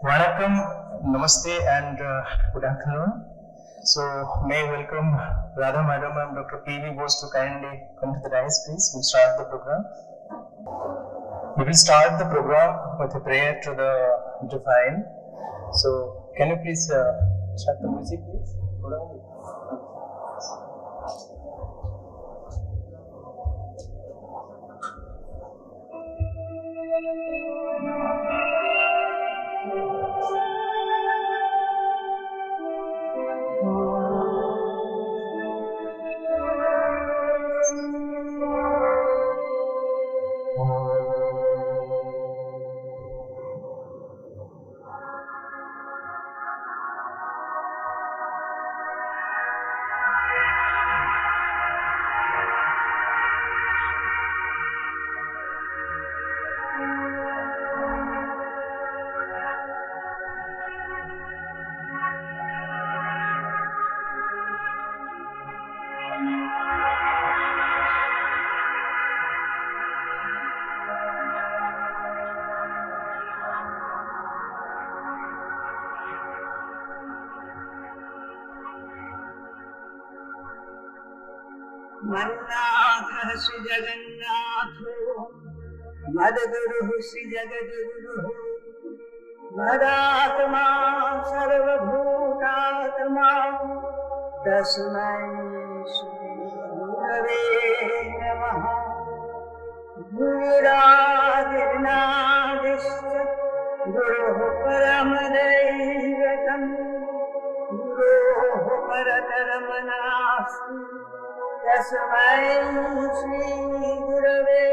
Vanakkam, Namaste and good afternoon. So may I welcome Radha Madam and Dr. P.V. Bose to kindly come to the dais, please. We'll start the program. We will start the program with a prayer to the Divine. So can you please start the music, please? मन्नाथ Shri जगन्नाथो मद्गुरुः Shri जगद्गुरुः मदात्मा सर्वभूतात्मा तस्मै श्री गुरवे नमः। गुरुरादिर्नादिश्च गुरुः परमदैवतम् गुरोः परतरं नास्ति तस्मै श्री गुरवे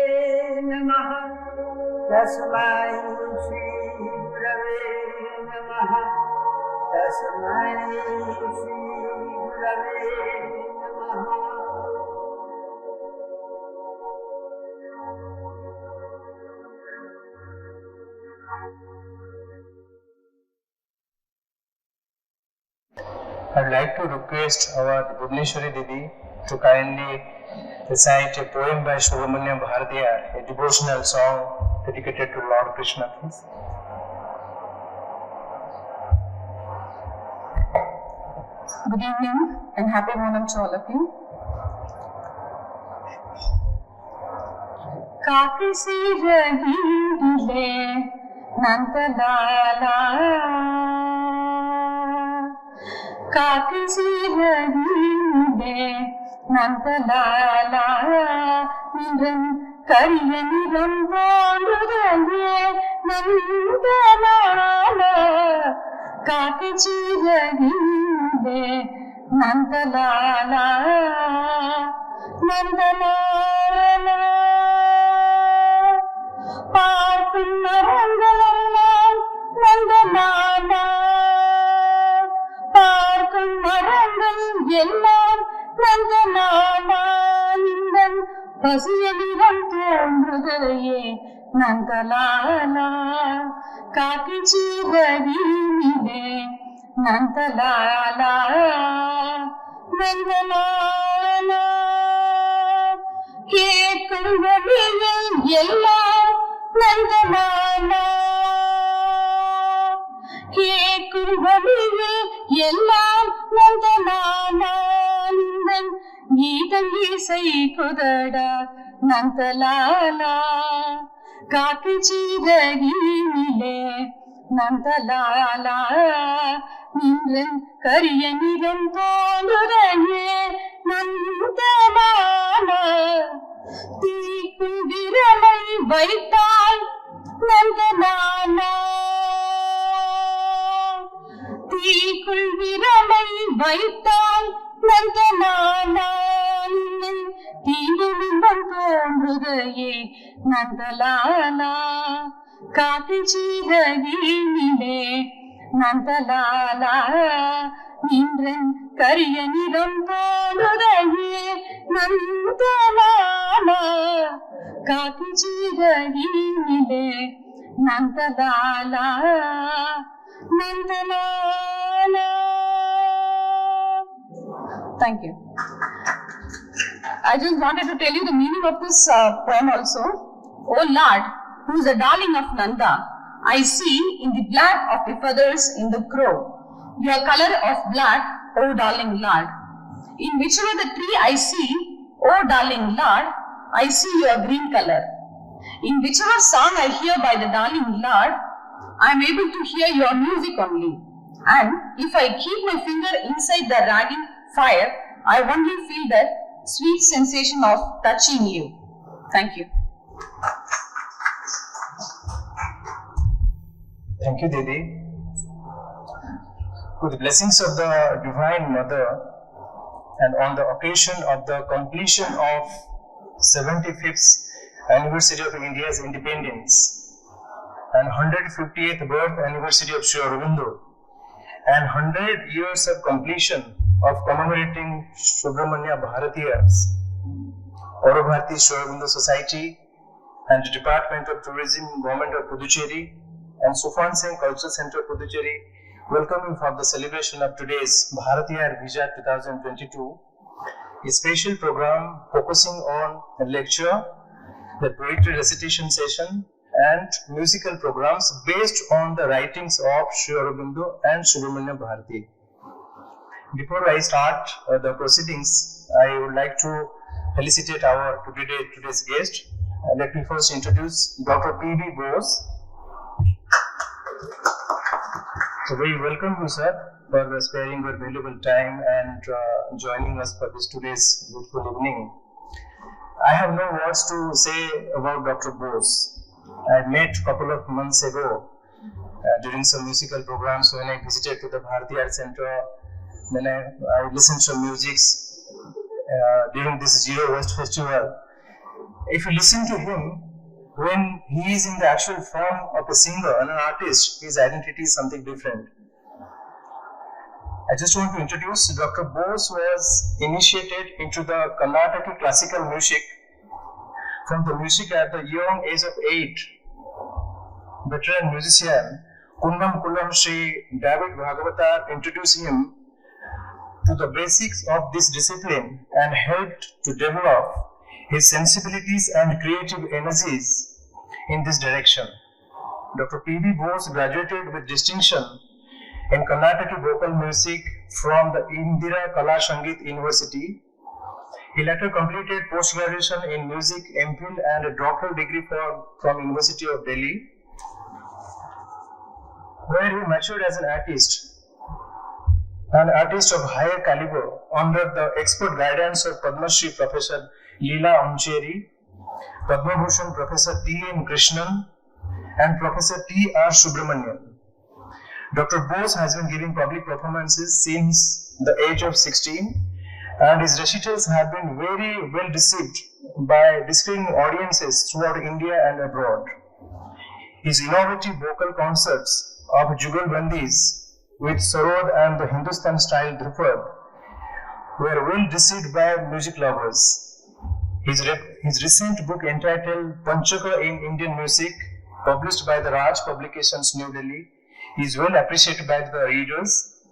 नमः। तस्मै श्री गुरवे नमः। तस्मै श्री गुरवे नमः। I'd like to request our Puducherry Didi to kindly recite a poem by Subramania Bharatiyar, a devotional song dedicated to Lord Krishna, please. Good evening and happy Onam to all of you. Kakisi ragile nandalala, kakisi ragile nandalala, niran kariya niram pondurage nandalala, kakisi ragile nandalala, nandalala. பார்க்கும் மரங்களெல்லாம் நந்தனானா, பார்க்கும் மரங்கள் எல்லாம் நந்தனானா, நின்றன் பசியலிடம் தோன்றுதையே நந்தலாலா, காக்கி சீரகிலே நந்தலாலா, நந்தலாலா. கேட்கும் வழியில் எல்லாம் நந்தனானா, கேட்கும் வழியில் எல்லாம் நந்தனானா, நின்றன் கீதம் இசை குதடா நந்தலாலா, காக்கி சீரகிலே நந்தலாலா, நின்றன் கரிய நிறம் தோன்றுதையே நந்தலாலா, தீக்குள் விரலை வைத்தால் நந்தனானா, தீக்குள் விரலை வைத்தால் நந்தனானா, தீங்குளிம்பம் தோன்றுதையே நந்தலாலா, காக்கி சீரகிலே நந்தலாலா, நின்றன் கரிய நிறம் தோன்றுதையே நந்தலாலா, காக்கி சீரகிலே Nandalala, Nandalala. Thank you. I just wanted to tell you the meaning of this poem also. O Lord, who is the darling of Nanda, I see in the black of the feathers in the crow, your color of black, O darling lad. In whichever the tree I see, O darling lad, I see your green color. In whichever song I hear by the darling lad, I am able to hear your music only. And if I keep my finger inside the ragging fire, I only feel that sweet sensation of touching you. Thank you. Thank you, Didi. With the blessings of the Divine Mother, and on the occasion of the completion of 75th anniversary of India's independence and 158th birth anniversary of Sri Aurobindo and 100 years of completion of commemorating Subramania Bharatiyar's AuroBharati Sri Aurobindo Society and the Department of Tourism, Government of Puducherry and XuFancheng Cultural Center Puducherry welcome you for the celebration of today's Bharati Vizha-2022, a special program focusing on a lecture, the poetry recitation session and musical programs based on the writings of Sri Aurobindo and Subramania Bharati. Before I start the proceedings, I would like to felicitate our today's guest. Let me first introduce Dr. P.B. Bose. So we welcome you, sir, for sparing your valuable time and joining us for this today's beautiful evening. I have no words to say about Dr. Bose. I met a couple of months ago during some musical programs when I visited to the Bharati Art Center. Then I listened to music during this Zero Waste Festival. If you listen to him, when he is in the actual form of a singer and an artist, his identity is something different. I just want to introduce Dr. Bose was initiated into the Carnatic classical music from the music at the young age of 8. Veteran musician Kundam Kulam Sri David Bhagavatar introduced him to the basics of this discipline and helped to develop his sensibilities and creative energies in this direction. Dr. P.B. Bose graduated with distinction in Carnatic vocal music from the Indira Kala Sangeet University. He later completed post-graduation in music, MPhil and a doctoral degree from University of Delhi, where he matured as an artist of higher caliber under the expert guidance of Padma Shri Professor Leela Uncheri, Padma Bhushan Professor T.N. Krishnan and Professor T.R. Subramanian. Dr. Bose has been giving public performances since the age of 16 and his recitals have been very well received by discerning audiences throughout India and abroad. His innovative vocal concerts of Jugal Bandis with Sarod and the Hindustan style Dhrupad were well received by music lovers. His recent book entitled Panchaka in Indian Music, published by the Raj Publications, New Delhi, is well appreciated by the readers.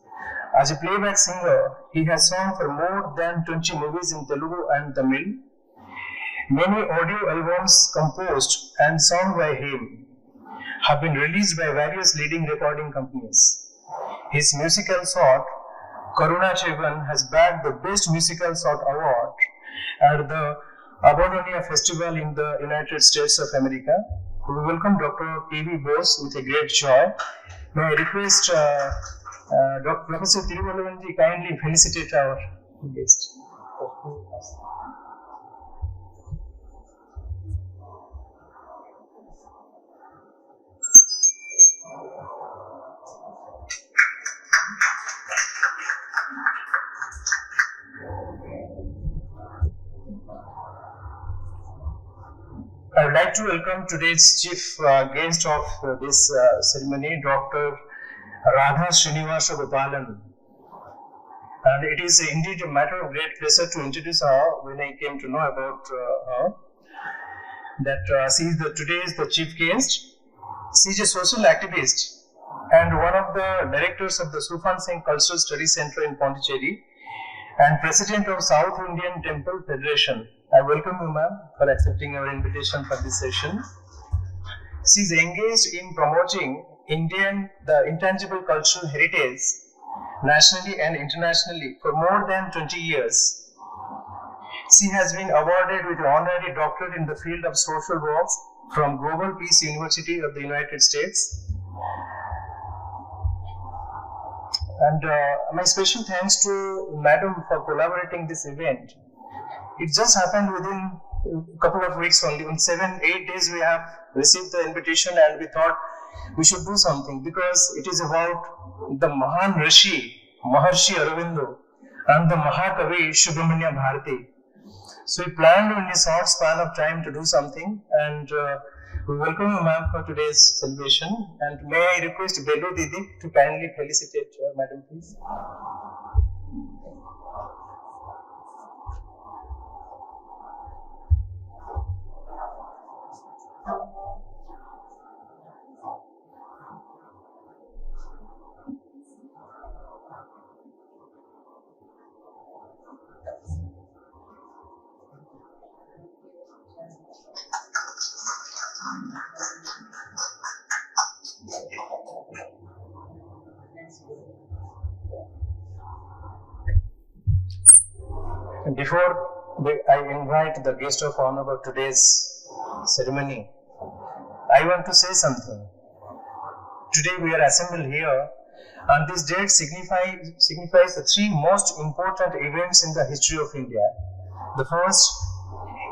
As a playback singer, he has sung for more than 20 movies in Telugu and Tamil. Many audio albums composed and sung by him have been released by various leading recording companies. His musical short, Karuna Chevan, has bagged the Best Musical Short Award at the Abodonia Festival in the United States of America. We welcome Dr. P.B. Bose with a great joy. May I request Dr. Professor Thiruvallavanji kindly felicitate our guest. I would like to welcome today's chief guest of this ceremony, Dr. Radha Srinivasa Gopalan. And it is indeed a matter of great pleasure to introduce her when I came to know about her. That she is today is the chief guest. She is a social activist and one of the directors of the XuFancheng Cultural Studies Center in Pondicherry and president of South Indian Temple Federation. I welcome you, ma'am, for accepting our invitation for this session. She is engaged in promoting the intangible cultural heritage nationally and internationally for more than 20 years. She has been awarded with an honorary doctorate in the field of social works from Global Peace University of the United States. And my special thanks to Madam for collaborating this event. It just happened within a couple of weeks only. In 7-8 days we have received the invitation and we thought we should do something because it is about the Mahan Rishi, Maharshi Aurobindo and the Mahakavi Subramania Bharati. So we planned in a short span of time to do something, and we welcome you, ma'am, for today's celebration. And may I request Belu Didi to kindly felicitate Madam, please. Before I invite the guest of honor of today's ceremony, I want to say something. Today we are assembled here, and this date signifies the three most important events in the history of India. The first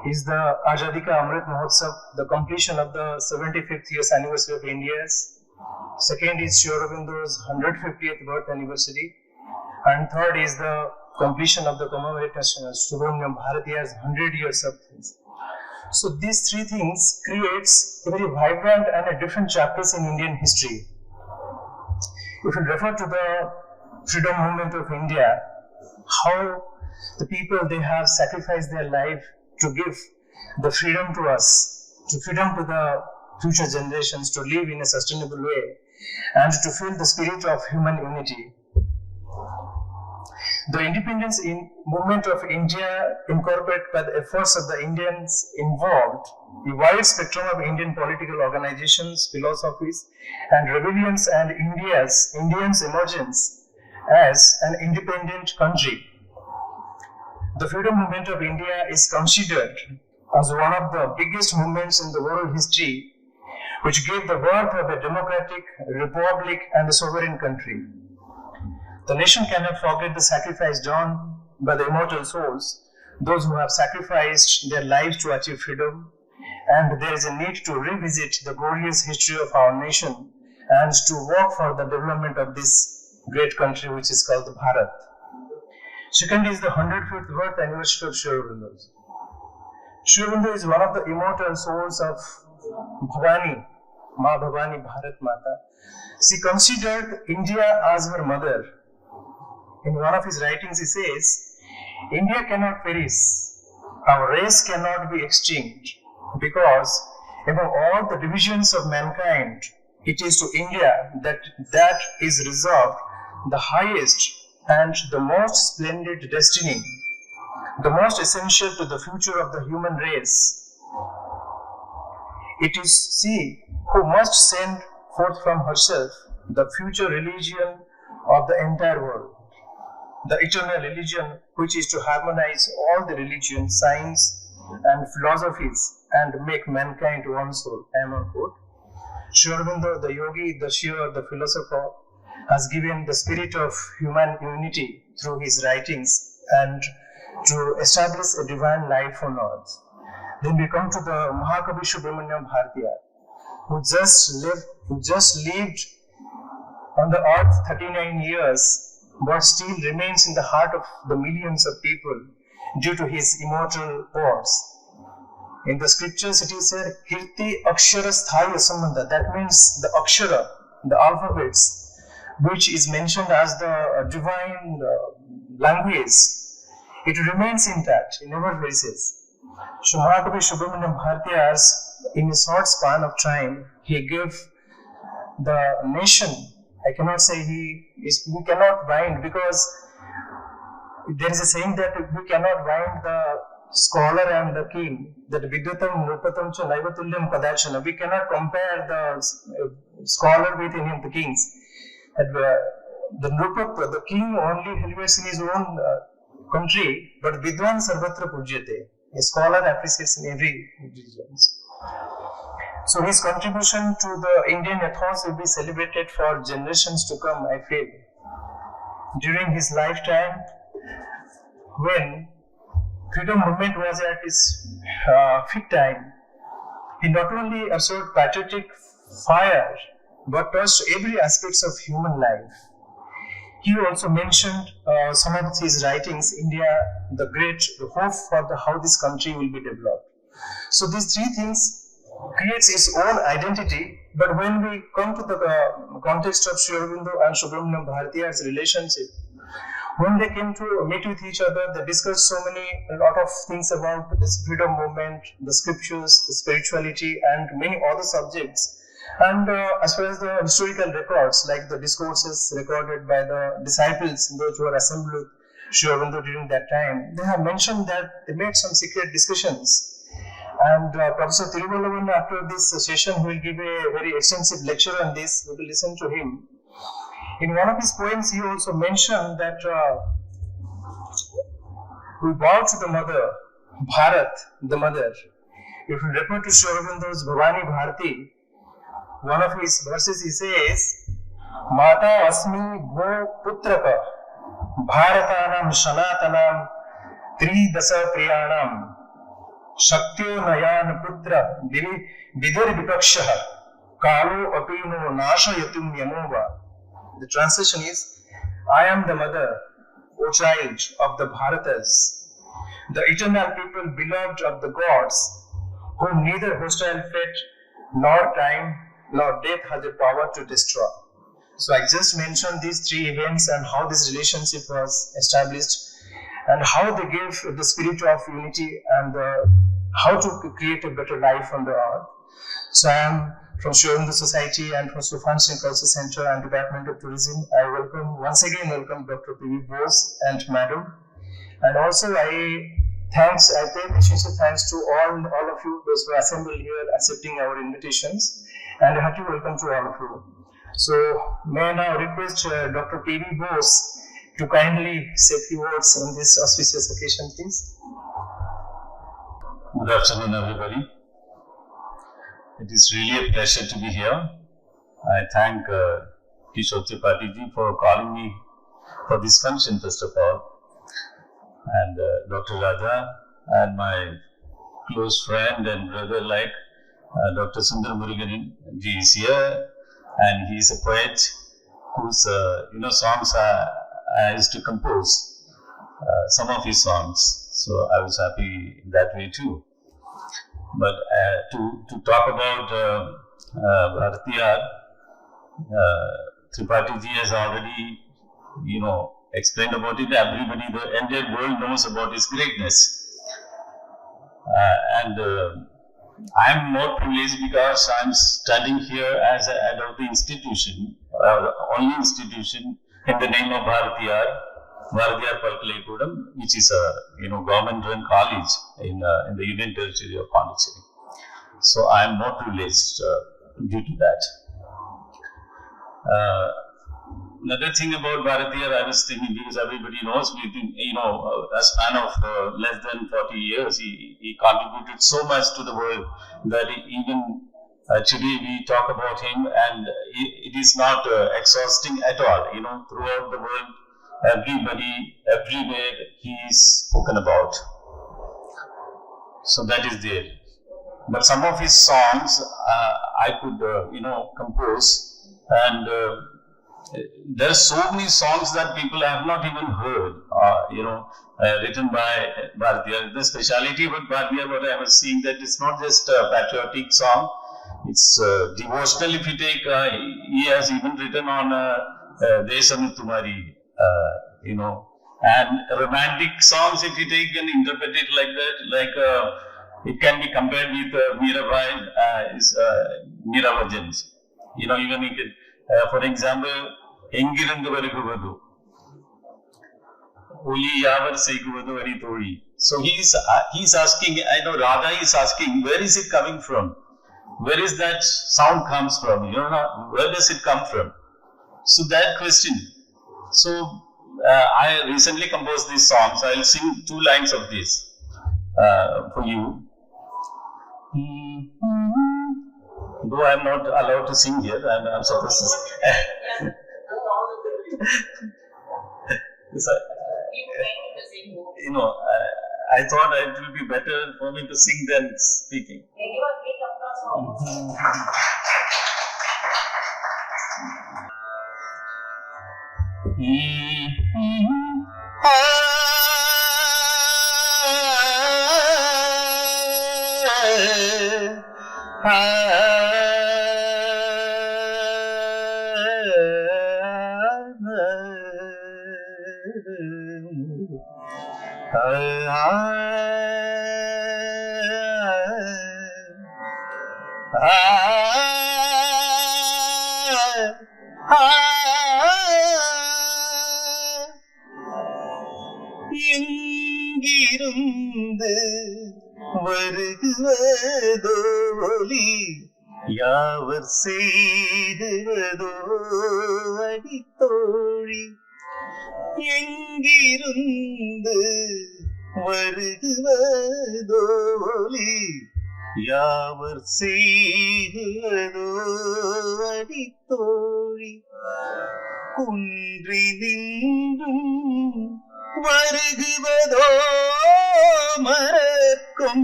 is the Azadi Ka Amrit Mahotsav, the completion of the 75th years anniversary of India's. Second is Sri Aurobindo's 150th birth anniversary. And third is the completion of the commemorative Subramania Bharatiyar's 100 years of things. So these three things creates a very vibrant and a different chapters in Indian history. If you refer to the freedom movement of India, how the people they have sacrificed their life to give the freedom to us, to freedom to the future generations to live in a sustainable way and to feel the spirit of human unity. The independence movement of India incorporated by the efforts of the Indians involved the wide spectrum of Indian political organizations, philosophies, and rebellions, and Indians' emergence as an independent country. The freedom movement of India is considered as one of the biggest movements in the world history, which gave the birth of a democratic republic and a sovereign country. The nation cannot forget the sacrifice done by the immortal souls, those who have sacrificed their lives to achieve freedom, and there is a need to revisit the glorious history of our nation and to work for the development of this great country which is called the Bharat. Second is the 105th birth anniversary of Sri Aurobindo. Sri Aurobindo is one of the immortal souls of Bhavani, Ma Bhavani Bharat Mata. She considered India as her mother. In one of his writings he says, India cannot perish, our race cannot be extinct, because above all the divisions of mankind, it is to India that is reserved the highest and the most splendid destiny, the most essential to the future of the human race. It is she who must send forth from herself the future religion of the entire world, the eternal religion which is to harmonize all the religions, science and philosophies and make mankind one soul. I am on quote. Sri Aurobindo, the yogi, the seer, the philosopher, has given the spirit of human unity through his writings and to establish a divine life on earth. Then we come to the Mahakavi Subramania Bharatiyar, who just lived on the earth 39 years, but still remains in the heart of the millions of people due to his immortal words. In the scriptures it is said, Kirti Akshara Sthaya Sambandha. That means the Akshara, the alphabets, which is mentioned as the divine language, it remains intact, it never perishes. So Mahakavi Subramania Bharatiyar, in a short span of time, he gave the nation, I cannot say we cannot bind, because there is a saying that we cannot bind the scholar and the king, that Vidyatam Nupatam cha Naivatulyam Kadachana. We cannot compare the scholar with any of the kings. And, the Nrupat, the king only celebrates in his own country, but Vidwan Sarvatra Pujyate. A scholar appreciates in every religion. So his contribution to the Indian ethos will be celebrated for generations to come, I feel. During his lifetime, when freedom movement was at its peak time, he not only asserted patriotic fire, but touched every aspect of human life. He also mentioned some of his writings, India, the great hope for how this country will be developed. So these three things creates its own identity, but when we come to the context of Sri Aurobindo and Subramania Bharatiyar's relationship, when they came to meet with each other, they discussed a lot of things about this freedom movement, the scriptures, the spirituality, and many other subjects. And as far as the historical records, like the discourses recorded by the disciples, those who were assembled with Sri Aurobindo during that time, they have mentioned that they made some secret discussions. And Professor Tiruvallur, after this session, will give a very extensive lecture on this. We will listen to him. In one of his poems, he also mentioned that we bow to the mother, Bharat, the mother. If we refer to Sri Aurobindo's Bhavani Bharati, one of his verses he says, Mata asmi bho putraka bharatanam shanatanam tridasa priyanam shaktyo nayan putra vidir vipakshaha kalo apino nashayatum yamova. The translation is, I am the mother, O child, of the Bharatas, the eternal people beloved of the gods, whom neither hostile fate nor time nor death has the power to destroy. So I just mentioned these three events and how this relationship was established and how they gave the spirit of unity and how to create a better life on the earth. So I am from Sri Aurobindo Society and from XuFancheng Culture Center and Department of Tourism. I once again welcome Dr. P.V. Bose and Madam. And also I pay special thanks to all of you, those who are assembled here, accepting our invitations. And a hearty welcome to all of you. So may I now request Dr. P.V. Bose to kindly say a few words on this auspicious occasion, please. Good afternoon, everybody. It is really a pleasure to be here. I thank Kishor Tripathy ji for calling me for this function, first of all. And Dr. Radha and my close friend and brother like Dr. Sundar Murugan ji is here, and he is a poet whose songs I used to compose some of his songs. So I was happy in that way too. But to talk about Bharatiyar, Tripathi ji has already, explained about it. Everybody, the entire world knows about his greatness. And I am more privileged because I am studying here as a head of the institution, only institution in the name of Bharatiyar Palkalekudam, which is a government-run college in the Union Territory of Pondicherry. So I am more privileged due to that. Another thing about Bharatiyar, I was thinking, because everybody knows, we've been, a span of less than 40 years, he contributed so much to the world that even today we talk about him, and it is not exhausting at all. Throughout the world, everybody, everywhere, he is spoken about. So that is there. But some of his songs I could, compose, and there are so many songs that people have not even heard, written by Bharatiyar. The speciality about Bharatiyar, what I was seeing, that it's not just a patriotic song, it's devotional. If you take, he has even written on Desanu Tumari, and romantic songs, if you take and interpret it like that, like it can be compared with Mirabai, Meera Bhajans. Even you can, for example, Engirandu Variguvadu, Uli Yavar Seguvadu Ari Tori. So he's asking, I know Radha is asking, where is it coming from? Where is that sound comes from? You know, where does it come from? So that question. So I recently composed this song, so I'll sing 2 lines of this for you. Though I'm not allowed to sing here, I'm supposed to. You know, I thought it will be better for me to sing than speaking. எங்கிருந்து வருகுவதோ ஒலி யாவர் செய்குவதோ அடித்தோழி எங்கிருந்து வருகுவதோ ஒலி யாவர் செய்குவதோ அடித்தோழி குன்றினின்றும் வருகுவதோ மரக்கொம்பினின்றும்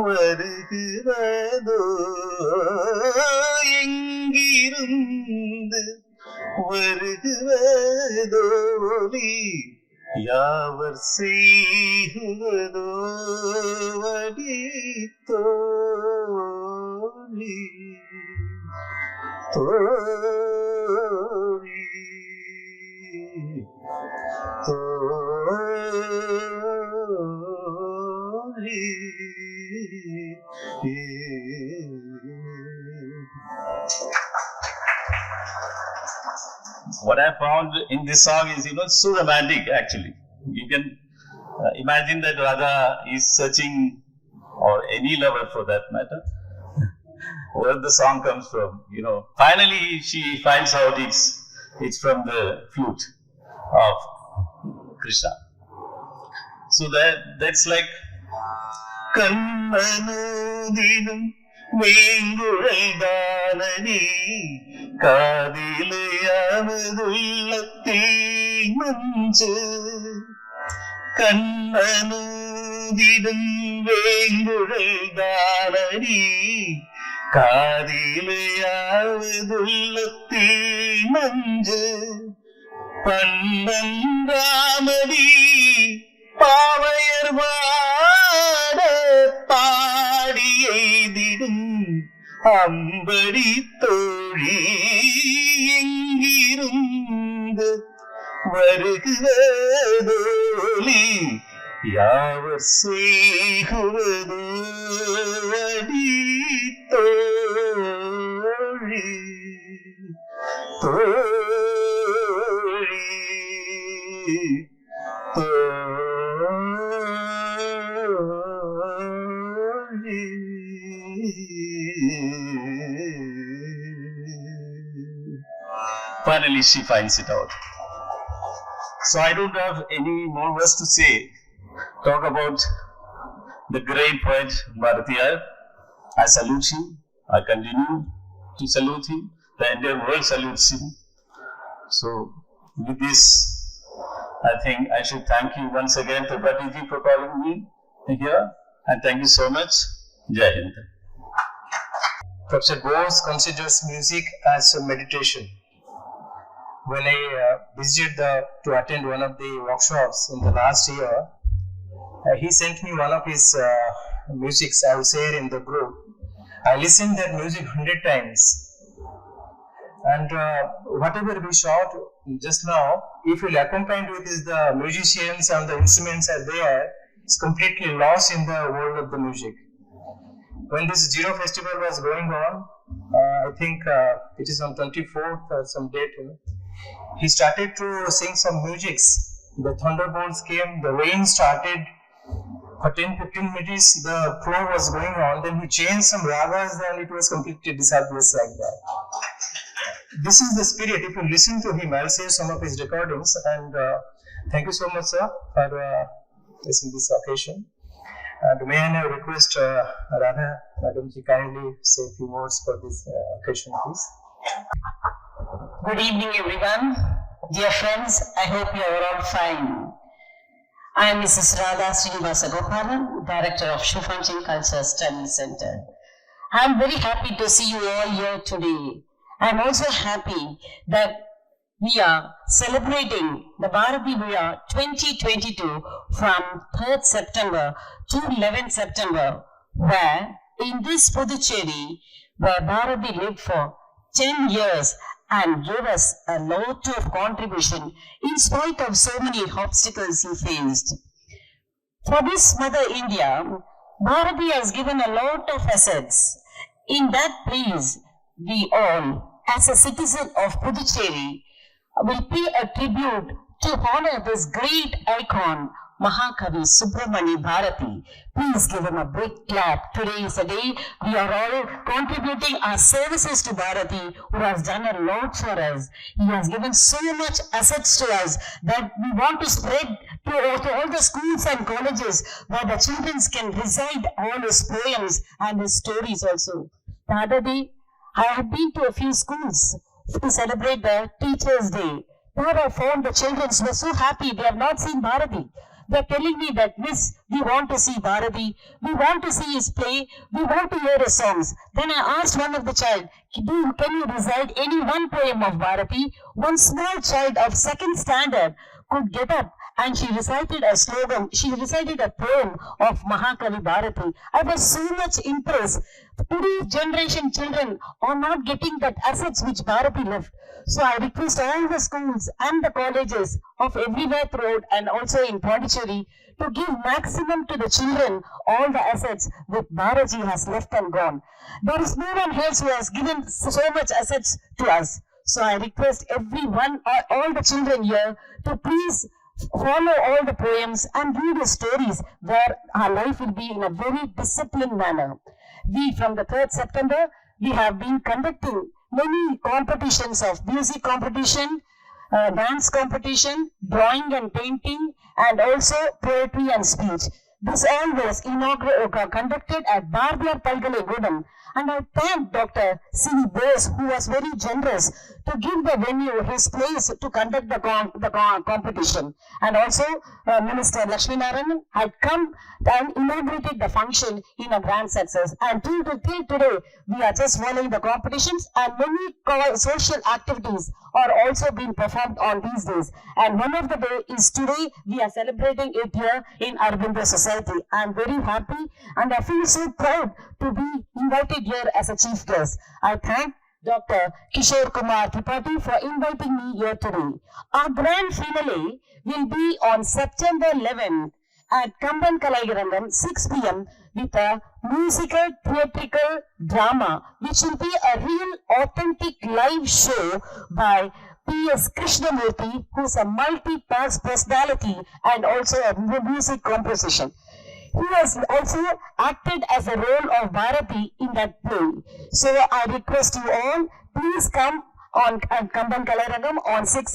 வருகுவதோ எங்கிருந்து வருகுவதோ ஒலி யாவர் செய்குவதோ அடித்தோழி தோழி What I found in this song is, it's so romantic actually. You can imagine that Radha is searching, or any lover for that matter, where the song comes from. Finally she finds out it's from the flute of Krishna. So that's like Kannanudinum வேங்குழைதானடி காதிலையாவதுள்ளத்தே மஞ்சு கண்ணனூதிடும் வேங்குழைதானடி காதிலையாவதுள்ளத்தே மஞ்சு பன்னன்றாமடி பாவையர் வாட பாடி எய்திடும் அம்படி தோழி எங்கிருந்து வருகுவதோலி யாவர் செய்குவதோ அடி தோழி தோழி Finally, she finds it out. So I don't have any more words to say. Talk about the great poet Bharatiyar. I salute him. I continue to salute him. The entire world salutes him. So with this, I think I should thank you once again, Tripathy ji, for calling me here. And thank you so much. Jai Hind. Professor Bose considers music as a meditation. When I visited to attend one of the workshops in the last year, he sent me one of his musics I will share in the group. I listened that music 100 times. And whatever we shot just now, if you accompanied with the musicians and the instruments are there, it's completely lost in the world of the music. When this Zero Festival was going on, I think it is on 24th or some date, he started to sing some musics the thunderbolts came, the rain started. For 10-15 minutes, the flow was going on. Then he changed some ragas, and it was completely disappears like that. This is the spirit. If you listen to him, I'll say some of his recordings. And thank you so much, sir, for listening this occasion. And may I now request Radha, Madam, to kindly say a few words for this occasion, please. Good evening, everyone. Dear friends, I hope you are all fine. I am Mrs. Radha Srinivasa Gopalan, Director of XuFancheng Culture Study Center. I am very happy to see you all here today. I am also happy that we are celebrating the Bharati Vizha-2022 from 3rd September to 11th September, where in this Puducherry, where Bharati lived for 10 years and gave us a lot of contribution in spite of so many obstacles he faced. For this Mother India, Bharati has given a lot of assets. In that place, we all, as a citizen of Puducherry, will pay a tribute to honor this great icon, Mahakavi Subramani Bharati. Please give him a big clap. Today is the day we are all contributing our services to Bharati, who has done a lot for us. He has given so much assets to us that we want to spread to all the schools and colleges where the children can recite all his poems and his stories also. The other day, I have been to a few schools to celebrate the Teachers' Day. There I found the children were so happy they have not seen Bharati. They are telling me that, Miss, we want to see Bharati, we want to see his play, we want to hear his songs. Then I asked one of the child, can you recite any one poem of Bharati? One small child of 2nd standard could get up and she recited a slogan, she recited a poem of Mahakavi Bharati. I was so much impressed. Today's generation children are not getting that assets which Bharati left. So I request all the schools and the colleges of everywhere throughout and also in Pondicherry to give maximum to the children all the assets that Bharati has left and gone. There is no one else who has given so much assets to us. So I request everyone, all the children here to please follow all the poems and read the stories where our life will be in a very disciplined manner. We, from the 3rd September, we have been conducting many competitions of music competition, dance competition, drawing and painting, and also poetry and speech. This all was conducted at Bhartiyar Palgale, and I thank Dr. C. Bose, who was very generous to give the venue his place to conduct the competition. And also Minister Lakshmi Narayan had come and inaugurated the function in a grand success. And till today, we are just following the competitions, and many social activities are also being performed on these days. And one of the day is today, we are celebrating it here in Aurobindo Society. I am very happy and I feel so proud to be invited here as a chief guest. I thank Dr. Kishor Kumar Tripathy for inviting me here today. Our grand finale will be on September 11th at Kamban Kalaigarangam, 6 p.m. with a musical theatrical drama, which will be a real authentic live show by P.S. Krishnamurthy, who is a multi-pass personality and also a music composition. He has also acted as a role of Bharati in that play. So I request you all, please come on Kamban Kalaragam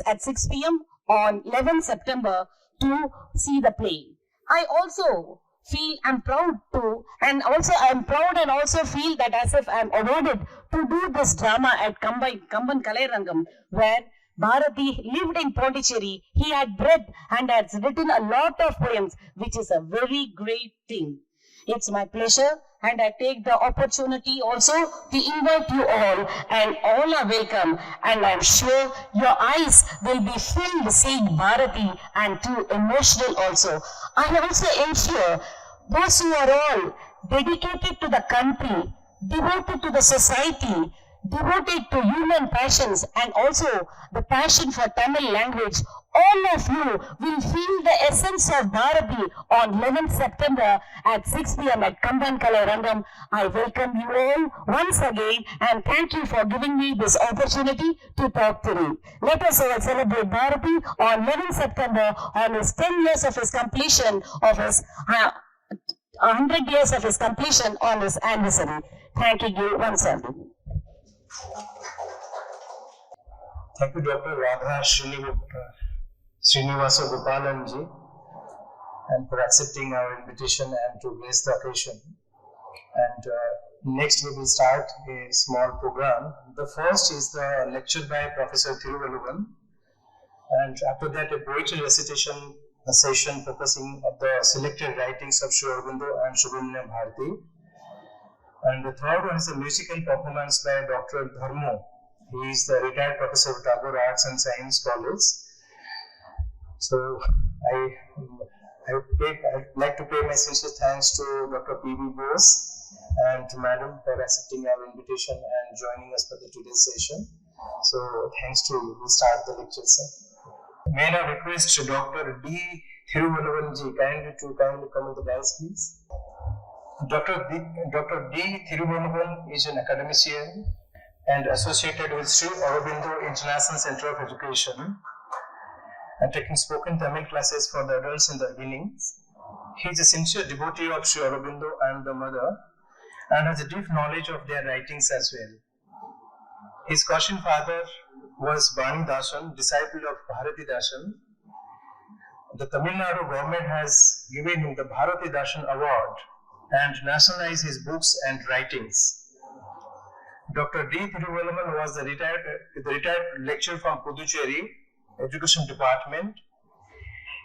at 6 p.m. on 11 September to see the play. I also feel I'm proud to, and also I'm proud and also feel that as if I'm awarded to do this drama at Kamban Kalarangam, where Bharati lived in Pondicherry. He had bred and has written a lot of poems, which is a very great thing. It's my pleasure, and I take the opportunity also to invite you all, and all are welcome, and I'm sure your eyes will be filled seeing Bharati and too emotional also. I also ensure those who are all dedicated to the country, devoted to the society, devoted to human passions, and also the passion for Tamil language, All of you will feel the essence of Bharati on 11th September at 6 p.m. at Kamban Kalarangam. I welcome you all once again and thank you for giving me this opportunity to talk today. Let us all celebrate Bharati on 11th September on his 10 years of his completion of his 100 years of his completion on his anniversary. Thank you once again. Thank you, Dr. Radha Srinivasa Gopalanji, and for accepting our invitation and to grace the occasion. And next we will start a small program. The first is the lecture by Professor Thiruvalluvan, and after that a poetry recitation session focusing on the selected writings of Sri Aurobindo and Subramania Bharati. And the third one is a musical performance by Dr. Dharmo. He is the retired professor of Tagore Arts and Science College. So I'd like to pay my sincere thanks to Dr. P.V. Bose and to Madam for accepting our invitation and joining us for the today's session. So thanks to you. We'll start the lecture, sir. May I request Dr. D. Thiruvalluvanji kindly come on the dais, please. Dr. D. Thiruvalluvan is an academician and associated with Sri Aurobindo International Center of Education and taking spoken Tamil classes for the adults in the evenings. He is a sincere devotee of Sri Aurobindo and the mother and has a deep knowledge of their writings as well. His Caution father was Bani Dasan, disciple of Bharati Dasan. The Tamil Nadu government has given him the Bharati Dasan award and nationalized his books and writings. Dr. D. Thiruvalluvan was the retired lecturer from Puducherry Education Department.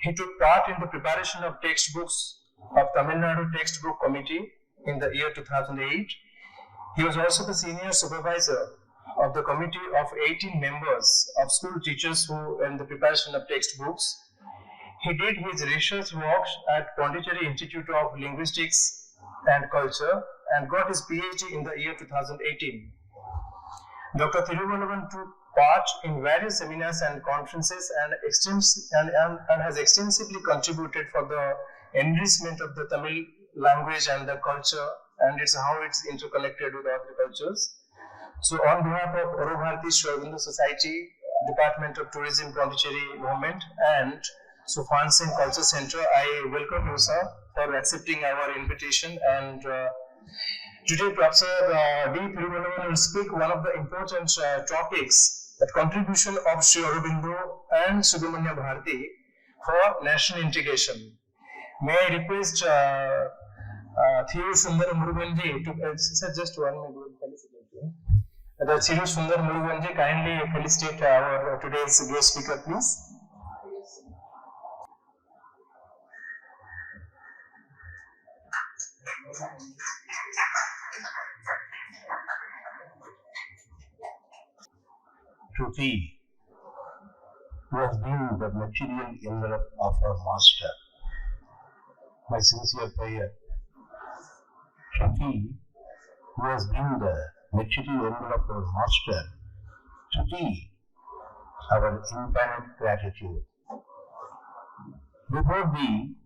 He took part in the preparation of textbooks of Tamil Nadu Textbook Committee in the year 2008. He was also the senior supervisor of the committee of 18 members of school teachers who in the preparation of textbooks. He did his research work at Pondicherry Institute of Linguistics and Culture and got his PhD in the year 2018. Dr. Thiruvalluvan took part in various seminars and conferences and has extensively contributed for the enrichment of the Tamil language and the culture and how it's interconnected with other cultures. So on behalf of AuroBharati Sri Aurobindo Society, Department of Tourism, Pondicherry Government and XuFancheng Culture Center, I welcome you, sir, for accepting our invitation. And today, Professor D. Thiruvalluvan will speak one of the important topics, the contribution of Sri Aurobindo and Subramania Bharati for national integration. May I request Thiru Sundar Muruganji to sir, just 1 minute. The Thiru Sundar Muruganji kindly felicitate our today's guest speaker, please. To thee, who has been the material envelope of our master, my sincere prayer. To thee, who has been the material envelope of our master, to thee, our infinite gratitude. Before thee,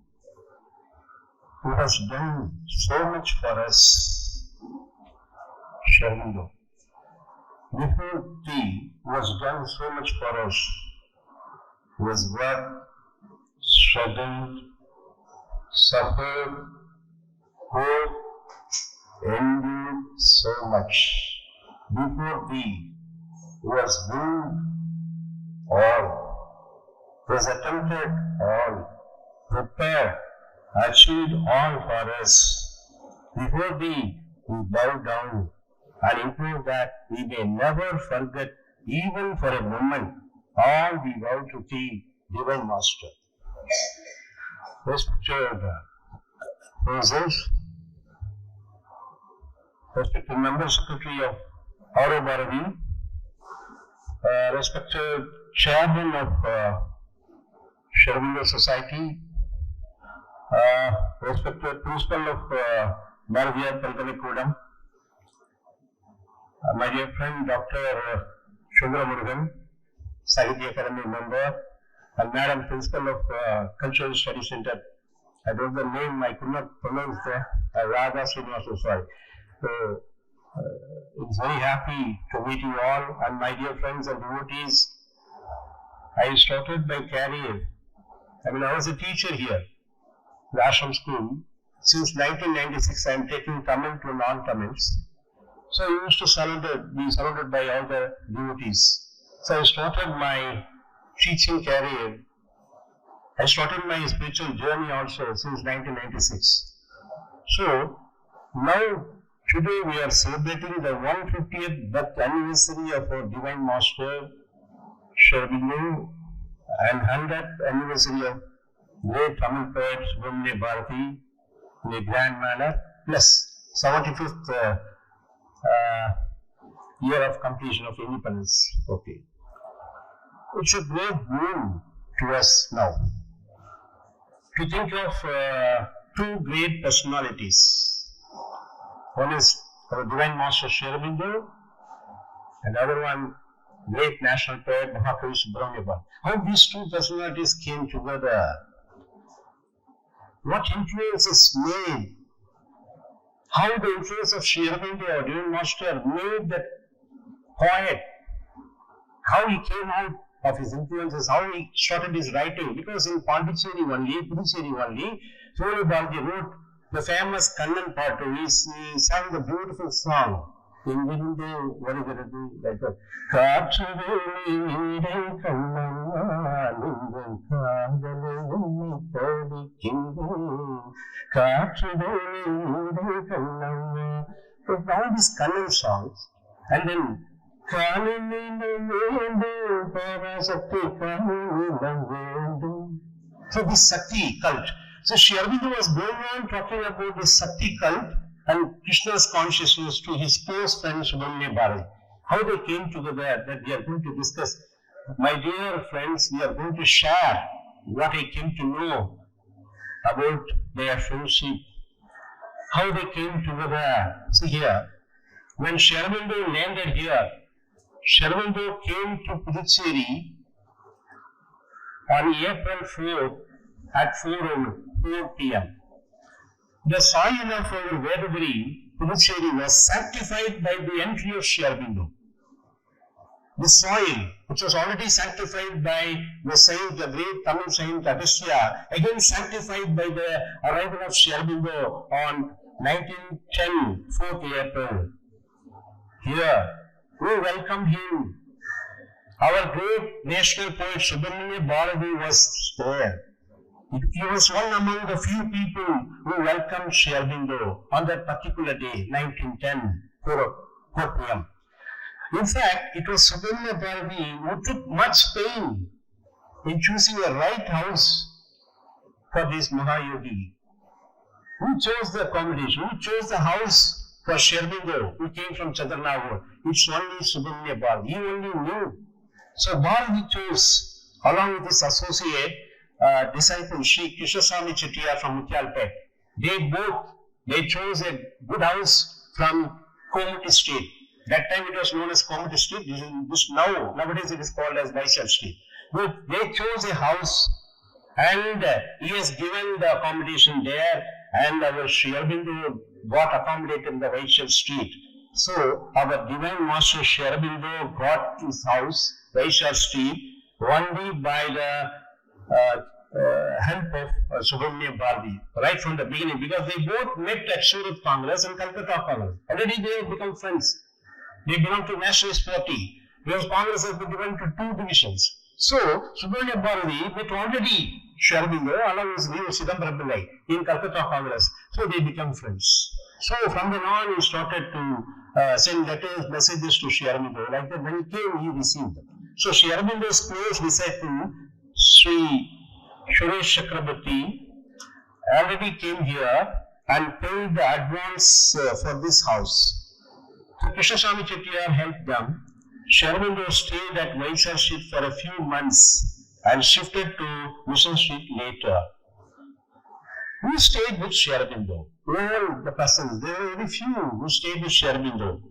who has done so much for us, Sri Aurobindo. Before thee, who has done so much for us, who has worked, struggled, suffered, hoped, endured so much. Before thee, who has done all, who has attempted all, prepared, achieved all for us. Before thee, we bow down and implore that we may never forget, even for a moment, all we vow to thee, Divine Master. Respected Professors, respected Member Secretary of AuroBharati, respected Chairman of Sri Aurobindo Society, respected Principal of Bharatiyar Palkanikudam, my dear friend Dr. Shundra Murugan, Sahitya Academy member, and Madam Principal of Cultural Study Center. I don't know the name, I could not pronounce the Radha Srinivasa. So, it's very happy to meet you all, and my dear friends and devotees. I started my career. I was a teacher here, the Ashram School. Since 1996, I am taking Tamil to non-Tamils. So I used to be surrounded by all the devotees. So I started my teaching career. I started my spiritual journey also since 1996. So now today we are celebrating the 150th birth anniversary of our Divine Master Sri Aurobindo and 100th anniversary of great Tamil poet Subramania Bharati in a grand manner, plus 75th year of completion of independence. Okay. It's a great boon to us now to think of two great personalities. One is our Divine Master Sri Aurobindo, and the other one, great national poet Mahakavi Subramania Bharatiyar. How these two personalities came together, what influences made, how the influence of Sri Aurobindo, our Divine Master, made that poet, how he came out of his influences, how he started his writing. Because in Puducherry only, Sri Aurobindo Bharati wrote the famous Kannan Patu. He sang the beautiful song. What is it? Like that. So all these Kannan songs, and then so this Sakti cult. So Sri Aurobindo was going on talking about this Sakti cult and Krishna's consciousness to his close friend Subramania Bharati. How they came together, that we are going to discuss. My dear friends, we are going to share what I came to know about their friendship, how they came together. See here, when Sri Aurobindo landed here, Sri Aurobindo came to Puducherry on April 4th at 4 p.m. The soil of our Vedagiri, Puducherry, was sanctified by the entry of Sri Aurobindo. The soil, which was already sanctified by the saint, the great Tamil saint Agastya, again sanctified by the arrival of Sri Aurobindo on 1910, 4th April. Here, we welcome him. Our great national poet Subramania Bharati was there. He was one among the few people who welcomed Sri Aurobindo on that particular day, 1910, 4 p.m. In fact, it was Subramania Bharati who took much pain in choosing a right house for this Mahayogi. Who chose the accommodation? Who chose the house for Sri Aurobindo, who came from Chandranagar? It's only Subramania Bharati. He only knew. So Bharati chose, along with his associate, disciple Sri Kishor Kumar from Mutyalpet. They chose a good house from Komati Street. That time it was known as Komati Street. Nowadays it is called as Vaishal Street. But they chose a house, and he has given the accommodation there, and our Sri Aurobindo got accommodated in the Vaishal Street. So our Divine Master Sri Aurobindo got his house, Vaishal Street, only by the help of Subramania Bharati, right from the beginning, because they both met at Surat Congress and Calcutta Congress. Already they have become friends. They belong to Nationalist Party, because Congress has been divided into two divisions. So Subramania Bharati met already Sri Aurobindo along with Sidambaram Pillai in Calcutta Congress. So they become friends. So from then on he started to send messages to Sri Aurobindo. Like that, when he came, he received them. So Sri Aurobindo's close disciple, Sri Suresh Chakrabarti, already came here and paid the advance for this house. So Krishna Chettiar helped them. Sri Aurobindo stayed at Vaishal Street for a few months and shifted to Mission Street later. Who stayed with Sri Aurobindo? All the persons, there were very few who stayed with Sri Aurobindo.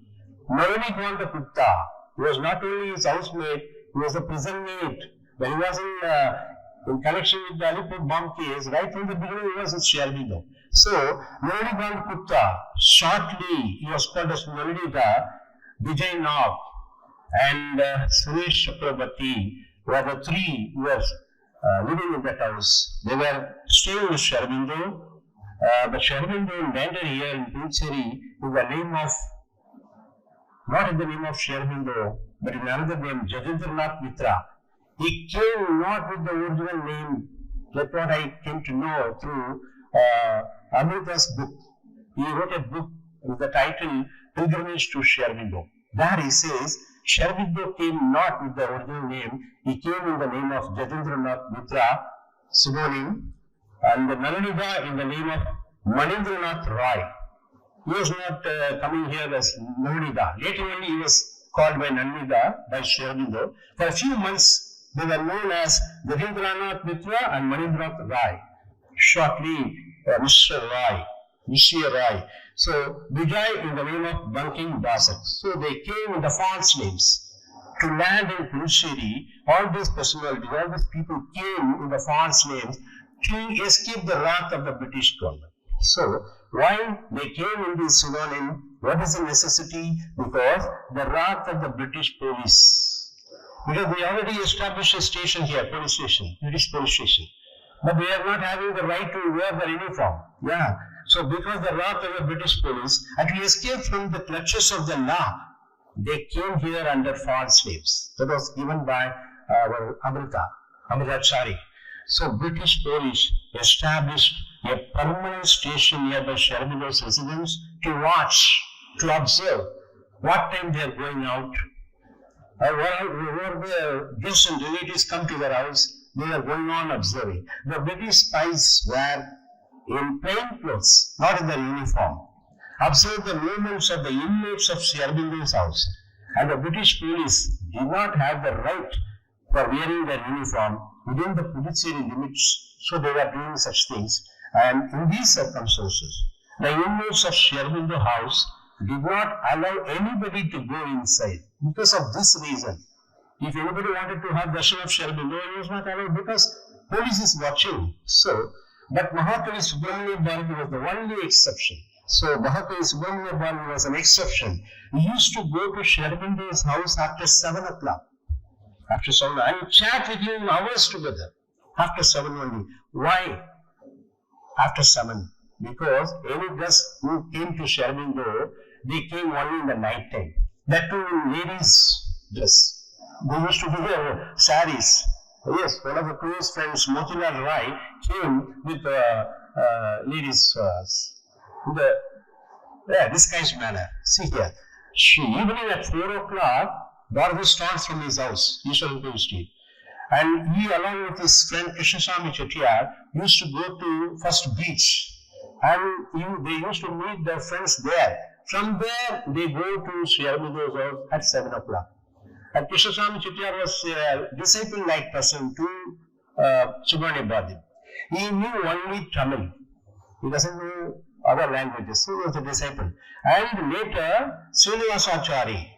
Narani Gwanda Gupta was not only his housemate, he was a prison mate. When he was in in connection with the Alipur bomb case, right from the beginning he was with Sri Aurobindo. So, Naranidha Kutta, shortly he was called as Naranidha, Vijay Nag, and Suresh Chakrabarti were the three who were living in that house. They were staying with Sri Aurobindo, but Sri Aurobindo landed here in Puducherry in the name of, not in the name of Sri Aurobindo, but in another name, Jajendranath Mitra. He came not with the original name, that's what I came to know through Amrita's book. He wrote a book with the title Pilgrimage to Sri Aurobindo. There he says, Sri Aurobindo came not with the original name, he came in the name of Jajendranath Mitra, pseudonym, and the Naranidha in the name of Manindranath Roy. He was not coming here as Naranidha. Later only he was called by Naranidha, by Sri Aurobindo. For a few months, they were known as Jajendranath Mitra and Manindranath Roy. Shortly, Mr. Roy, Mr. Roy. So, Vijay in the name of Banking Basak. So, they came in the false names to land in Puducherry. All these personalities, all these people came in the false names to escape the wrath of the British government. So, why they came in this pseudonym? What is the necessity? Because the wrath of the British police. Because they already established a station here, police station, British police station. But they are not having the right to wear the uniform. Yeah. So because the wrath of the British police, and to escape from the clutches of the law, they came here under false names. That was given by our Amritachari. So British police established a permanent station nearby Sri Aurobindo's residence to watch, to observe what time they are going out. Where the guests and relatives come to their house, they are going on observing. The British spies were in plain clothes, not in their uniform. Observe the movements of the inmates of Sri Aurobindo's house. And the British police did not have the right for wearing their uniform within the Puducherry limits, so they were doing such things. And in these circumstances, the inmates of Sri Aurobindo house did not allow anybody to go inside. Because of this reason, if anybody wanted to have darshan of Sri Aurobindo, it was not allowed because police is watching. So, but Mahakavi Subramania Bharati was the only exception. So, Mahakavi Subramania Bharati was an exception. He used to go to Sri Aurobindo's house after 7 o'clock. After 7, and chat with him hours together. After 7 only. Why? After 7. Because any guests who came to Sri Aurobindo, they came only in the night time. That too in ladies' dress. They used to wear saris. Yes, one of the close friends, Motilal Rai, came with ladies' disguised manner. See here. Evening at 4 o'clock, Bharati starts from his house, Kishor Street. And he, along with his friend Krishnaswamy Chettiar, used to go to first beach. And they used to meet their friends there. From there, they go to Sri Aurobindo's house at 7 o'clock. And Krishnaswamy Chettiar was a disciple-like person to Subramania Bharati. He knew only Tamil. He doesn't know other languages. So he was a disciple. And later, Srinivasachari,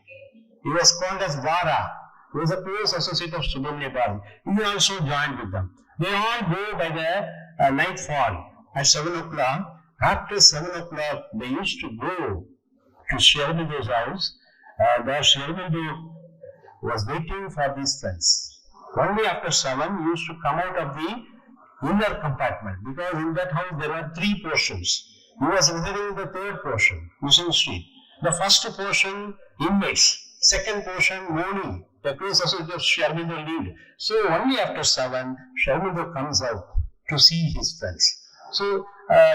he was called as Vara. He was a close associate of Subramania Bharati. He also joined with them. They all go by the nightfall at 7 o'clock. After 7 o'clock, they used to go to Sri Aurobindo's house. Where Sri Aurobindo was waiting for these friends. Only after 7, he used to come out of the inner compartment, because in that house there were 3 portions. He was residing in the 3rd portion, Mission Street. The first portion, inmates. Second portion, Moni, the close associate of Sri Aurobindo lived. So only after 7, Sri Aurobindo comes out to see his friends. So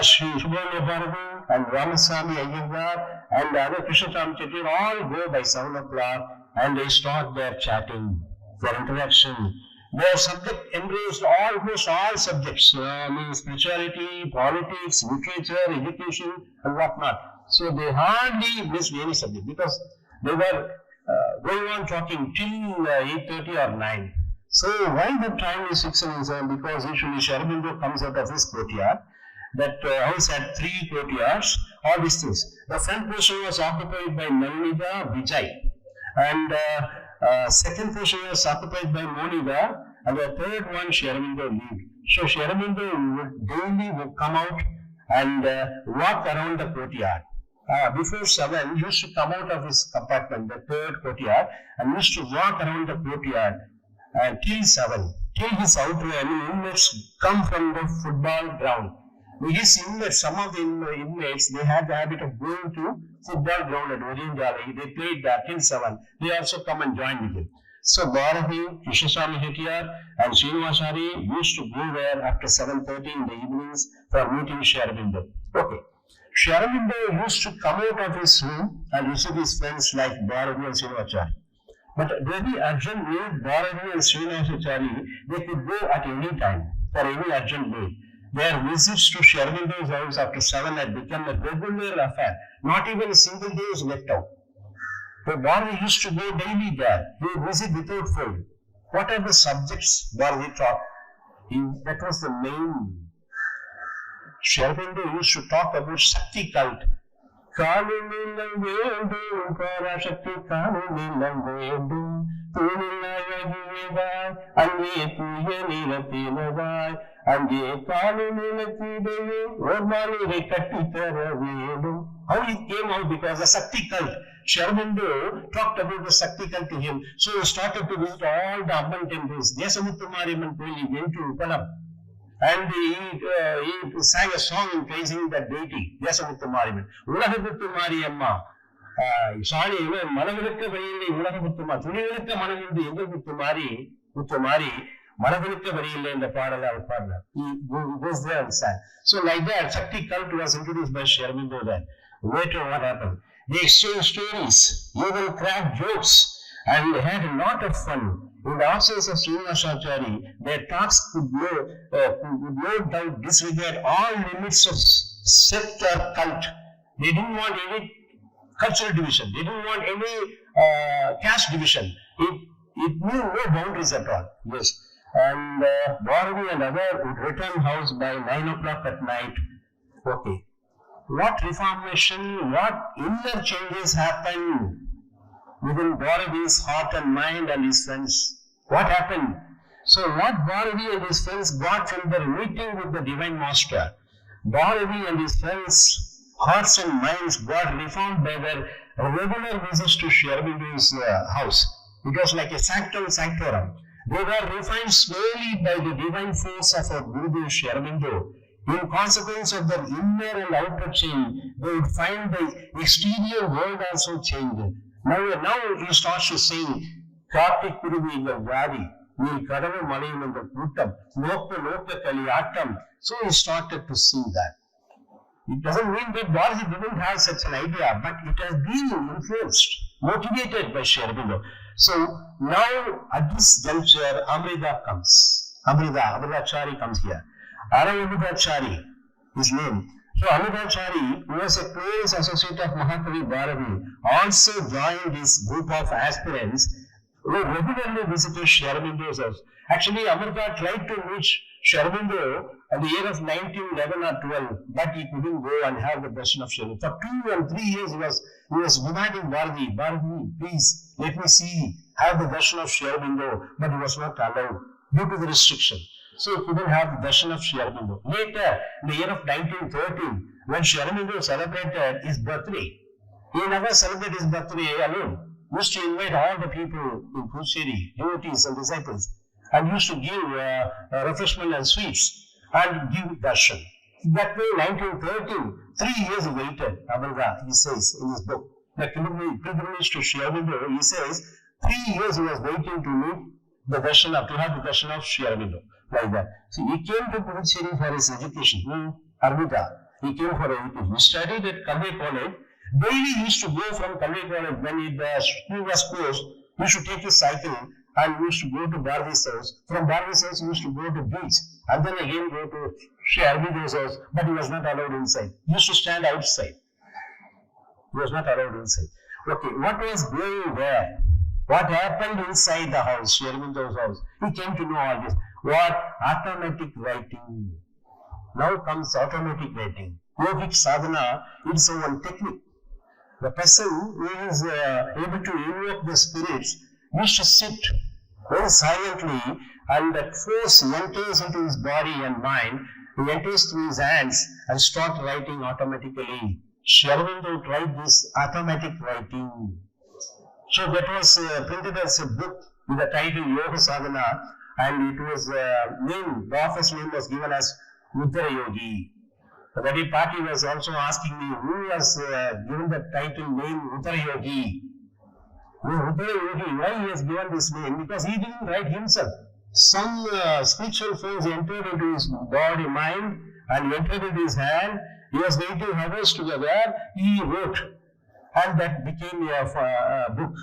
Sri Subramania Bharati and Ramaswamy Iyengar and other Krishnaswamy Chettiar all go by 7 o'clock and they start their chatting, their interaction. Their subject embraced almost all subjects, spirituality, politics, literature, education, and whatnot. So they hardly missed any subject because they were going on talking till 8:30 or 9. So why the time is 6 and 7? Because usually Sri Aurobindo comes out of his courtyard. That house had 3 courtyards, all these things. The front portion was occupied by Naranidha Vijay, and second portion was occupied by Monida, and the third one Sri Aurobindo lived. So Sri Aurobindo would come out and walk around the courtyard. Before 7, he used to come out of his compartment, the third courtyard, and used to walk around the courtyard till 7. Till his inmates come from the football ground. His inmates, some of the inmates, they had the habit of going to football ground at Odinjali. They played there till 7. They also come and join with him. So Bharati, Krishna Bharatiyar and Srinivasari used to go there after 7:30 in the evenings for meeting Sri Aurobindo. Okay. Sri Aurobindo used to come out of his room and visit his friends like Bharati and Srinivasari. But very urgent need, Bharati and Srinivasari, they could go at any time for any urgent need. Their visits to Sri Aurobindo's house after 7 had become a regular affair. Not even a single day was left out. The Bharati used to go daily there. He would visit without fail. What are the subjects Bharati taught? That was the main. Sri Aurobindo used to talk about Shakti cult. How it came out? Because the Shakti cult. Sri Aurobindo talked about the Shakti cult to him. So he started to visit all the urban temples. Desamuttamariamman Koil, he went to Upalam. And he sang a song in praising that deity, Desamuttamariamman. Ulagamutthamariamma. Sorry, Manavilakka Variyille Ulagamuttama. Thunivilakka Manavindu Engal Muttamari. Manavilakka Variyille in the Padala Padala. He goes there and sang. So like that, Shakti cult was introduced by Sri Aurobindo then. Later what happened? They exchanged stories, even cracked jokes, and had a lot of fun. In the absence of Srinivasacharya, their talks could no doubt disregard all limits of sect or cult. They didn't want any cultural division. They didn't want any caste division. It knew no boundaries at all. Yes. And Bharati and other would return house by 9 o'clock at night. Okay. What reformation, what inner changes happened within Bharati's heart and mind and his friends? What happened? So what Bharati and his friends got from their meeting with the Divine Master, Bharati and his friends' hearts and minds got reformed by their regular visits to Sri Aurobindo's house. It was like a sanctum sanctorum. They were refined slowly by the divine force of our Gurudev Sri Aurobindo. In consequence of their inner and outer change, they would find the exterior world also changed. Now he starts to sing, Kartik Kuruviga Vadi, Nil Kadava Malayamanda Kutam, Loka Kaliyattam. So he started to sing that. It doesn't mean that Bharati didn't have such an idea, but it has been influenced, motivated by Sri Aurobindo. So now at this juncture, Amrita comes. Amritachari comes here. Aurobindo his name. So Aurobindo, who was a close associate of Mahakavi Bharati, also joined this group of aspirants who regularly visited Sri Aurobindo's house. Actually, Amrita tried to meet Sri Aurobindo at the year of 1911 or 12, but he couldn't go and have the darshan of Sri Aurobindo. For 2 and 3 years, he was demanding Bharati, please let me see, have the darshan of Sri Aurobindo, but he was not allowed due to the restriction. So he couldn't have the darshan of Sri Aurobindo. Later, in the year of 1913, when Sri Aurobindo celebrated his birthday, he never celebrated his birthday alone. He used to invite all the people in Puducherry, devotees and disciples, and used to give refreshment and sweets and give darshan. That way, 1913, 3 years he waited, Amrita, he says in his book, The Pilgrimage to Sri Aurobindo, he says, 3 years he was waiting to meet the darshan to have the darshan of Sri Aurobindo. Like that. So he came to Puducherry for his education. Amrita, he came for education. He studied at Kalve College. Daily he used to go from Kalve College when the school was closed. He used to take his cycle and he used to go to Bharati's house. From Bharati's house he used to go to beach and then again go to Sri Aurobindo's house, but he was not allowed inside. He used to stand outside. He was not allowed inside. Okay, what was going there? What happened inside the house, Sri Aurobindo's house? He came to know all this. What? Automatic writing. Now comes automatic writing. Yogic sadhana is one technique. The person who is able to invoke the spirits used to sit very silently, and that force enters into his body and mind. He enters through his hands and starts writing automatically. Sri Aurobindo tried this automatic writing. So that was printed as a book with the title Yoga Sadhana, and it was named, the author's name was given as Uttara Yogi. The very party was also asking me who was given the title name Uttara Yogi. Uttara Yogi, why he has given this name? Because he didn't write himself. Some spiritual force entered into his body, mind, and entered into his hand. He was waiting hours together. He wrote, and that became a book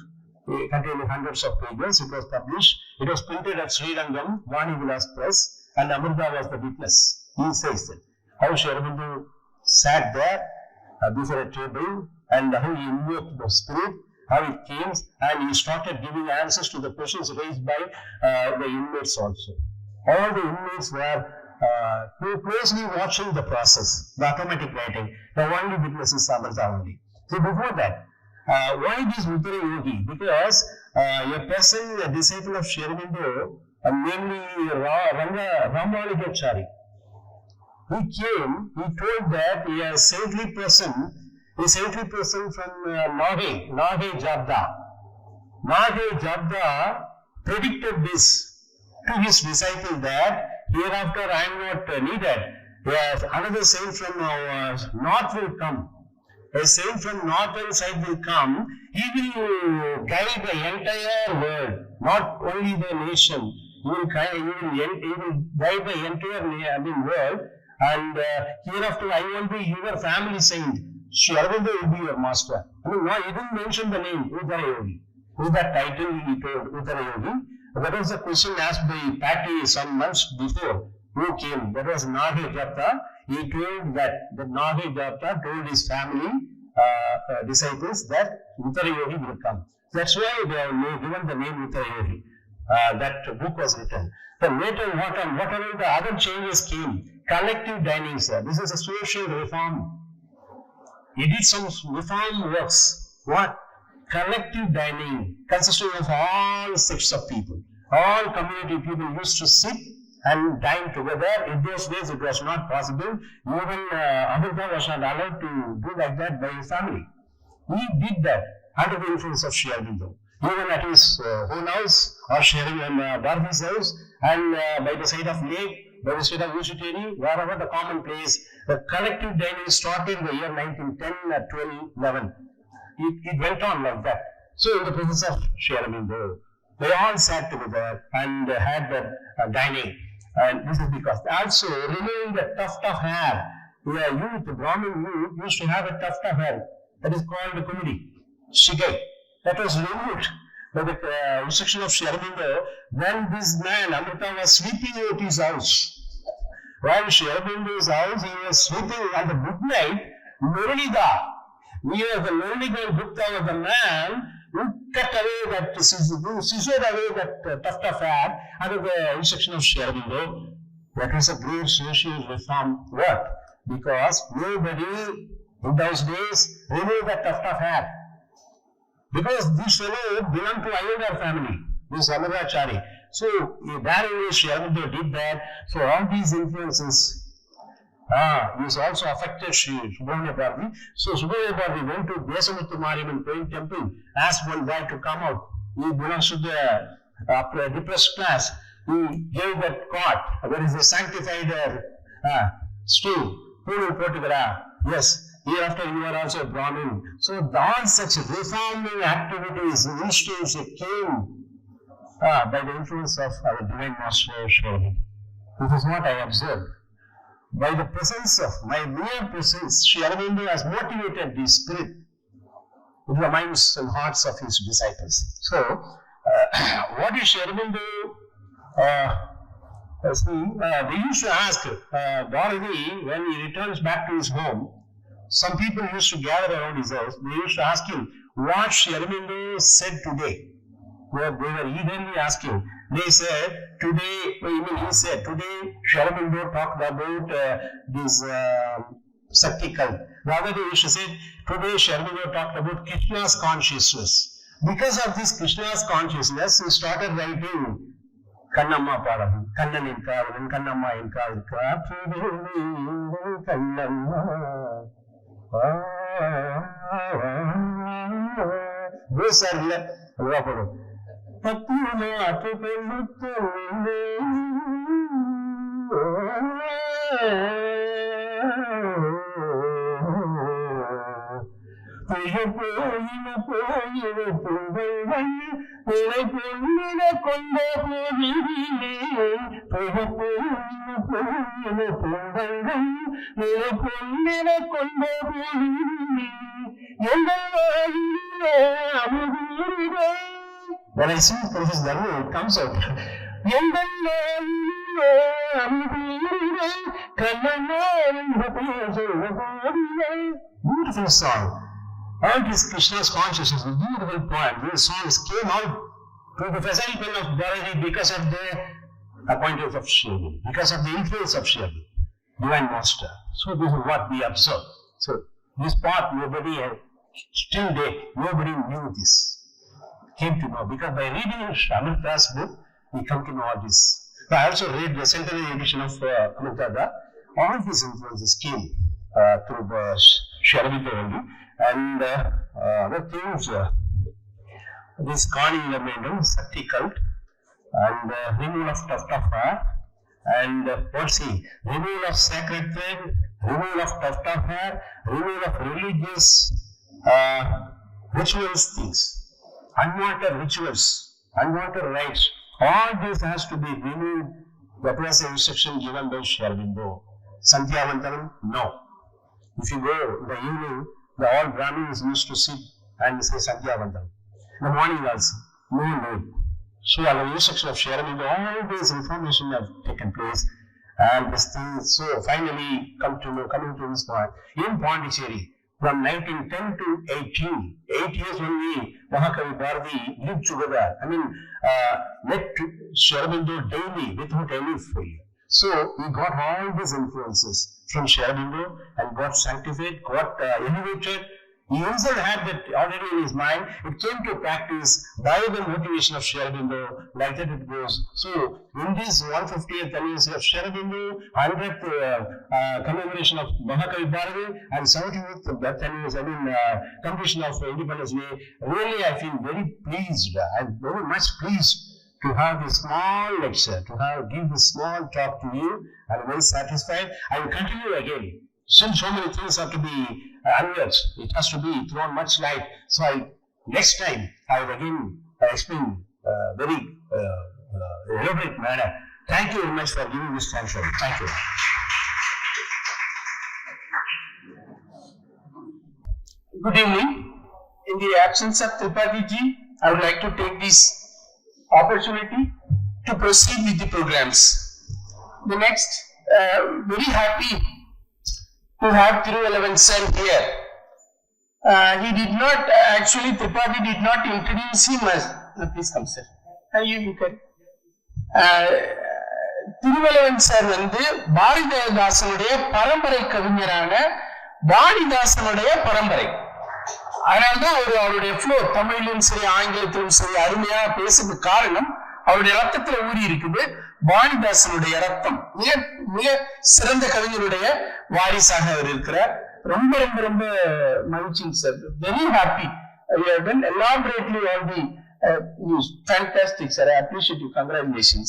containing hundreds of pages. It was published. It was printed at Sri Rangam, Vani Vilas Press, and Amrita was the witness. He says that how Sri Aurobindo sat there before a table, and how he invoked the spirit, how it came, and he started giving answers to the questions raised by the inmates also. All the inmates were closely watching the process, the automatic writing. The only witness is Amrita only. So before that, why this Uttara Yogi? Because a person, a disciple of Sri Aurobindo, namely Ramanujakacharya, he came, he told that he is a saintly person from Nage Jabda. Nage Jabda predicted this to his disciple that hereafter I am not needed. Yes, another saint from north will come. A saint from northern side will come. He will guide the entire world, not only the nation. He will guide the entire world. And hereafter I will be your family saint. Sri Aurobindo will be your master. I mean, no, he didn't mention the name Uttara Yogi. Who is that title he told, Uttara Yogi? That was a question asked by Patty some months before. Who came? That was Nage Jabda. He told that Nage Jabda told his family disciples that Uttara Yogi will come. That's why they are given the name Uttara Yogi. That book was written. Then later, whatever the other changes came, collective dining, sir. This is a social reform. He did some reform works. What? Collective dining, consisting of all sects of people. All community people used to sit and dine together. In those days, it was not possible. Even Amrita was not allowed to do like that by his family. He did that under the influence of Sri Aurobindo. Even at his own house, or sharing in Bharati's house, and by the side of lake, by the side of Puducherry, wherever the common place, the collective dining started in the year 1910, 12, 11. It went on like that. So in the presence of Sri Aurobindo, they all sat together and had that dining. And this is because also removing the tuft of hair. The Brahmin youth used to have a tuft of hair. That is called the kumudi, shigai. That was removed by the instruction of Sri Aurobindo when this man, Amrita, was sweeping out his house. While Sri Aurobindo's house, he was sweeping at the midnight, Muranida. Near the Muranida Gupta was the man who cut away that, scissored away that tuft of hair under the instruction of Sri Aurobindo. That was a great social reform work, because nobody in those days removed that tuft of hair. Because this fellow belonged to Ayodhya family, this Ramanujakacharya. So that way Sri Aurobindo did that. So all these influences is also affected Sri Subramania Bharati. So Subramania Bharati went to Desamuttu Mariamman Praying Temple, asked one guy to come out. He belongs to the depressed class. He gave that cot, where is the sanctified stool, Puru Potigara. Yes. Hereafter you are also a Brahmin. So all such reforming activities, initiatives came by the influence of our Divine Master Sri Aurobindo. This is what I observed. By the presence of my mere presence, Sri Aurobindo has motivated the spirit into the minds and hearts of his disciples. So, what is Sri Aurobindo? They used to ask Bharati when he returns back to his home. Some people used to gather around his house. They used to ask him what Sri Aurobindo said today. They were eagerly asking. They said today, he said today Sri Aurobindo talked about this Sakti cult. Rather they used to say today Sri Aurobindo talked about Krishna's consciousness. Because of this Krishna's consciousness, he started writing Kannamma Padam, Kannan in Kavan, Kannamma in Kavika, Kannamma. Those are the Patuna Atupeluttu. When I see Professor Dharma, it comes out. Beautiful song. All this Krishna's consciousness, beautiful poem. These songs came out to the facile pen of Bharati because of the appointment of Sri Aurobindo, because of the influence of Sri Aurobindo, Divine Master. So this is what we observe. So this part nobody had, still nobody knew this. Came to know because by reading Amrita's book, we come to know all this. I also read the centenary edition of Amrita. All these influences came through Sri Aurobindo only. And other things, this Kani Lamendum, Sakti cult, and removal of Tafta, and what's he? Removal of sacred thread, removal of Tafta, removal of religious rituals things, unwanted rituals, unwanted rites. All this has to be removed. That was the instruction given by Sri Aurobindo. Sandhyavantanam, no. If you go in the evening, the all Brahmins used to sit and say Sandhyavantanam. In the morning also, no. So, on the instruction of Sri Aurobindo, all this information have taken place, and this thing, so finally coming to this point, in Pondicherry, from 1910 to 18, 8 years only, Mahakavi Bharati lived together. Met Sri Aurobindo daily without any failure. So, he got all these influences from Sri Aurobindo and got sanctified, got elevated. He himself had that already in his mind. It came to practice by the motivation of Sri Aurobindo, like that it goes. So, in this 150th anniversary of Sri Aurobindo, 100th commemoration of Mahakavi Bharati, and 70th birth anniversary, completion of Independence Day, really I feel very pleased. I'm very much pleased to have this small lecture, to give this small talk to you. I'm very satisfied. I will continue again. Since so many things have to be unearthed, it has to be thrown much light. So next time I will again explain very elaborate manner. Thank you very much for giving this time. Thank you. Good evening. In the absence of Tripathy ji, I would like to take this opportunity to proceed with the programs. The next, very happy to have Thiruvallavan sir here. He did not, Tripathy did not introduce him as, please come sir. You can. Thiruvallavan sir வந்து பாரதிதாசனுடைய பரம்பரை கவிஞரான வாணிதாசனுடைய பரம்பரை. அதனால்தான் அவருடைய flow தமிழிலும் சரி ஆங்கிலத்திலும் சரி அருமையாக பேசுறது காரணம் அவருடைய ரத்தத்துல ஊறி இருக்குது. வாணிதாசனுடைய ரத்தம் மிக சிறந்த கவிஞருடைய வாரிசாக அவர் இருக்கிறார். ரொம்ப ரொம்ப ரொம்ப மகிழ்ச்சி sir. Very happy. You have done elaborately all the news. Fantastic sir. I appreciate you. Congratulations.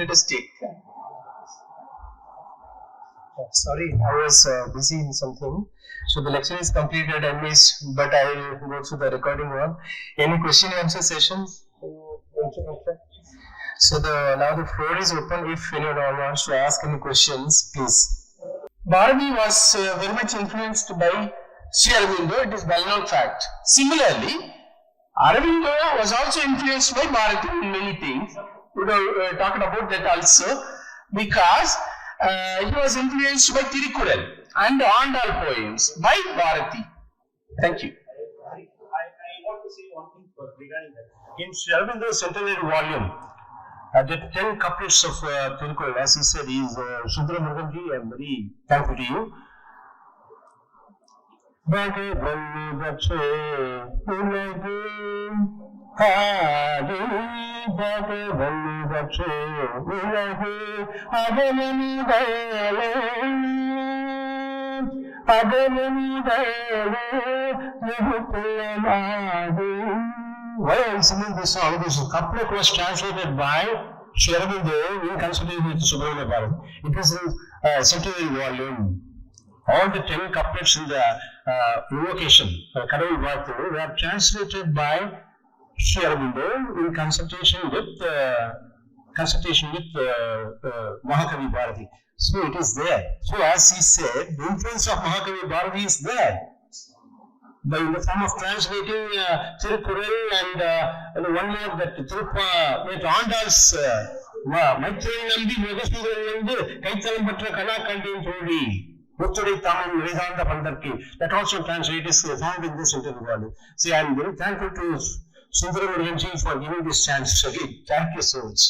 Let us take. Sorry, I was busy in something. So the lecture is completed and missed, but I will go through the recording one. Any question and answer sessions? So now the floor is open. If anyone wants to ask any questions, please. Bharati was very much influenced by Sri Aurobindo. It is well-known fact. Similarly, Aurobindo was also influenced by Bharati in many things. We will talk about that also, because he was influenced by Tirukural and Andal poems by Bharati. Thank you. I want to say one thing regarding that. In Sri Aurobindo's centenary volume, the 10 couplets of Tirukural, as he said, is Subramanianji, I am very thankful to you. Bhagavan Ulage Hare Bhagavan Ulage Agamani Dale Why I'm singing this song? This couplet was translated by Sri Aurobindo in consultation with Subramania Bharati. It is in centenary volume. All the 10 couplets in the invocation, Kadavul Bharati, were translated by Sri Aurobindo in consultation with Mahakavi Bharati. So it is there. So as he said, the influence of Mahakavi Bharati is there. But in the form of translating Thirukural and one more that Andal's Maitreyi Nambi Yogasundari Nambi Kaithalam Patra Kana Kandin Thodi Muttudi Tamil Vedanta Pandarki. That also translated is found in this interview volume. See, I am very thankful to Sundaram Muruganji for giving this chance again. Thank you so much.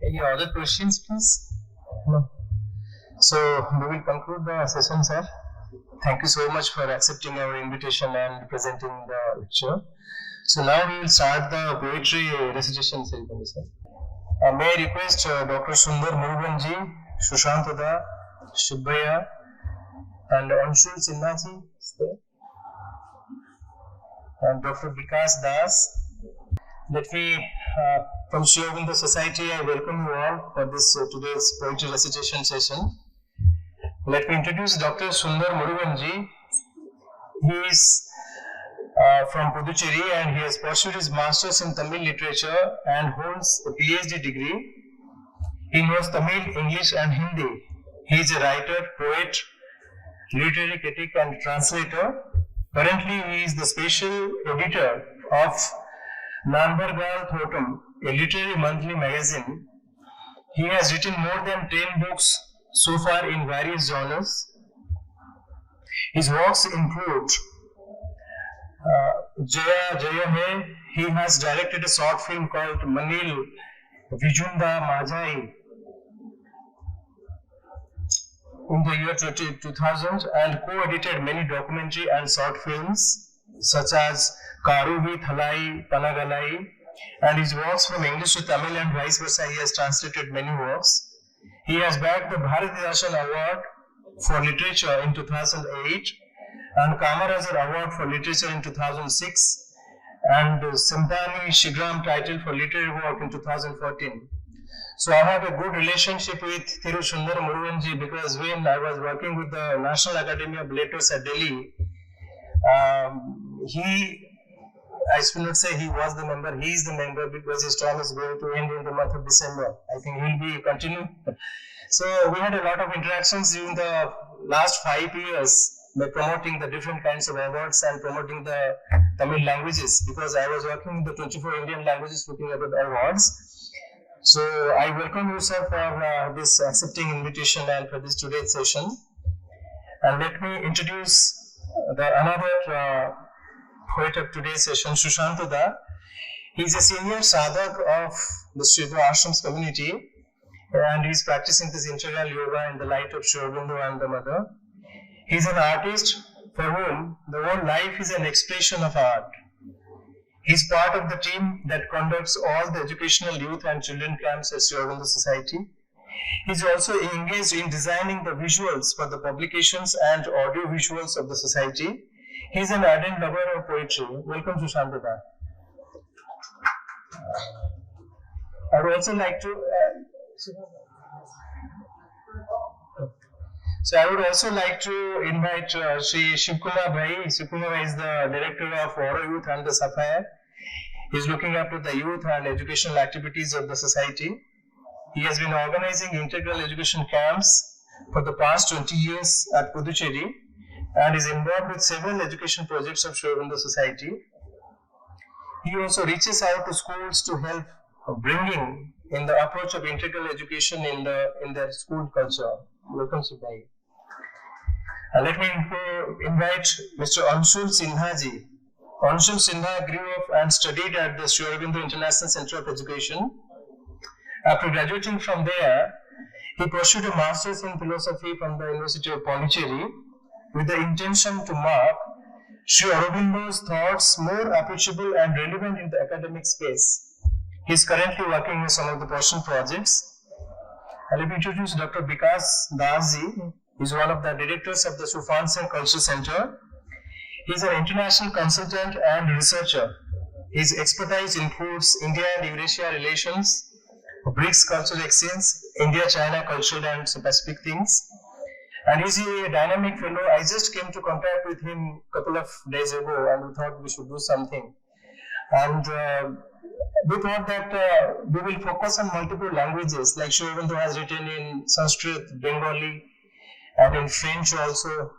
Any other questions, please? No. So we will conclude the session, sir. Thank you so much for accepting our invitation and presenting the lecture. So now we will start the poetry recitation ceremony, sir. May I request Dr. Sundar Muruganji, Shushantada, Shubhaya, and Anshul Sinhaji, and Dr. Vikas Das. Let me, from Sri Aurobindo Society, I welcome you all for this today's poetry recitation session. Let me introduce Dr. Sundar Muruganji. He is from Puducherry and he has pursued his masters in Tamil literature and holds a PhD degree. He knows Tamil, English and Hindi. He is a writer, poet, literary critic and translator. Currently, he is the special editor of Nambargal Thotam, a literary monthly magazine. He has written more than 10 books so far in various genres. His works include Jaya Jaya Hai. He has directed a short film called Manil Vijunda Majai in the year 2000 and co-edited many documentary and short films such as Karuvi Thalai Panagalai, and his works from English to Tamil and vice versa. He has translated many works. He has bagged the Bharati Vizha Award for Literature in 2008 and Kamarajar Award for Literature in 2006 and Simdani Shigram title for literary work in 2014. So I have a good relationship with Thiru Sundar Muruganji because when I was working with the National Academy of Letters at Delhi, I should not say he was the member, he is the member because his term is going to end in the month of December. I think he will be continuing. So we had a lot of interactions during the last 5 years by promoting the different kinds of awards and promoting the Tamil languages because I was working in the 24 Indian languages looking at the awards. So I welcome you, sir, for this accepting invitation and for this today's session. And let me introduce another poet of today's session, Shushantada. He is a senior sadhak of the Sri Ashrams community and he is practicing this integral yoga in the light of Sri Aurobindo and the Mother. He is an artist for whom the whole life is an expression of art. He is part of the team that conducts all the educational youth and children camps at Sri Aurobindo Society. He is also engaged in designing the visuals for the publications and audio visuals of the society. He is an ardent lover of poetry. Welcome to Shantata. I would also like to invite Sri Shiv Kumar Bhai. Shiv Kumar Bhai is the director of Auro Youth and the Sapphire. He is looking after the youth and educational activities of the society. He has been organizing integral education camps for the past 20 years at Puducherry and is involved with several education projects of Sri Aurobindo Society. He also reaches out to schools to help bringing in the approach of integral education in their school culture. Welcome, Subhai. Let me invite Mr. Anshul Sinhaji. Anshul Sinha grew up and studied at the Sri Aurobindo International Center of Education. After graduating from there, he pursued a master's in philosophy from the University of Pondicherry with the intention to mark Sri Aurobindo's thoughts more approachable and relevant in the academic space. He is currently working on some of the personal projects. Let me introduce Dr. Vikas Dasji. He is one of the directors of the XuFancheng Culture Center. He is an international consultant and researcher. His expertise includes India and Eurasia relations, BRICS cultural exchange, India-China cultural and Pacific things. And he's a dynamic fellow. I just came to contact with him a couple of days ago and we thought we should do something. And we thought that we will focus on multiple languages, like Sri Aurobindo has written in Sanskrit, Bengali, and in French also,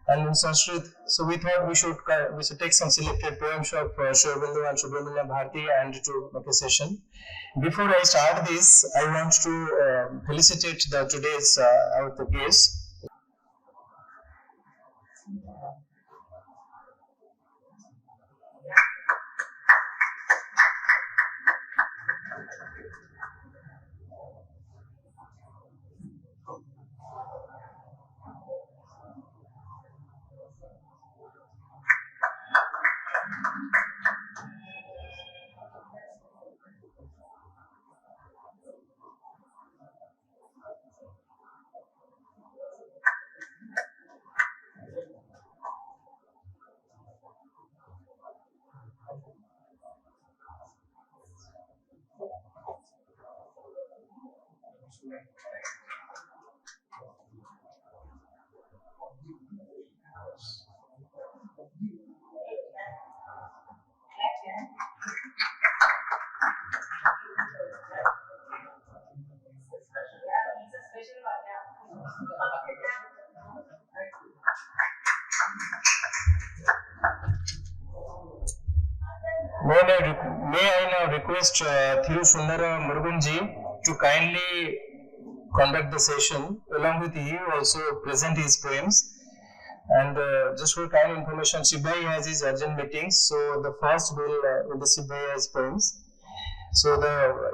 and in Sanskrit. So we thought we should take some selected poems of Sri Aurobindo and Subramania Bharati and to make a session. Before I start this, I want to felicitate today's our guests. May I now request Thiru Sundara Muruganji to kindly conduct the session, along with you also present his poems. And just for kind information, Shibai has his urgent meetings, so the first will the Shibai has poems. So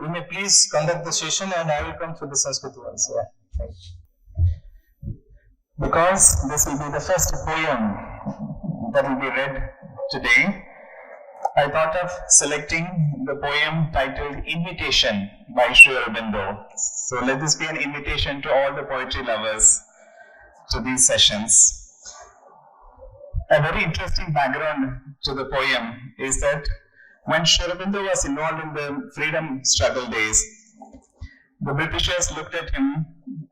you may please conduct the session and I will come to the Sanskrit ones. Yeah. Thank you. Because this will be the first poem that will be read today, I thought of selecting the poem titled Invitation by Sri Aurobindo. So let this be an invitation to all the poetry lovers to these sessions. A very interesting background to the poem is that when Sri Aurobindo was involved in the freedom struggle days, the Britishers looked at him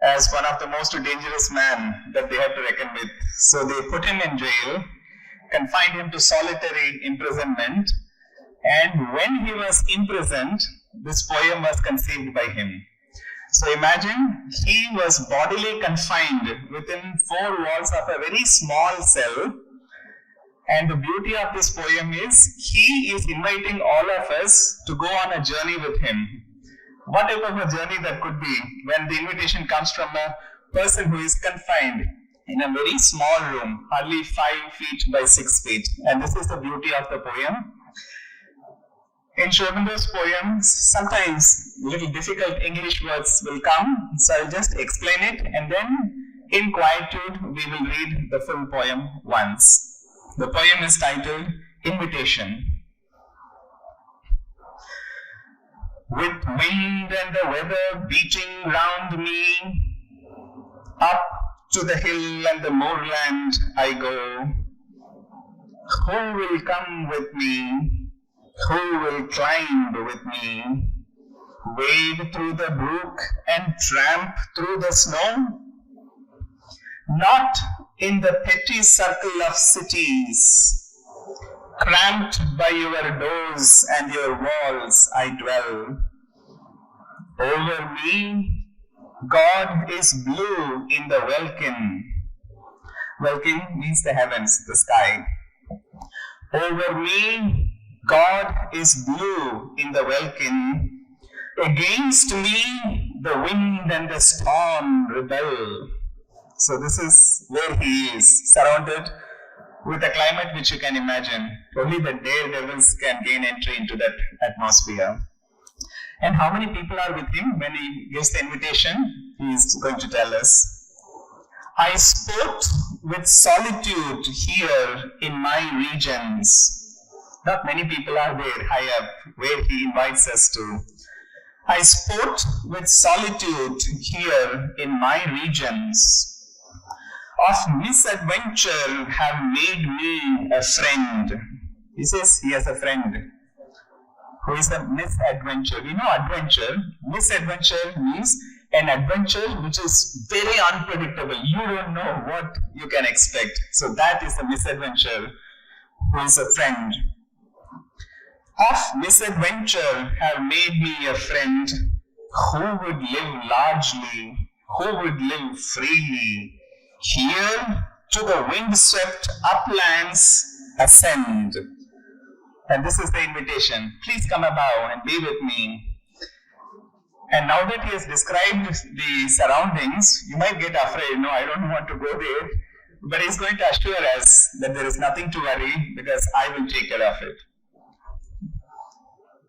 as one of the most dangerous men that they had to reckon with. So they put him in jail, confined him to solitary imprisonment, and when he was imprisoned, this poem was conceived by him. So imagine, he was bodily confined within 4 walls of a very small cell, and the beauty of this poem is, he is inviting all of us to go on a journey with him. What type of a journey that could be when the invitation comes from a person who is confined in a very small room, hardly 5 feet by 6 feet. And this is the beauty of the poem. In Sri Aurobindo's poems, sometimes little difficult English words will come, so I'll just explain it and then in quietude we will read the full poem once. The poem is titled Invitation. With wind and the weather beating round me, up to the hill and the moorland I go. Who will come with me? Who will climb with me? Wade through the brook and tramp through the snow? Not in the petty circle of cities, cramped by your doors and your walls I dwell. Over me, God is blue in the welkin. Welkin means the heavens, the sky. Over me, God is blue in the welkin. Against me, the wind and the storm rebel. So this is where he is, surrounded with a climate which you can imagine. Only the daredevils can gain entry into that atmosphere. And how many people are with him when he gives the invitation? He is going to tell us. I spoke with solitude here in my regions. Not many people are there high up where he invites us to. I sport with solitude here in my regions. Of misadventure have made me a friend. He says he has a friend who is a misadventure. We know adventure. Misadventure means an adventure which is very unpredictable. You don't know what you can expect. So that is a misadventure who is a friend. Of misadventure have made me a friend who would live largely, who would live freely. Here to the wind-swept uplands ascend. And this is the invitation. Please come above and be with me. And now that he has described the surroundings, you might get afraid, no, I don't want to go there. But he's going to assure us that there is nothing to worry because I will take care of it.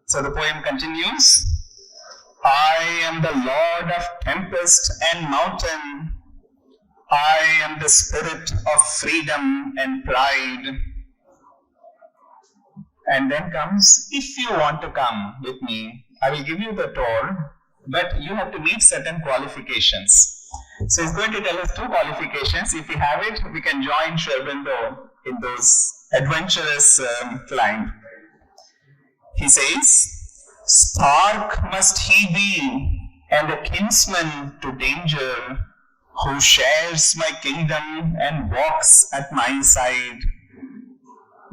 So the poem continues. I am the Lord of tempest and mountain. I am the spirit of freedom and pride. And then comes, if you want to come with me, I will give you the tour, but you have to meet certain qualifications. So he's going to tell us two qualifications. If we have it, we can join Sri Aurobindo in those adventurous climb. He says, stark must he be, and a kinsman to danger, who shares my kingdom and walks at my side.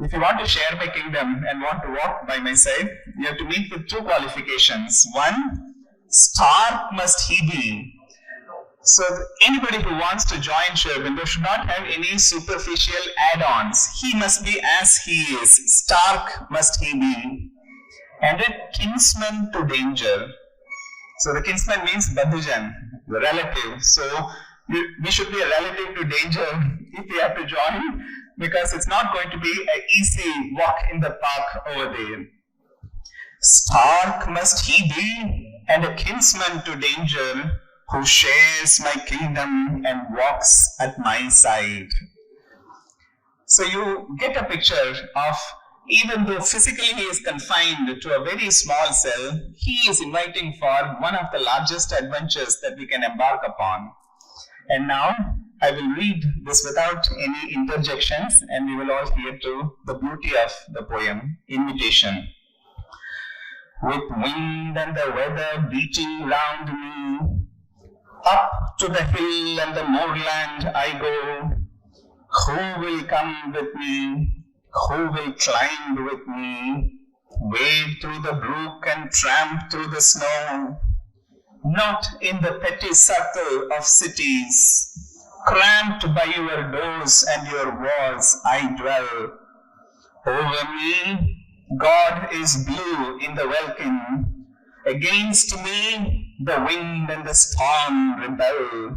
If you want to share my kingdom and want to walk by my side, you have to meet with two qualifications. One, stark must he be. So anybody who wants to join Sri Aurobindo should not have any superficial add-ons. He must be as he is. Stark must he be. And a kinsman to danger. So the kinsman means Bandhujan, the relative. So we should be a relative to danger if we have to join, because it's not going to be an easy walk in the park over there. Stark must he be, and a kinsman to danger, who shares my kingdom and walks at my side. So you get a picture of, even though physically he is confined to a very small cell, he is inviting for one of the largest adventures that we can embark upon. And now I will read this without any interjections, and we will all hear to the beauty of the poem, Invitation. With wind and the weather beating round me, up to the hill and the moorland I go. Who will come with me? Who will climb with me? Wade through the brook and tramp through the snow. Not in the petty circle of cities, cramped by your doors and your walls I dwell. Over me, God is blue in the welkin. Against me, the wind and the storm rebel.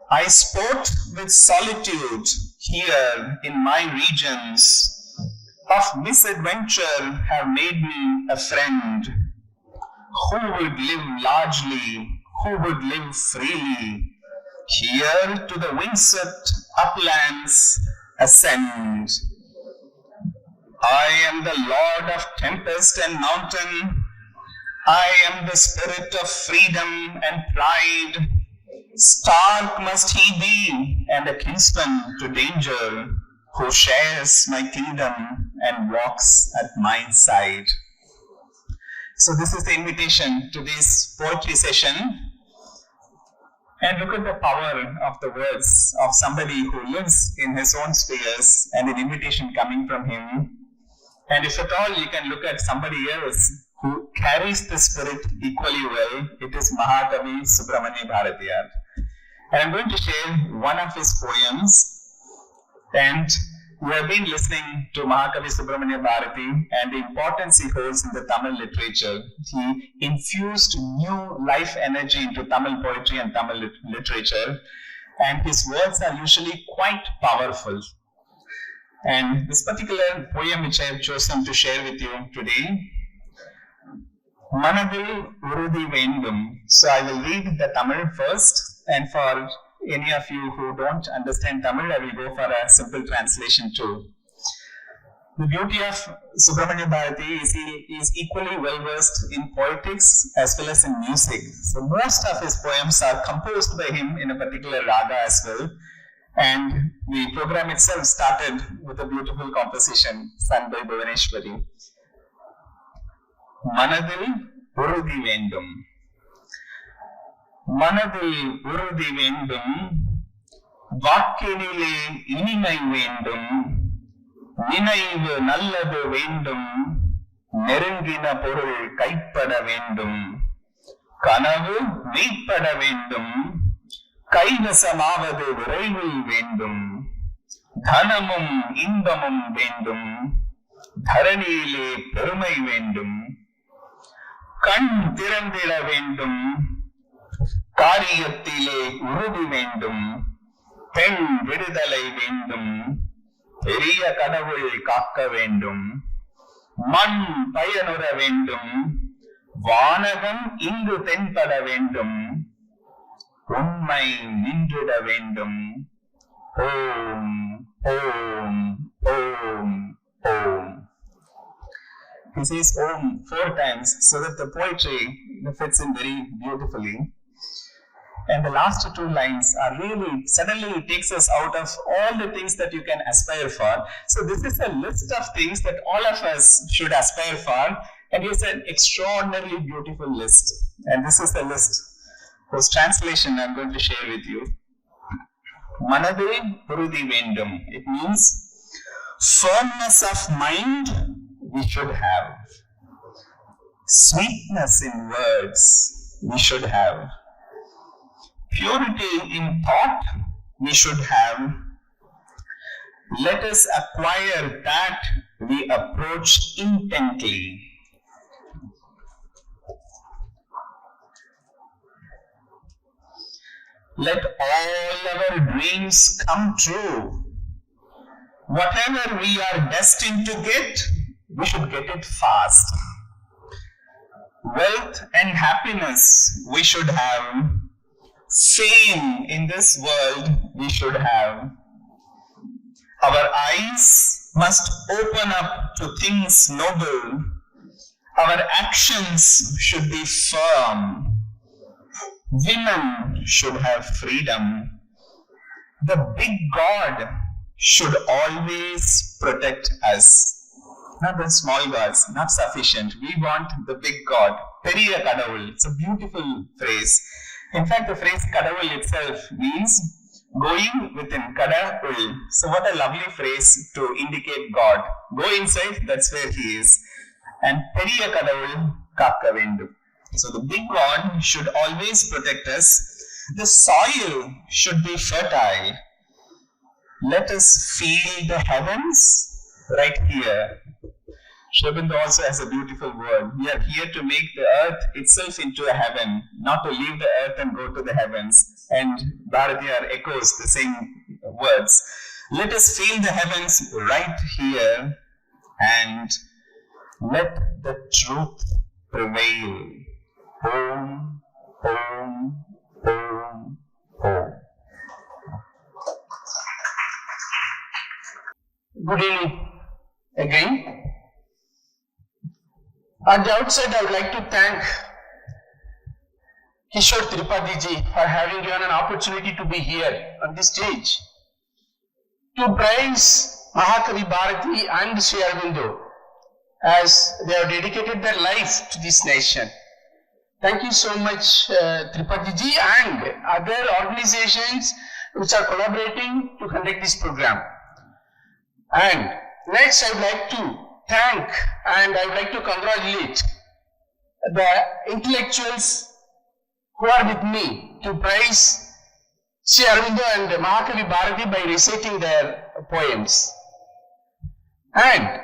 I sport with solitude here in my regions. Of misadventure have made me a friend. Who would live largely, who would live freely, here to the windswept uplands ascend. I am the Lord of tempest and mountain. I am the spirit of freedom and pride. Stark must he be, and a kinsman to danger, who shares my kingdom and walks at my side. So this is the invitation to this poetry session. And look at the power of the words of somebody who lives in his own spheres and an invitation coming from him. And if at all you can look at somebody else who carries the spirit equally well, it is Mahakavi Subramani Bharatiyar. And I'm going to share one of his poems. And we have been listening to Mahakavi Subramania Bharati and the importance he holds in the Tamil literature. He infused new life energy into Tamil poetry and Tamil literature, and his words are usually quite powerful. And this particular poem which I have chosen to share with you today, Manadil Urudi Vendum. So I will read the Tamil first, and for any of you who don't understand Tamil, I will go for a simple translation too. The beauty of Subramania Bharati is he is equally well versed in poetics as well as in music. So most of his poems are composed by him in a particular raga as well. And the program itself started with a beautiful composition sung by Bhuvaneshwari. Manadil Urudhi Vendum. Manadil Urudhi Vendum. Vakkinile Inimai Vendum. நினைவு நல்லது வேண்டும் நெருங்கின பொருள் கைப்பட வேண்டும் கனவு மெய்ப்பட வேண்டும் கைவசமாவது விரைவில் வேண்டும் தனமும் இன்பமும் வேண்டும் தரணியிலே பெருமை வேண்டும் கண் திறந்திட வேண்டும் காரியத்திலே உறுதி வேண்டும் பெண் விடுதலை வேண்டும் பெரிய கடவுள் காக்க வேண்டும் மண் பயனுற வேண்டும் வானகம் இங்கு தென்பட வேண்டும் உண்மை நின்றிட வேண்டும் ஓம் ஓம் ஓம் ஓம். He says Om 4 times so that the poetry fits in very beautifully. And the last 2 lines are really, suddenly it takes us out of all the things that you can aspire for. So this is a list of things that all of us should aspire for. And it's an extraordinarily beautiful list. And this is the list whose translation I'm going to share with you. Manadil Urudhi Vendum. It means firmness of mind we should have. Sweetness in words we should have. Purity in thought we should have. Let us acquire that we approach intently. Let all our dreams come true. Whatever we are destined to get, we should get it fast. Wealth and happiness we should have. Fame in this world we should have. Our eyes must open up to things noble. Our actions should be firm. Women should have freedom. The big God should always protect us. Not the small gods, not sufficient. We want the big God. Periya Kadavul. It's a beautiful phrase. In fact, the phrase Kadavul itself means going within Kadavul. So what a lovely phrase to indicate God. Go inside, that's where He is. And Periya Kadavul Kakka Vendu. So the big God should always protect us. The soil should be fertile. Let us feel the heavens right here. Sri Aurobindo also has a beautiful word. We are here to make the earth itself into a heaven, not to leave the earth and go to the heavens. And Bharatiyar echoes the same words. Let us feel the heavens right here and let the truth prevail. Om, Om, Om, Om. Good evening again. At the outset, I would like to thank Kishor Tripathy ji for having given an opportunity to be here on this stage to praise Mahakavi Bharati and Sri Aurobindo as they have dedicated their life to this nation. Thank you so much, Tripathy ji and other organizations which are collaborating to conduct this program. And next, I would like to thank and I would like to congratulate the intellectuals who are with me to praise Sri Aurobindo and Mahakavi Bharati by reciting their poems. And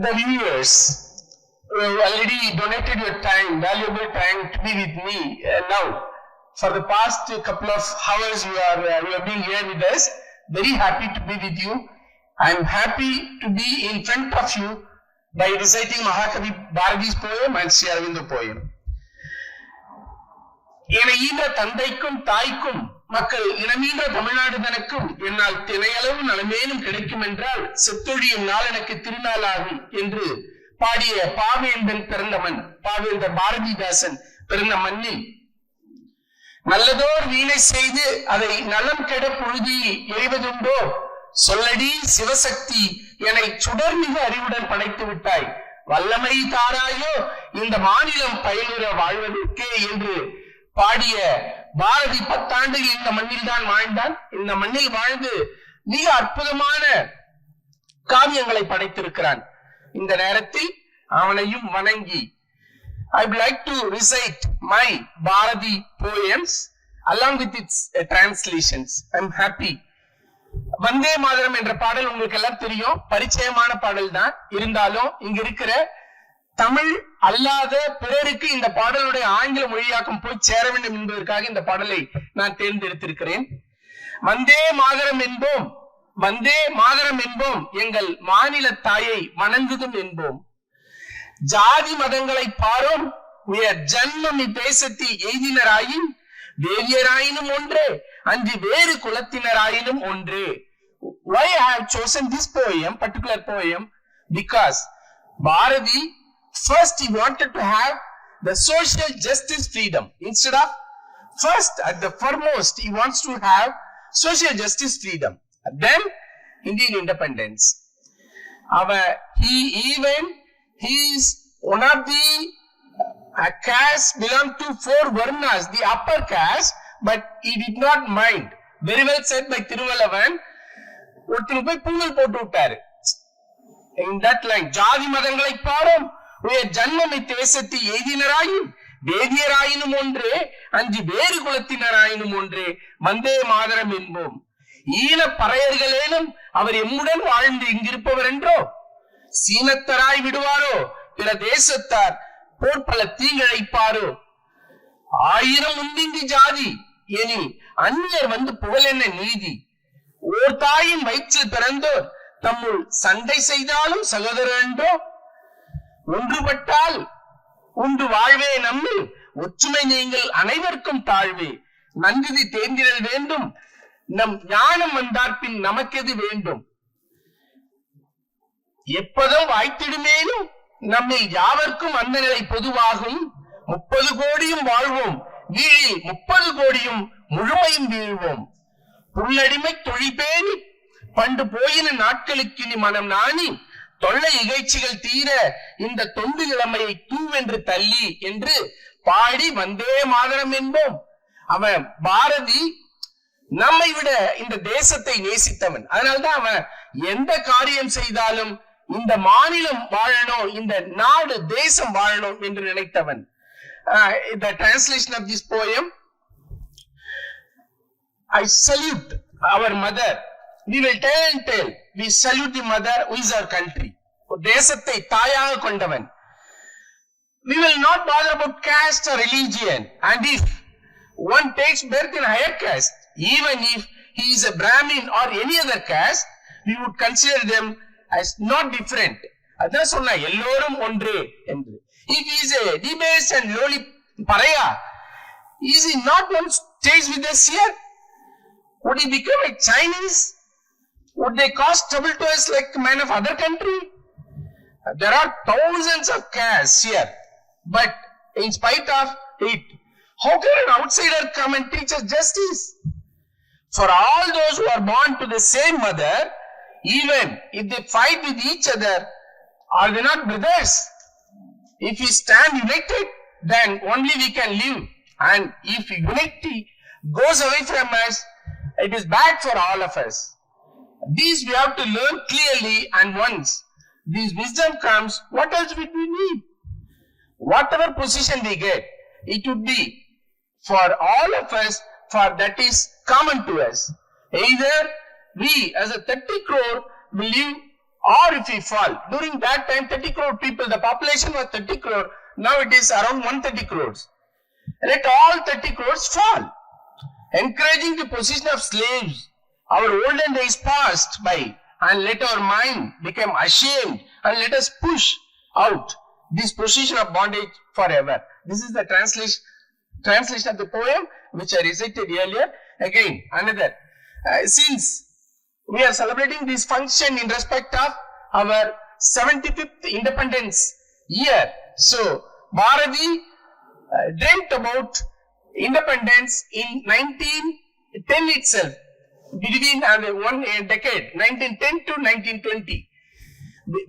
the viewers who have already donated your time, valuable time to be with me now. For the past couple of hours you have been here with us. Very happy to be with you. I am happy to be in front of you by reciting Mahakavi Bharati's poem and Sri Aurobindo poem. என்னை ஈன்ற தந்தைக்கும் தாய்க்கும் மக்கள் இனமீன்ற தமிழ்நாடு தனக்கும் என்னால் தினையளவு நலமேனும் கிடைக்கும் என்றால் செத்தொழியும் நாள் எனக்கு திருநாளாகும் என்று பாடிய பாவேந்தன் பிறந்த மண், பாவேந்தர் பாரதிதாசன் பிறந்த மண்ணில் நல்லதோர் வீணை செய்து அதை நலம் கெட புழுதி எறிவதுண்டோ, சொல்லடி சிவசக்தி என்னை சுடர்மிகு அறிவுடன் படைத்து விட்டாய், வல்லமை தாராயோ இந்த மாநிலம் பயிலுற வாழ்வதற்கே என்று பாடிய பாரதி 10 ஆண்டுகள் இந்த மண்ணில் தான் வாழ்ந்தான். இந்த மண்ணில் வாழ்ந்து மிக அற்புதமான காவியங்களை படைத்திருக்கிறான். இந்த நேரத்தில் அவனையும் வணங்கி I would like to recite my Bharati poems along with its translations. I'm happy. Vande Mataram என்ற பாடல் உங்களுக்கு எல்லாம் தெரியும், பரிச்சயமான பாடல் தான். இருந்தாலும் இங்க இருக்கிற தமிழ் அல்லாத பிறருக்கு இந்த பாடலுடைய ஆங்கில மொழியாக்கம் போய் சேர வேண்டும் என்பதற்காக இந்த பாடலை நான் தேர்ந்தெடுத்திருக்கிறேன். வந்தே மாதரம் என்போம், வந்தே மாதரம் என்போம், எங்கள் மாநில தாயை வணங்குதும் என்போம். ஜாதி மதங்களை பாரோம், உயர் ஜன்மம் இத்தேசத்தில் எய்தினராயின் வேதியராயினும் ஒன்றே, அன்று வேறு குலத்தினராயினும் ஒன்றே. Why I have chosen this poem, particular poem? Because Bharati first he wanted to have the social justice freedom. Instead of first at the foremost he wants to have social justice freedom, then Indian independence. He is one of the caste belong to 4 varnas, the upper caste, but he did not mind. Very well said by Thiruvallavan. ஒருத்தர் போய் பூங்கல் போட்டு விட்டாரு. In that line, ஜாதி மதங்களை பாரோம், உயர் ஜன்மம் இத்தேசத்தில் எய்தினராயும் வேதியராயினும் ஒன்றே, அன்று வேறு குலத்தினராயினும் ஒன்றே, வந்தே மாதரம் என்போம். ஈன பறையர்களேனும் அவர் எம்முடன் வாழ்ந்து இங்கிருப்பவர் என்றோ, சீனத்தராய் விடுவாரோ பிற தேசத்தார் போர்பல தீங்கிழைப்பாரோ, 1000 உண்டிங்கு ஜாதி எனில் அந்நியர் வந்து புகழென்ன நீதி, ஓர் தாயின் வயிற்றில் பிறந்தோர் தம்முள் சண்டை செய்தாலும் சகோதரர் என்றோ, ஒன்றுபட்டால் உண்டு வாழ்வே நம்மில் ஒற்றுமை நீங்கள் அனைவருக்கும் தாழ்வே, நன்றிதி தேர்ந்திடல் வேண்டும் நம் ஞானம் வந்தார்பின் நமக்கெது வேண்டும், எப்பதும் வாய்த்திடுமேனும் நம்மில் யாவர்க்கும் அந்த நிலை பொதுவாகும், 30 கோடியும் வாழ்வோம் வீழில் 30 கோடியும் முழுமையும் வீழ்வோம், புல்லடிமை தொழிற்பேணி பண்டு போயின நாட்களுக்கு இனி மனம் நாணி, தொல்லை இகழ்ச்சிகள் தீர இந்த தொண்டு நிலைமையை தூவென்று தள்ளி என்று பாடி வந்தே மாதரம் என்போம். அவன் பாரதி நம்மை விட இந்த தேசத்தை நேசித்தவன். அதனால்தான் அவன் எந்த காரியம் செய்தாலும் இந்த மாநிலம் வாழணும், இந்த நாடு தேசம் வாழணும் என்று நினைத்தவன். The translation of this poem: I salute our mother. We will tell and tell. We salute the mother who is our country. தேசத்தை தாயாக கொண்டவன். We will not bother about caste or religion. And if one takes birth in higher caste, even if he is a Brahmin or any other caste, we would consider them as not different. அதான் சொன்னா எல்லோரும் ஒன்றே என்று. If he is a debased and lowly pariah, is he not one stays with us here? Would he become a Chinese? Would they cause trouble to us like men of other country? There are thousands of castes here, but in spite of it, how can an outsider come and teach us justice? For all those who are born to the same mother, even if they fight with each other, are they not brothers? If we stand united, then only we can live. And if unity goes away from us, it is bad for all of us. These we have to learn clearly, and once this wisdom comes, what else would we need? Whatever position we get, it would be for all of us, for that is common to us. Either we as a 30 crore will live, or if we fall. During that time 30 crore people, the population was 30 crore, now it is around 130 crores. Let all 30 crores fall. Encouraging the position of slaves, our olden days passed by, and let our mind become ashamed, and let us push out this position of bondage forever. This is the translation of the poem which I recited earlier. again another. Since we are celebrating this function in respect of our 75th independence year, so Bharati dreamt about independence in 1910 itself, between one decade, 1910 to 1920.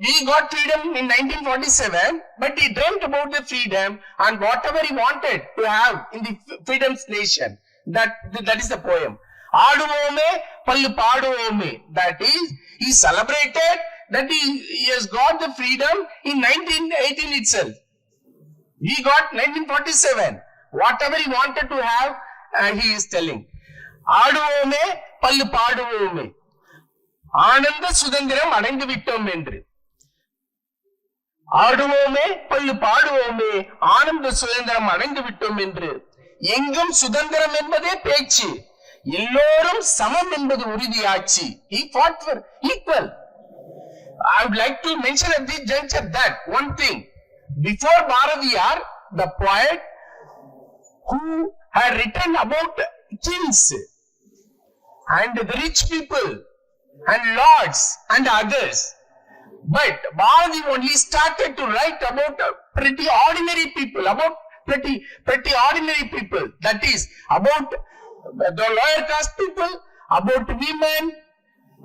We got freedom in 1947, but he dreamt about the freedom and whatever he wanted to have in the freedom's nation. That is the poem. Aduvome, pallu paduvome. That is, he celebrated that he has got the freedom in 1918 itself. We got 1947. Whatever he wanted to have, he is telling. Aduvome, pallu paduvome. ஆனந்த சுதந்திரம் அடைந்து விட்டோம் என்று. ஆடுவோமே பள்ளு பாடுவோமே ஆனந்த சுதந்திரம் அடைந்து விட்டோம் என்று. எங்கும் சுதந்திரம் என்பதே பேச்சு, எல்லோரும் சமம் என்பது உறுதியாச்சு. He fought for equal. I would like to mention at this juncture that one thing. Before Bharatiyar, the poet who had written about kings and the rich people and lords and others, but Bharati only started to write about pretty ordinary people, about pretty ordinary people, that is about the lower caste people, about women,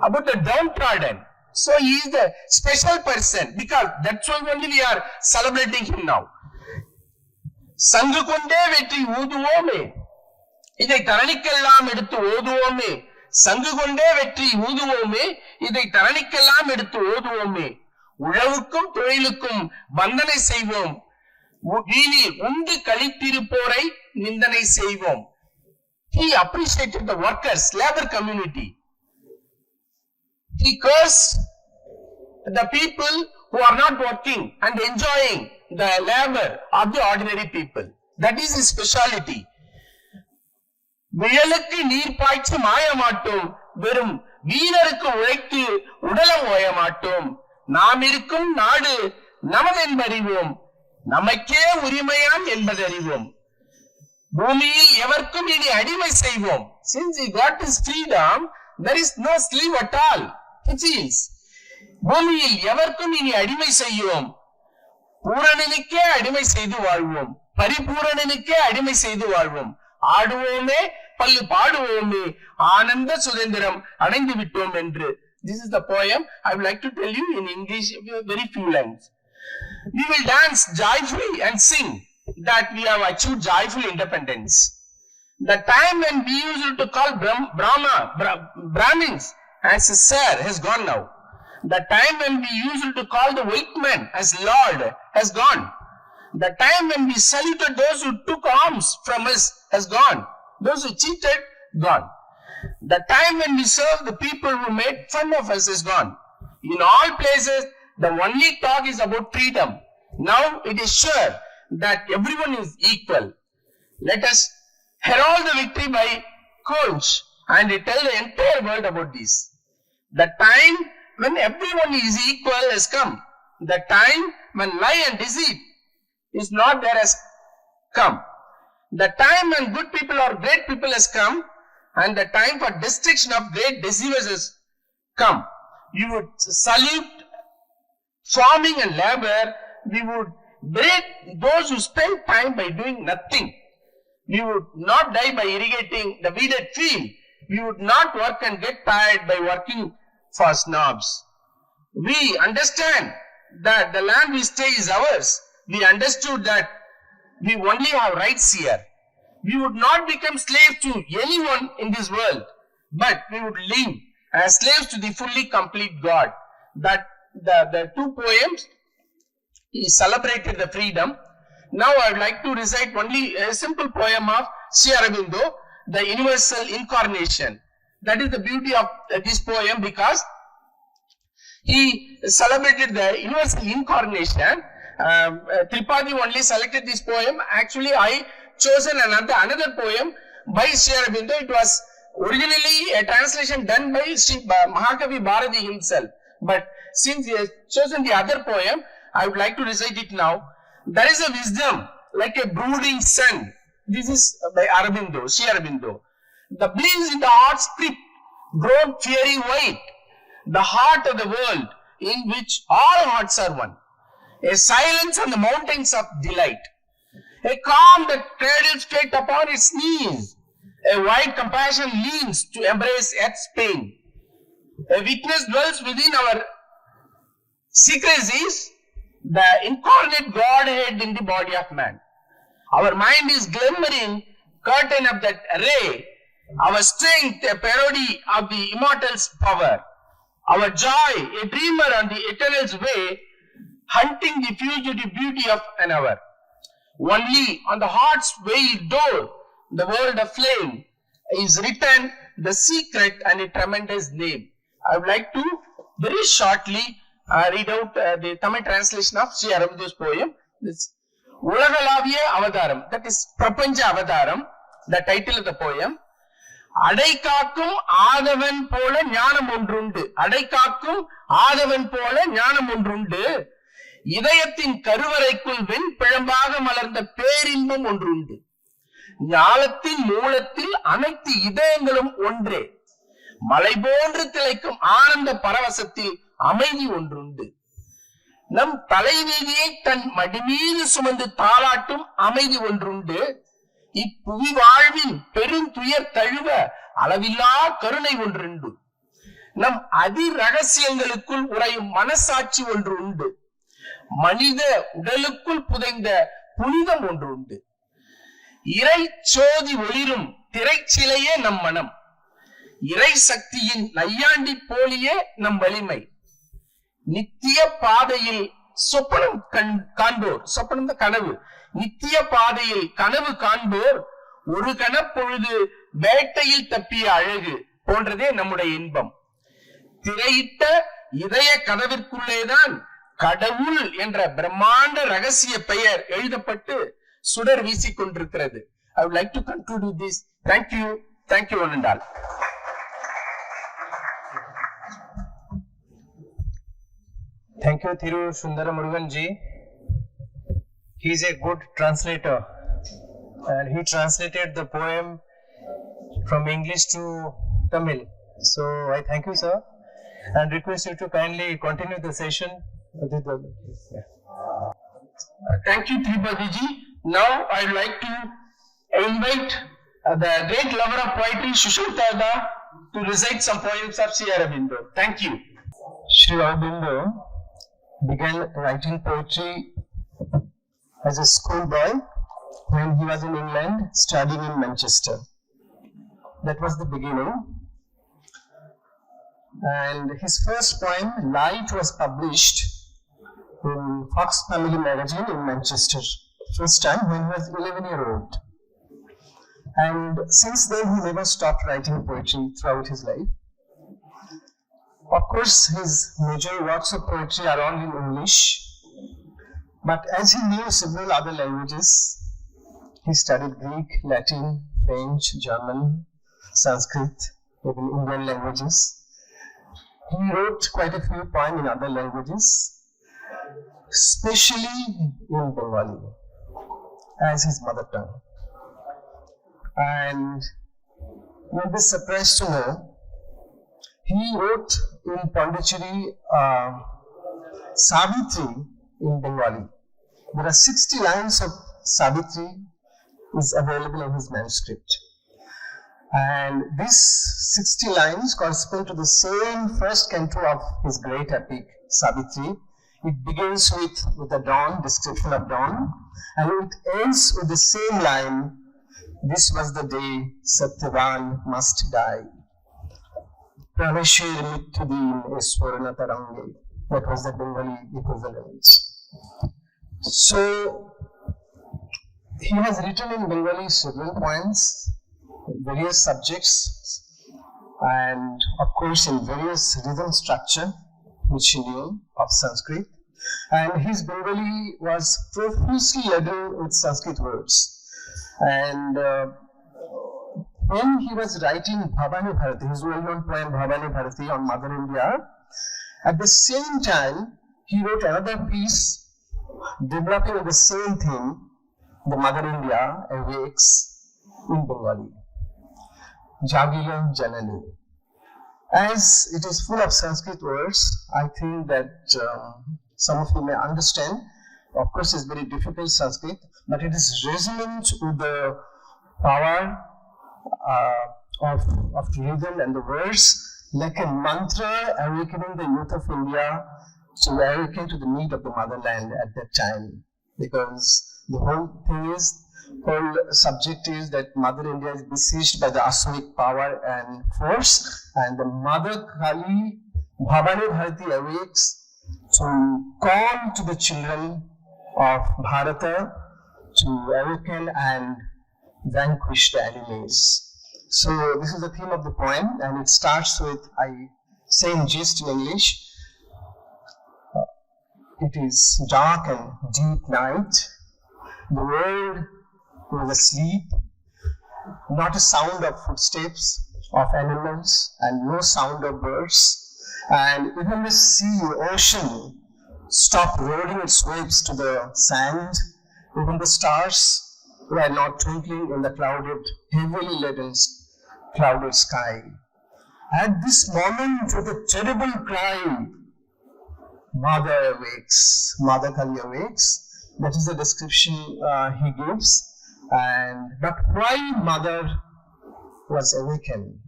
about the downtrodden. So he is the special person, because that's why only we are celebrating him now. சங்கு கொண்டே வெற்றி ஊதுவோமே, இதை தரணிக்கெல்லாம் எடுத்து ஓதுவோமே. சங்கு கொண்டே வெற்றி ஊதுவோமே, இதை தரணிக்கெல்லாம் எடுத்து ஓதுவோமே. உழவுக்கும் தொழிலுக்கும் வந்தனை செய்வோம், வீணில் உண்டு கழித்திருப்போரை நிந்தனை செய்வோம். He appreciated the workers, labor community. He cursed the people who are not working and enjoying the labor of the ordinary people. That is his speciality. விழலுக்கு நீர் பாய்ச்சி மாய மாட்டோம், வெறும் வீணருக்கு உழைத்து உடலம் ஓய மாட்டோம். நாம் இருக்கும் நாடு நமதென்பறிவோம், நமக்கே உரிமையாம் என்பதறிவோம். பூமியில் எவர்க்கும் இனி அடிமை செய்வோம். Since he got his freedom, there is no slave at all. It is. பூமியில் எவர்க்கும் இனி அடிமை செய்வோம், பூரணனுக்கே அடிமை செய்து வாழ்வோம், பரிபூரணனுக்கே அடிமை செய்து வாழ்வோம். ஆடுவோமே பல்லு பாடுவோமே ஆனந்த சுதந்திரம் அடைந்து விட்டோம் என்று. This is the poem. I would like to tell you in English very few lines. We will dance joyfully and sing that we have achieved joyful independence. The time when we used to call Brahmins as a seer has gone now. The time when we used to call the white man as Lord has gone. The time when we saluted those who took alms from us has gone. Those who cheated, gone. The time when we served the people who made fun of us is gone. In all places, the only talk is about freedom. Now it is sure that everyone is equal. Let us herald the victory by conch and tell the entire world about this. The time when everyone is equal has come. The time when lie and deceit is not there has come. The time when good people or great people has come, and the time for destruction of great deceivers has come. We would salute farming and labor. We would break those who spend time by doing nothing. We would not die by irrigating the weeded field. We would not work and get tired by working for snobs. We understand that the land we stay is ours. We understood that we only have rights here. We would not become slaves to anyone in this world, but we would live as slaves to the fully complete God. That the two poems, he celebrated the freedom. Now I would like to recite only a simple poem of Sri Aurobindo, the universal incarnation. That is the beauty of this poem, because he celebrated the universal incarnation. Tripathy only selected this poem. Actually, I chosen another poem by Sri Aurobindo. It was originally a translation done by Sri Mahakavi Bharati himself. But since he has chosen the other poem, I would like to recite it now. There is a wisdom like a brooding sun. This is by Aurobindo, Sri Aurobindo. The beliefs in the heart script grown fiery white, the heart of the world in which all hearts are one. A silence on the mountains of delight. A calm that cradles fate upon its knees. A wide compassion leans to embrace earth's pain. A witness dwells within our secrecies, the incarnate Godhead in the body of man. Our mind is glimmering curtain of that ray. Our strength, a parody of the immortal's power. Our joy, a dreamer on the eternal's way, hunting the fugitive beauty of an hour. Only on the heart's veiled door, the world of flame, is written the secret and a tremendous name. I would like to very shortly read out the Tamil translation of Sri Aurobindo's poem. This Ulagalavya Avadaram, that is Prapanja Avadaram, the title of the poem. அடைகாக்கும் ஆதவன் போல ஞானம் ஒன்றுண்டு. அடைகாக்கும் ஆதவன் போல ஞானம் ஒன்றுண்டு. இதயத்தின் கருவறைக்குள் வெண்பிழம்பாக மலர்ந்த பேரின்பம் ஒன்றுண்டு. ஞானத்தின் மூலத்தில் அனைத்து இதயங்களும் ஒன்றே. மலை போன்று திளைக்கும் ஆனந்த பரவசத்தில் அமைதி ஒன்றுண்டு. நம் தலைவீதியை தன் மடிமீது சுமந்து தாளாட்டும் அமைதி ஒன்றுண்டு. இப்புவி வாழ்வின் பெருந்துயர் தழுவ அளவில்லா கருணை ஒன்றுண்டு. நம் அதி ரகசியங்களுக்குள் உறையும் மனசாட்சி ஒன்று உண்டு. மனித உடலுக்குள் புதைந்த புனிதம் ஒன்று உண்டு. இறை சோதி ஒளிரும் திரைச்சிலையே நம் மனம். இறை சக்தியின் நையாண்டி போலியே நம் வலிமை. நித்திய பாதையில் சொப்பனம் காண்போர், சொப்பனம் கனவு. நித்திய பாதையில் கனவு காண்போர் ஒரு கணப்பொழுது வேட்டையில் தப்பிய அழகு போன்றதே நம்முடைய இன்பம். திரையிட்ட இதய கதவிற்குள்ளேதான் கடவுள் என்ற பிரம்மாண்ட ரகசிய பெயர் எழுதப்பட்டு சுடர் வீசிக் கொண்டிருக்கிறது. I would like to conclude with this. Thank you. Thank you one and all. Thank you, Thiru Sundara Murugan ji. He is a good translator and he translated the poem from English to Tamil. So I thank you, sir, and request you to kindly continue the session. Thank you, Tripathy ji. Now I would like to invite the great lover of poetry, Sushmita, to recite some poems of Sri Aurobindo. Thank you. Sri Aurobindo began writing poetry as a schoolboy when he was in England studying in Manchester. That was the beginning. And his first poem, Light, was published in Fox Family magazine in Manchester. First time when he was 11-year-old. And since then he never stopped writing poetry throughout his life. Of course, his major works of poetry are all in English. But as he knew several other languages, he studied Greek, Latin, French, German, Sanskrit, even Indian languages. He wrote quite a few poems in other languages, especially in Bengali, as his mother tongue. And you'll be surprised to know, he wrote in Pondicherry Savitri in Bengali. There are 60 lines of Savitri is available in his manuscript. And these 60 lines correspond to the same first canto of his great epic, Savitri. It begins with the dawn, description of dawn, and it ends with the same line, this was the day Satyavan must die. Pranashir Mittudin Eswarana Tarange. That was the Bengali equivalent. So, he has written in Bengali several poems, various subjects, and of course in various rhythm structure, which he knew of Sanskrit. And his Bengali was profusely laden with Sanskrit words. And when he was writing Bhavani Bharati, his well-known poem Bhavani Bharati on Mother India, at the same time, he wrote another piece developing the same theme, the Mother India awakes in Bengali. Jagilam Janani. As it is full of Sanskrit words, I think that some of you may understand. Of course, it's very difficult Sanskrit, but it is resonant with the power of rhythm and the verse, like a mantra awakening the youth of India to awaken to the need of the motherland at that time. Because the whole thing is, whole subject is that Mother India is besieged by the Asuric power and force, and the Mother Kali Bhavani Bharati awakes to call to the children of Bharata to awaken and vanquish the enemies. So this is the theme of the poem, and it starts with, I say in gist in English, it is dark and deep night. The world was asleep. Not a sound of footsteps of animals and no sound of birds. And even the sea, ocean, stopped rolling its waves to the sand. Even the stars were not twinkling in the clouded, heavily laden, clouded sky. At this moment, with a terrible cry, Mother awakes, Mother Kali awakes. That is the description he gives. But why Mother was awakened?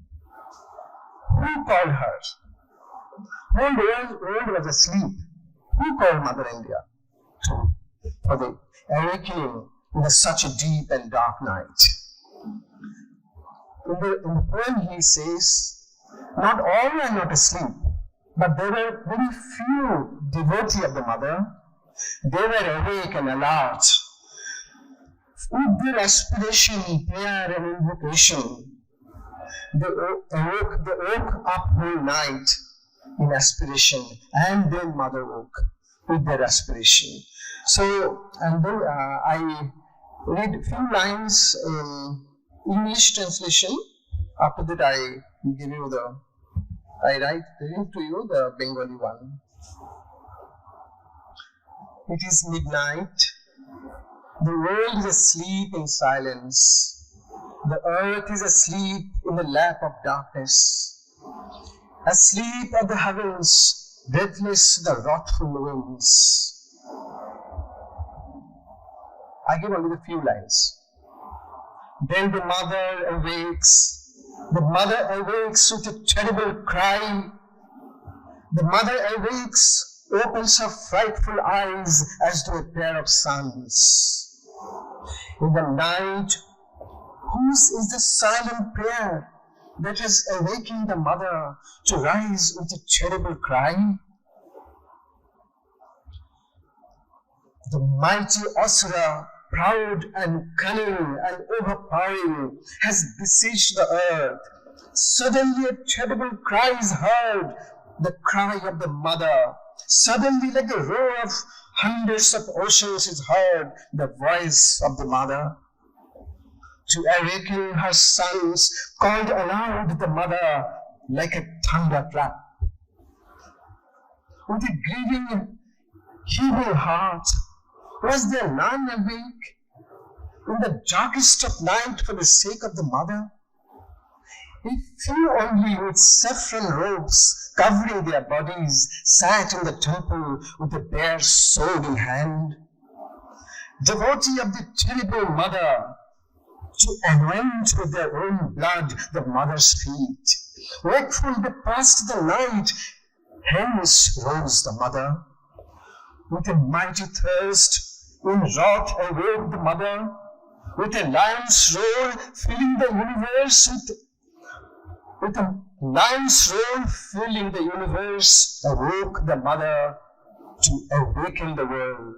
Who called her? When the world was asleep, who called Mother India for the awakening in such a deep and dark night? In the poem he says, not all were not asleep, but there were very few devotees of the Mother. They were awake and alert. With their aspiration, prayer and invocation, they woke up whole night in aspiration, and then Mother woke with their aspiration. So, and then I read a few lines in English translation. After that, I read to you the Bengali one. It is midnight. The world is asleep in silence. The earth is asleep in the lap of darkness. Asleep are the heavens, breathless the wrathful winds. I give only the few lines. Then the Mother awakes. The Mother awakes with a terrible cry. The Mother awakes, opens her frightful eyes as to a pair of suns. In the night, whose is the silent prayer that has awakened the Mother to rise with a terrible cry? The mighty Asura, proud and cunning and overpowering, has besieged the earth. Suddenly a terrible cry is heard, the cry of the Mother. Suddenly, like the roar of hundreds of oceans is heard, the voice of the Mother. To awaken her sons, called aloud the Mother like a thunderclap. With a grieving, heaving heart, was there none awake in the darkest of night for the sake of the Mother? A few only with saffron robes covering their bodies sat in the temple with a bare sword in hand. Devotee of the terrible Mother, to anoint with their own blood the Mother's feet. Wakeful they passed the night, hence rose the Mother. With a mighty thirst, in wrath awoke the Mother. With a lion's roar filling the universe, with a lion's roar filling the universe, awoke the Mother to awaken the world.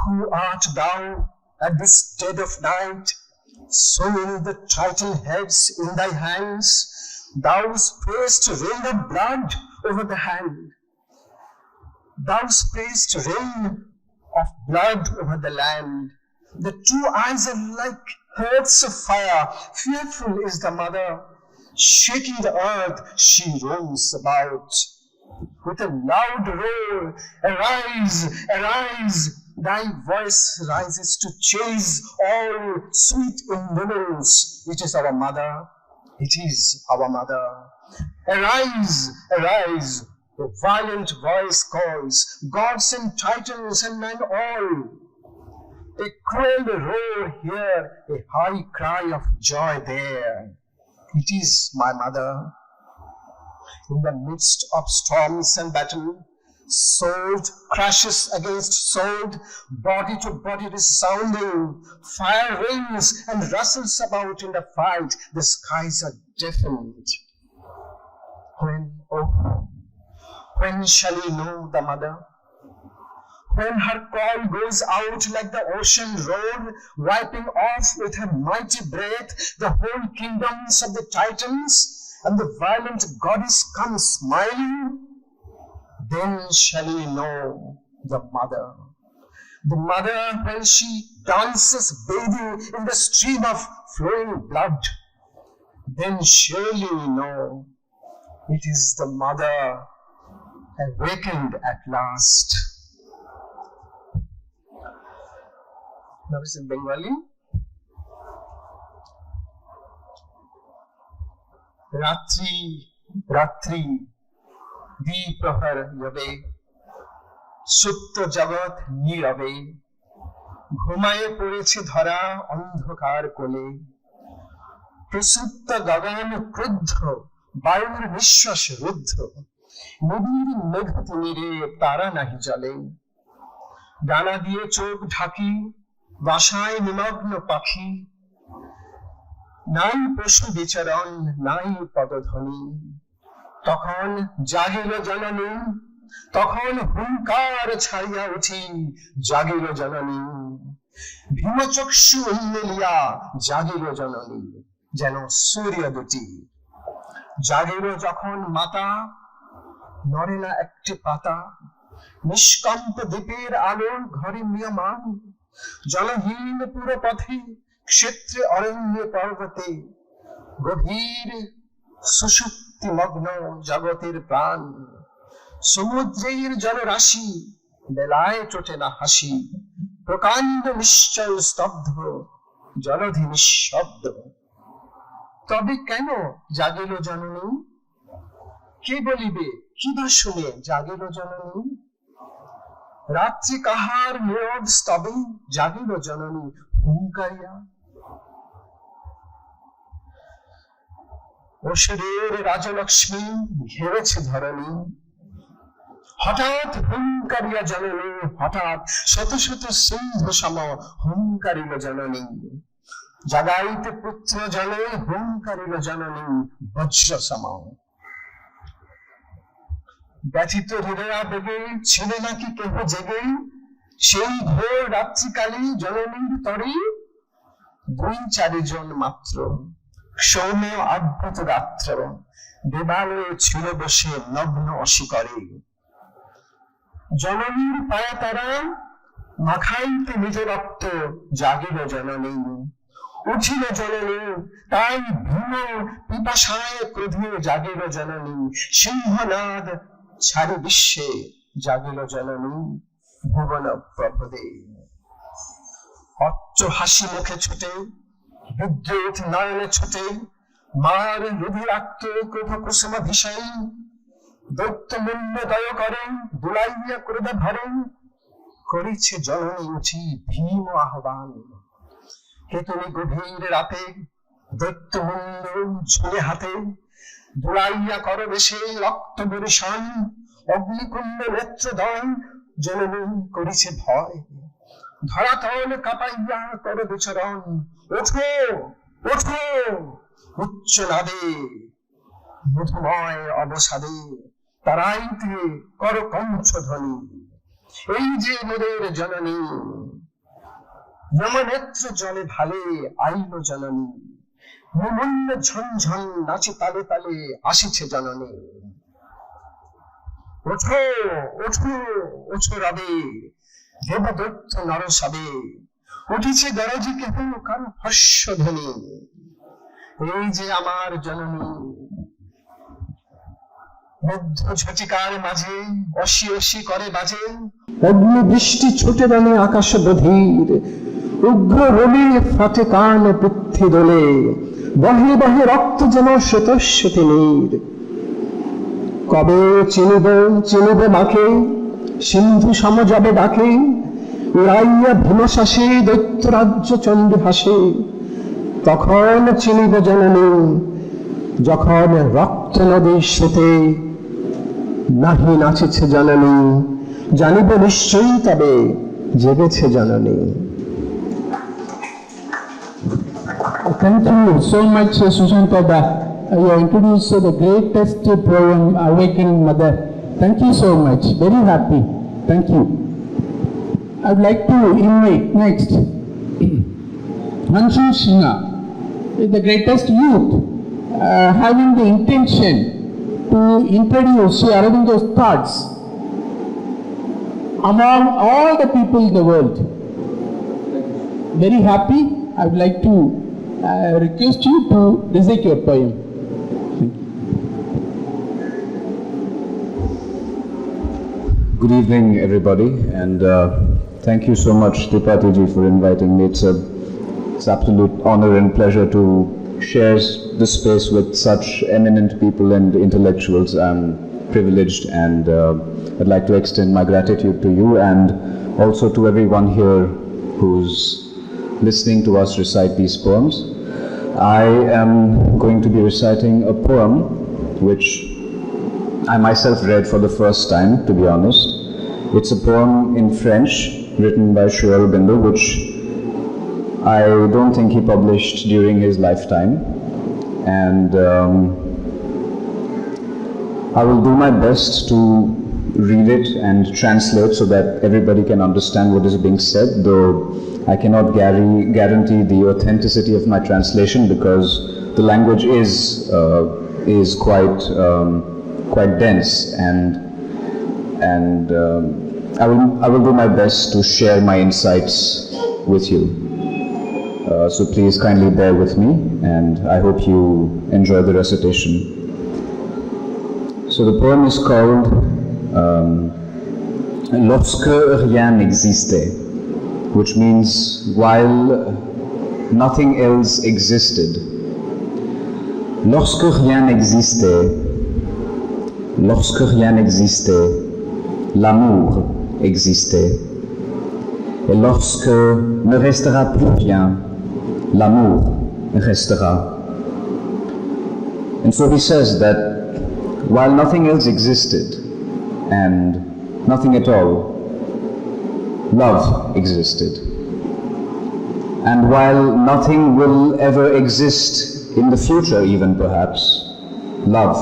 Who art thou at this dead of night, swinging the Triton heads in thy hands? Thou sprayest rain of blood over the hand. Thou sprayest rain of blood over the land. The two eyes are like hearths of fire. Fearful is the Mother. Shaking the earth, she roams about. With a loud roar, arise, arise, Thy voice rises to chase all sweet indolence. It is our mother. It is our mother. Arise, arise. A violent voice calls gods and titans and men all. A cruel roar here, a high cry of joy there. It is my mother. In the midst of storms and battle, sword crashes against sword, body to body resounding, fire rings and rustles about in the fight, the skies are deafened. When shall we know the mother? When her call goes out like the ocean roar, wiping off with her mighty breath the whole kingdoms of the Titans, and the violent goddess comes smiling, then shall we know the mother. The mother when she dances bathing in the stream of flowing blood, then surely we know it is the mother awakened at last. Now it's in Bengali. Ratri, Ratri, দ্বিপ্রহর রবে, সুপ্ত জগৎ নীরবে, ঘুমায়ে পড়েছে ধরা অন্ধকার কোলে, প্রসুপ্ত গগন ক্রুদ্ধ, বায়ুর নিঃশ্বাস রুদ্ধ, নদীর মেঘ তিমিরে তারা নাহি জলে, ডানা দিয়ে চোখ ঢাকি, বাসায় নিমগ্ন পাখি, নাই পশু বিচরণ, নাই পদধ্বনি, তখন জাগিল জননী, তখন হুঙ্কার ছাড়িয়া উঠি, জাগিল জননী, ভীমচক্ষু উন্মিলিয়া জাগিল জননী, যেন সূর্য দুটি, জাগিল যখন মাতা, নড়ে না একটি পাতা, নিষ্কম্প দ্বীপের আলো ঘরে নিয়মান, জলহীন পুরো পথে, ক্ষেত্রে অরণ্যে পর্বতে, গভীর সুষুপ্তিমগ্ন জগতের প্রাণ, সমুদ্রের জলরাশি, বেলায় চোটে না হাসি, প্রকাণ্ড নিশ্চল স্তব্ধ, জলধি নিঃশব্দ। তবে কেন জাগিল জননী? কে বলিবে, কি বা শুনে জাগিল জননী? রাত্রি কাহার নীরব স্তবে জাগিল জননী হুঙ্কারিয়া। অসুরের রাজলক্ষ্মী ঘেরেছে ধরণী, হঠাৎ হুঙ্কারিয়া জননী, হঠাৎ শত শত সিংহ সম হুঙ্কারিল জননী, জাগাইতে পুত্র জলে হুঙ্কারিল জননী বজ্র সম। ব্যথিত হৃদয়া বেগে ছিল নাকি কেহ জেগে, সেই ঘোর রাত্রিকালে জননীর তরে 2-4 জন মাত্র, সৌম্য অদ্ভুত রাত্র, দেবালয়ে ছিল বসে নগ্ন অশিকরে, জননীর পায়ে তারা মাখাইতে নিজ রক্ত, জাগিল জননী, উঠিল জননী, তাই ভীম পিপাসায় ক্রোধে জাগিল জননী, সিংহনাদ ছাড়ি বিশ্বে জাগিল জননী, ভুবন প্রভদে। অট্ট হাসি মুখে ছুটে, বিদ্যুৎ নয়নে ছুটে, মার রুধিরাক্ত ক্রোধ কুসুম ভিসাই, দৈত্য মুন্ড দয় করে, দুলাইয়া ক্রোধে ভরে, করেছে জননী উঠি ভীম আহ্বান। কে তুমি গভীর রাতে, দৈত্য মুন্ড ঝুলে হাতে, দুলাইয়া কর বেশে রক্ত বরিশান, অগ্নিকুণ্ড নেত্রদয়, জননী করিছে ভয়, ধরাতল কাঁপাইয়া কর বিচরণ, ওঠো ওঠো উচ্চ নাদে, মধুময় অবসাদে, তারাইতে কর কণ্ঠধ্বনি, এই যে মোদের জননী, যমনেত্র জলে ভালে আইল জননী, নিমন্ন ঝনঝন নাচে তালে তালে আসিছে জননী। ওঠো ওঠো ওঠো রবে, দেবদত্ত নরসবে, উঠিছে গরজি কেহ কারো হর্ষধ্বনি, এই যে আমার জননী। মধ্য ঝটিকার মাঝে অসি অসি করে বাজে, অগ্নি বৃষ্টি ছুটে জানে আকাশ বধির, উগ্র রবি ফাটে কান পৃথ্বী দোলে, বহে বহে রক্ত যেন শ্বেতস্বতী নীর। কবে চিনিব মাকে, সিন্ধু সম যাবে ডাকে, উড়াইয়া ভীমশ্বাসে দৈত্য রাজ্য চণ্ডী হাসে। তখন চিনিব জননী, যখন রক্ত নদীর স্রোতে নাহি নাচেছে জননী, জানিব নিশ্চয়ই তবে জেগেছে জননী। Thank you so much, Sushanta. You introduced the greatest poem, Awakening Mother. Thank you so much. Very happy. Thank you. I would like to invite next Hanshu Sinha, the greatest youth, having the intention to introduce Sri Aurobindo's thoughts among all the people in the world. Very happy. I would like to request you to recite your poem. Good evening, everybody, and thank you so much, Tripathy ji, for inviting me. It's absolute honor and pleasure to share this space with such eminent people and intellectuals. I'm privileged, and I'd like to extend my gratitude to you and also to everyone here who's listening to us recite these poems. I am going to be reciting a poem which I myself read for the first time, to be honest. It's a poem in French written by Sri Aurobindo, which I don't think he published during his lifetime. And I will do my best to read it and translate so that everybody can understand what is being said, though I cannot guarantee the authenticity of my translation because the language is quite dense, and I will do my best to share my insights with you. So please kindly bear with me, and I hope you enjoy the recitation. So the poem is called Lorsque rien n'existait, which means while nothing else existed. Lorsque rien n'existait, l'amour existait. Et lorsque ne restera plus rien, l'amour restera. And so he says that while nothing else existed and nothing at all, love existed. And while nothing will ever exist in the future even perhaps, love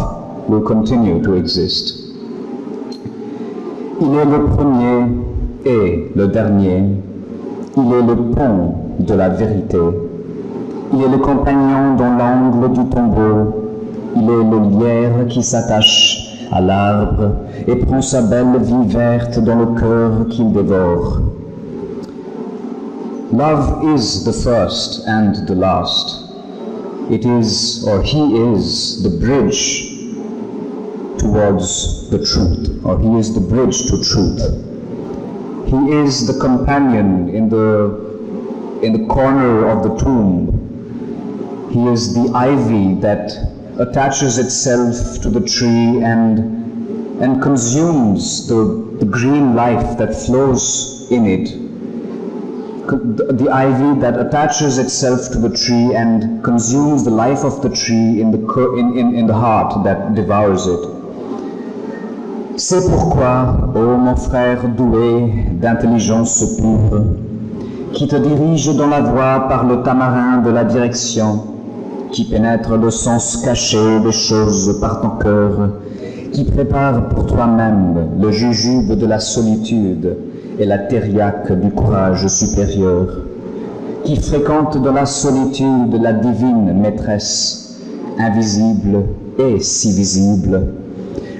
will continue to exist. Il est le premier et le dernier, il est le pont de la vérité, il est le compagnon dans l'angle du tombeau, il est le lierre qui s'attache à l'arbre et prend sa belle vie verte dans le cœur qu'il dévore. Love is the first and the last. It is, or he is, the bridge towards the truth, or he is the bridge to truth. He is the companion in the corner of the tomb. He is the ivy that attaches itself to the tree and consumes the green life that flows in it. The ivy that attaches itself to the tree and consumes the life of the tree in the heart that devours it. C'est pourquoi, ô mon frère doué d'intelligence pure, qui te dirige dans la voie par le tamarin de la direction, qui pénètre le sens caché des choses par ton cœur, qui prépare pour toi-même le jujube de la solitude et la thériaque du courage supérieur, qui fréquente dans la solitude la divine maîtresse, invisible et si visible,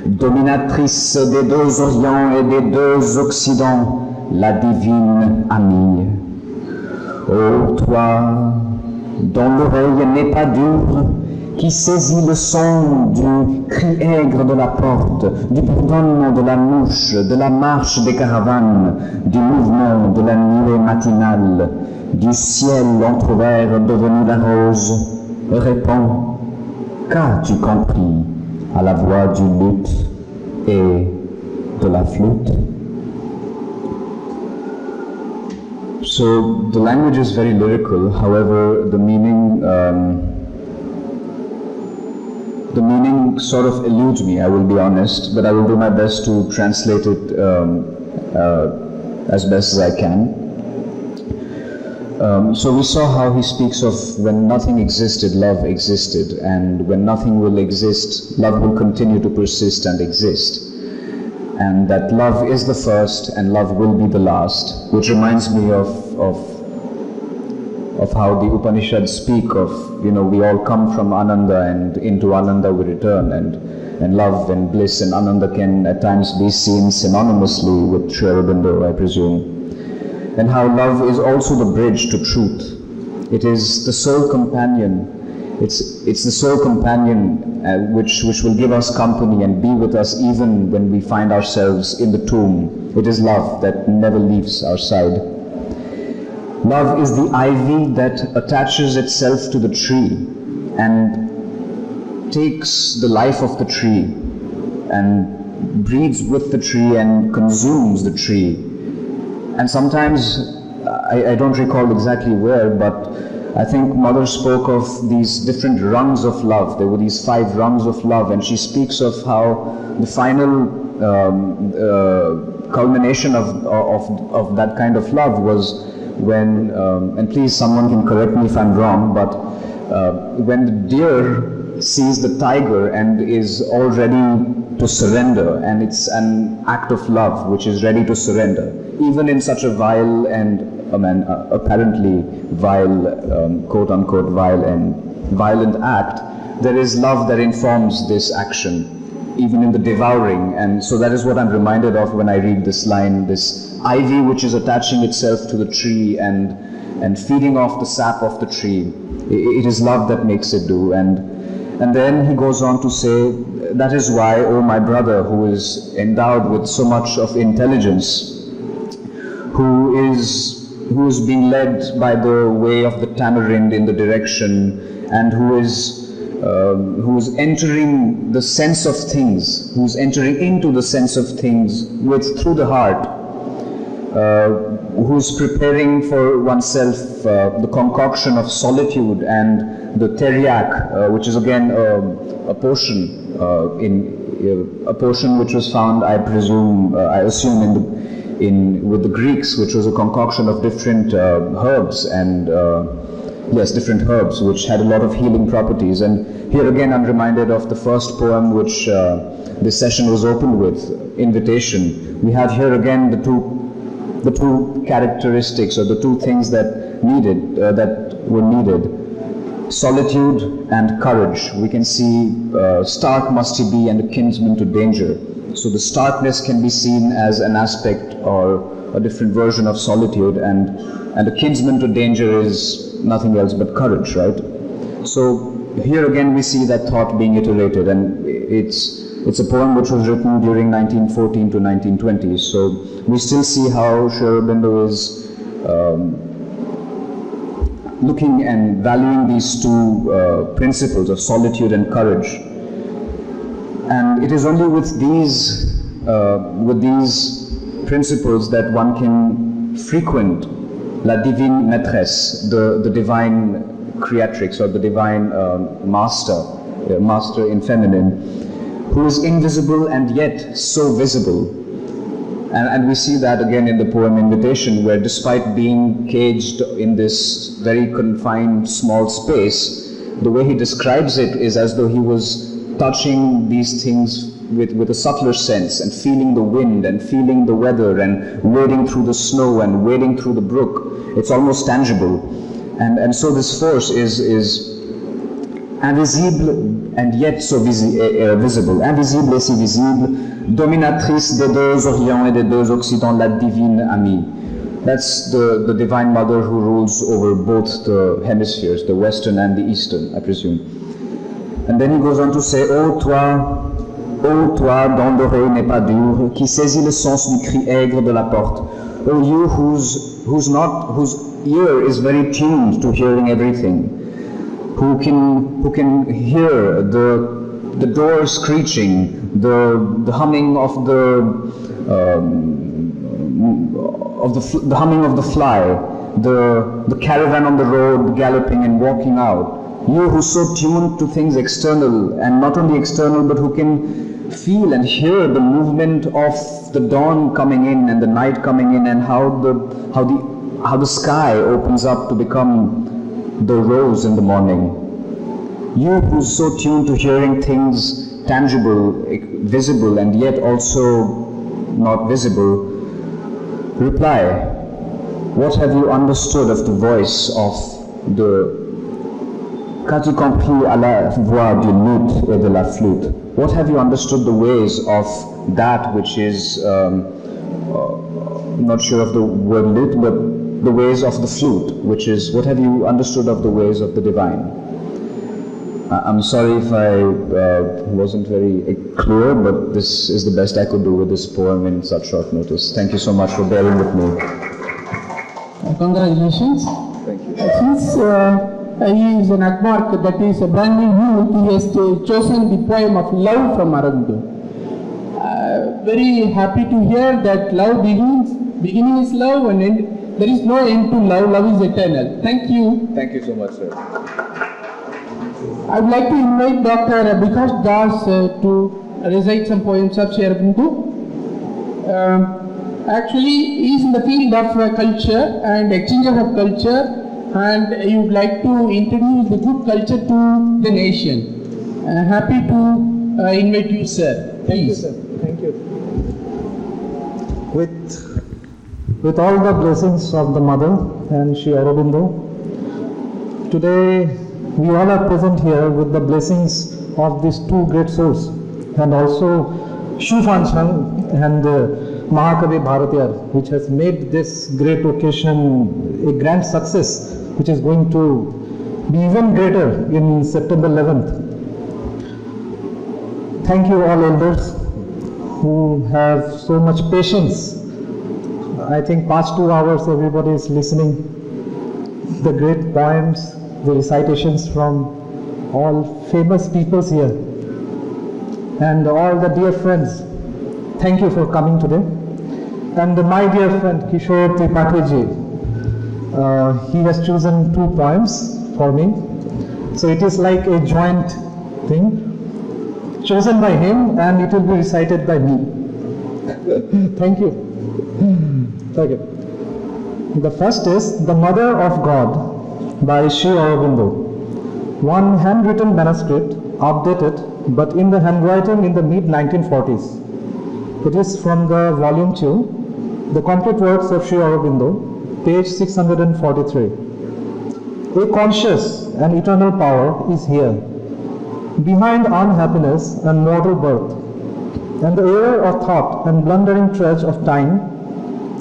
dominatrice des deux Orients et des deux Occidents, la divine amie. Ô toi, dont l'oreille n'est pas dure, qui saisit le son du cri aigre de la porte, du bourdonnement de la mouche, de la marche des caravanes, du mouvement de la nuée matinale, du ciel entrouvert devenu la rose, répond « Qu'as-tu compris à la voix du luth et de la flûte ?» So the language is very lyrical, however the meaning sort of eludes me, I will be honest, but I will do my best to translate it as best as I can. So we saw how he speaks of when nothing existed, love existed, and when nothing will exist, love will continue to persist and exist. And that love is the first and love will be the last, which reminds me of how the Upanishads speak of, we all come from Ananda and into Ananda we return, and love and bliss and Ananda can at times be seen synonymously with Sri Aurobindo, I presume. And how love is also the bridge to truth. It is the sole companion. It's the sole companion which will give us company and be with us even when we find ourselves in the tomb. It is love that never leaves our side. Love is the ivy that attaches itself to the tree and takes the life of the tree and breathes with the tree and consumes the tree. And sometimes, I don't recall exactly where, but I think Mother spoke of these different rungs of love. There were these 5 rungs of love, and she speaks of how the final culmination of that kind of love was when, and please someone can correct me if I'm wrong, but when the deer sees the tiger and is all ready to surrender, and it's an act of love which is ready to surrender, even in such a vile and apparently vile, quote-unquote vile and violent act, there is love that informs this action, even in the devouring. And so that is what I'm reminded of when I read this line, this ivy which is attaching itself to the tree and feeding off the sap of the tree. It is love that makes it do. And then he goes on to say, that is why, oh my brother, who is endowed with so much of intelligence, who is being led by the way of the tamarind in the direction, and who is entering the sense of things, who is entering into the sense of things through the heart, who is preparing for oneself the concoction of solitude and the teriac, which is again a potion a potion which was found, I assume with the Greeks, which was a concoction of different herbs and different herbs which had a lot of healing properties. And here again I'm reminded of the first poem which this session was opened with, Invitation. We have here again the two characteristics, or the two things that were needed. Solitude and courage. We can see stark must he be and a kinsman to danger. So the starkness can be seen as an aspect or a different version of solitude, and a kinsman to danger is nothing else but courage, right? So here again we see that thought being iterated, and it's a poem which was written during 1914 to 1920. So we still see how Sri Aurobindo is looking and valuing these two principles of solitude and courage. And it is only with these principles that one can frequent la divine maîtresse, the divine creatrix, or the divine master in feminine, who is invisible and yet so visible. And we see that again in the poem Invitation, where despite being caged in this very confined small space, the way he describes it is as though he was touching these things with a subtler sense, and feeling the wind and feeling the weather and wading through the snow and wading through the brook. It's almost tangible. And so this force is invisible and yet so visible. Invisible et si visible, dominatrice des deux Orients et des deux Occidents, la divine amie. That's the Divine Mother who rules over both the hemispheres, the Western and the Eastern, I presume. And then he goes on to say, ô toi dont l'oreille n'est pas dure, qui saisit le sens du cri aigre de la porte. O you whose ear is very tuned to hearing everything, who can hear the door screeching, the humming of the humming of the fly, the caravan on the road galloping and walking out. You who so tuned to things external, and not only external, but who can feel and hear the movement of the dawn coming in and the night coming in, and how the sky opens up to become the rose in the morning. You who so tuned to hearing things tangible, visible, and yet also not visible, reply, what have you understood of the voice of the Qu'as-tu compris à la voix du luth et de la flûte? What have you understood the ways of that which is, not sure of the word luth, but the ways of the flute, which is, what have you understood of the ways of the divine? I'm sorry if I wasn't very clear, but this is the best I could do with this poem in such short notice. Thank you so much for bearing with me. Congratulations. Thank you. Since he is an Agmark, that is a brand new youth, he has chosen the poem of love from Aurobindo. Very happy to hear that love beginning is love and end, there is no end to love, love is eternal. Thank you. Thank you so much, sir. I would like to invite Dr. Bikash Das to recite some poems of Sri Aurobindo. Actually, he is in the field of culture and exchange of culture, and he would like to introduce the good culture to the nation. Happy to invite you, sir. Please. Thank you, sir. Thank you. With all the blessings of the Mother and Sri Aurobindo, today we all are present here with the blessings of these two great souls, and also XuFancheng and Mahakavi Bharatiyar, which has made this great occasion a grand success, which is going to be even greater in September 11th. Thank you all elders who have so much patience. I think past 2 hours everybody is listening. The great poems, the recitations from all famous peoples here, and all the dear friends, thank you for coming today. And my dear friend Kishor Tripathy, he has chosen 2 poems for me, so it is like a joint thing, chosen by him and it will be recited by me. Thank you. Thank you. The first is The Mother of God by Sri Aurobindo. One handwritten manuscript, updated, but in the handwriting in the mid-1940s. It is from the volume 2, The Complete Works of Sri Aurobindo, page 643. A conscious and eternal power is here, behind unhappiness and mortal birth, and the error of thought and blundering trudge of time,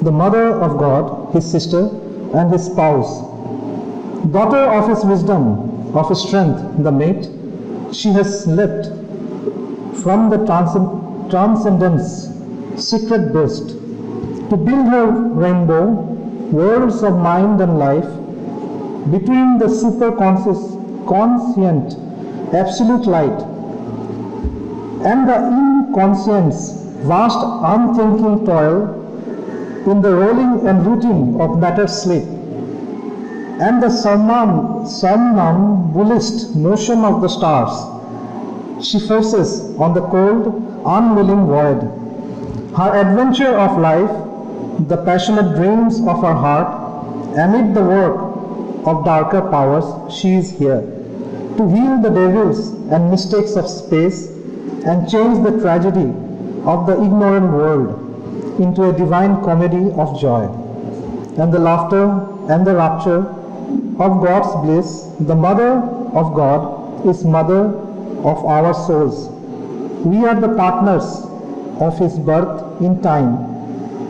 the Mother of God, his sister, and his spouse. Daughter of his wisdom, of his strength, the mate, she has leapt from the transcendence, secret burst, to build her rainbow, worlds of mind and life, between the superconscious, absolute light, and the inconscience, vast unthinking toil, in the rolling and rooting of matter sleep, and the somnambulist motion of the stars, she forces on the cold, unwilling void. Her adventure of life, the passionate dreams of her heart, amid the work of darker powers, she is here to heal the devils and mistakes of space and change the tragedy of the ignorant world into a divine comedy of joy. And the laughter and the rapture of God's bliss, the Mother of God is Mother of our souls. We are the partners of His birth in time.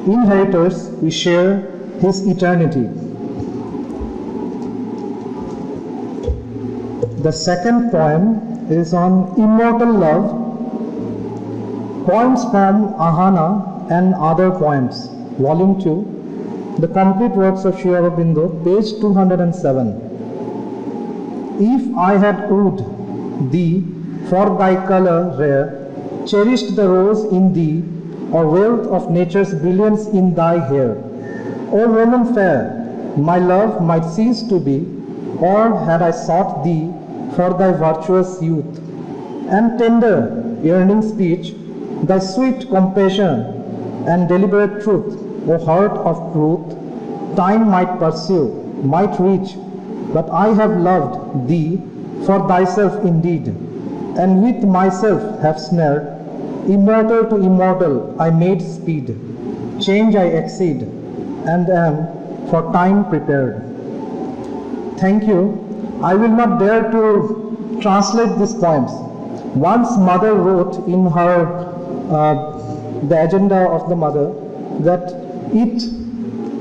Inheritors, we share His eternity. The second poem is on immortal love, poems from Ahana and other poems, volume 2, the complete works of Sri Aurobindo, page 207. If I had wooed thee for thy color rare, cherished the rose in thee, or wealth of nature's brilliance in thy hair, O woman fair, my love might cease to be, or had I sought thee for thy virtuous youth, and tender, yearning speech, thy sweet compassion and deliberate truth, O heart of truth, time might pursue, might reach, but I have loved thee for thyself indeed, and with myself have snared, immortal to immortal I made speed, change I exceed, and am for time prepared. Thank you. I will not dare to translate these poems. Once mother wrote in her the agenda of the mother that it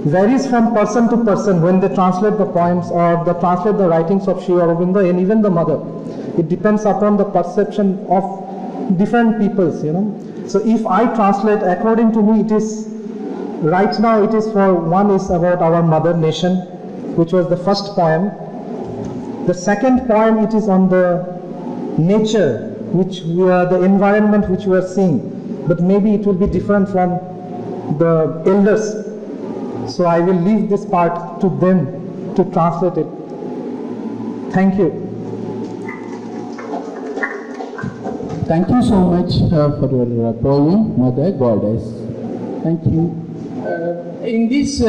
varies from person to person when they translate the poems or they translate the writings of Sri Aurobindo and even the mother. It depends upon the perception of different peoples, So if I translate, according to me, it is right now it is for one is about our mother nation, which was the first poem. The second poem, it is on the nature, which we are, the environment which we are seeing, but maybe it will be different from the elders. So I will leave this part to them to translate it. Thank you. Thank you so much for your poem, Mother Goddess. Thank you. In this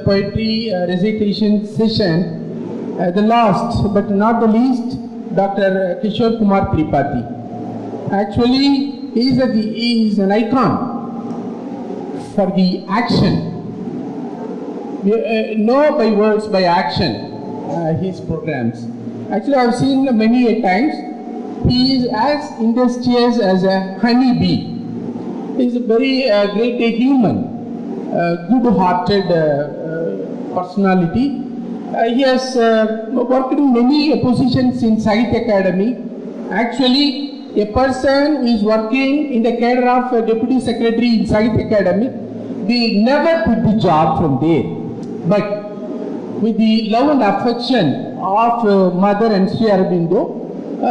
poetry recitation session, the last but not the least, Dr. Kishor Kumar Tripathy. Actually, he is an icon for the action. Know by words, by action, his programs. Actually, I have seen many a times. He is as industrious as a honeybee. He is a very great human, good-hearted personality. He has worked in many positions in Sahitya Academy. Actually, a person who is working in the cadre of a deputy secretary in Sahitya Academy will never quit the job from there. But with the love and affection of mother and Sri Aurobindo,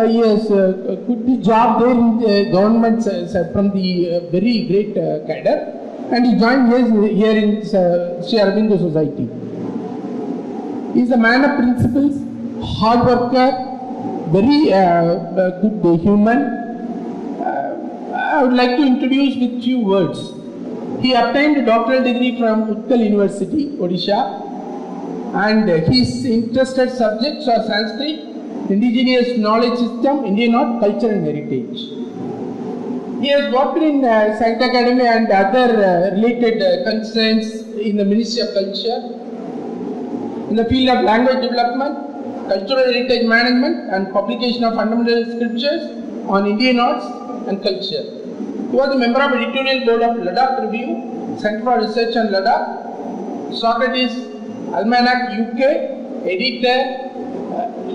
he has quit the job there in the government from the very great cadre, and he joined here in Sri Aurobindo Society. He is a man of principles, hard worker, very good human. I would like to introduce with few words. He obtained a doctoral degree from Utkal University, Odisha, and his interested subjects are Sanskrit, indigenous knowledge system, Indian art, culture and heritage. He has worked in Sahitya Academy and other related concerns in the Ministry of Culture, in the field of language development, cultural heritage management and publication of fundamental scriptures on Indian arts and culture. He was a member of editorial board of Ladakh Review, Center for Research on Ladakh, Socrates Almanac UK, editor,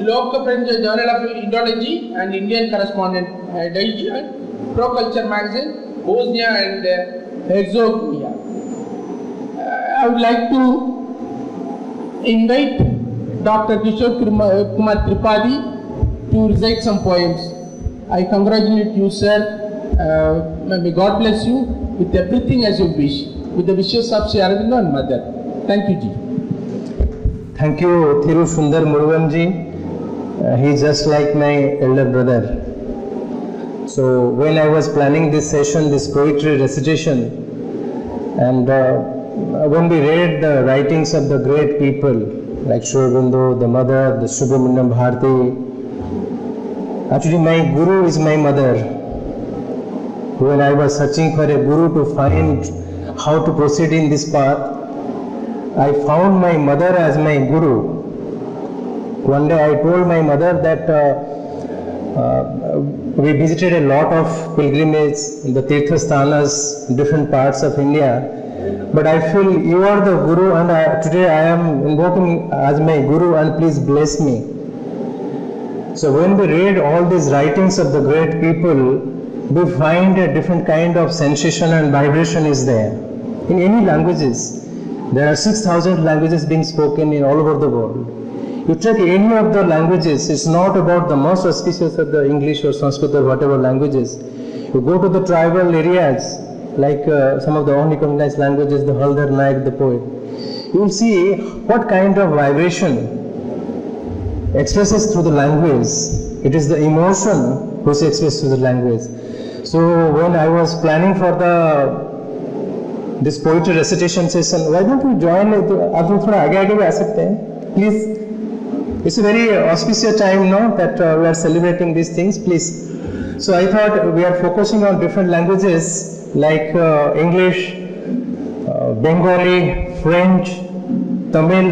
Loka French Journal of Indology and Indian Correspondent Division, Pro Culture Magazine, Bosnia and Herzegovina. I would like to invite Dr. Kishor Kumar Tripathy to recite some poems. I congratulate you, sir. May God bless you with everything as you wish, with the wishes of Sri Aurobindo and Mother. Thank you, Ji. Thank you, Thiru Sundar Murugan ji. He is just like my elder brother. So when I was planning this session, this poetry recitation, and when we read the writings of the great people like Sri Aurobindo, the mother, the Subramania Bharati, actually my guru is my mother. When I was searching for a guru to find how to proceed in this path, I found my mother as my guru. One day I told my mother that we visited a lot of pilgrimages in the Tirtha Sthanas in different parts of India, but I feel you are the guru, and today I am invoking as my guru, and please bless me. So when we read all these writings of the great people, we find a different kind of sensation and vibration is there. In any languages, there are 6,000 languages being spoken in all over the world. You take any of the languages, it's not about the most auspicious of the English or Sanskrit or whatever languages. You go to the tribal areas, like some of the unrecognized languages, the Haldar Naik, the poet, you will see what kind of vibration expresses through the language. It is the emotion which expresses through the language. So when I was planning for this poetry recitation session, why don't we join? आप लोग थोड़ा आगे भी आ सकते हैं, please. It's a very auspicious time now that we are celebrating these things, please. So I thought we are focusing on different languages like English, Bengali, French, Tamil.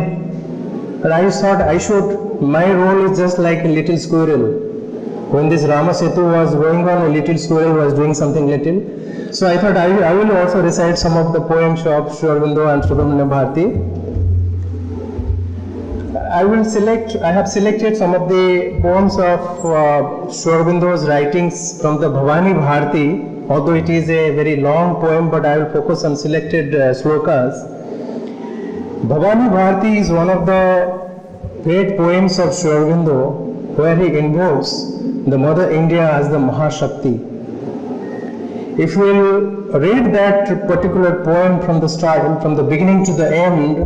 And I thought my role is just like a little squirrel. When this Rama Setu was going on, a little squirrel was doing something little. So I thought I will also recite some of the poems of Sri Aurobindo and Subramania Bharati. I have selected some of the poems of Sri Aurobindo's writings from the Bhavani Bharati, although it is a very long poem, but I will focus on selected slokas. Bhavani Bharati is one of the great poems of Sri Aurobindo, where he invokes the Mother India as the Mahashakti. If we read that particular poem from the start, from the beginning to the end,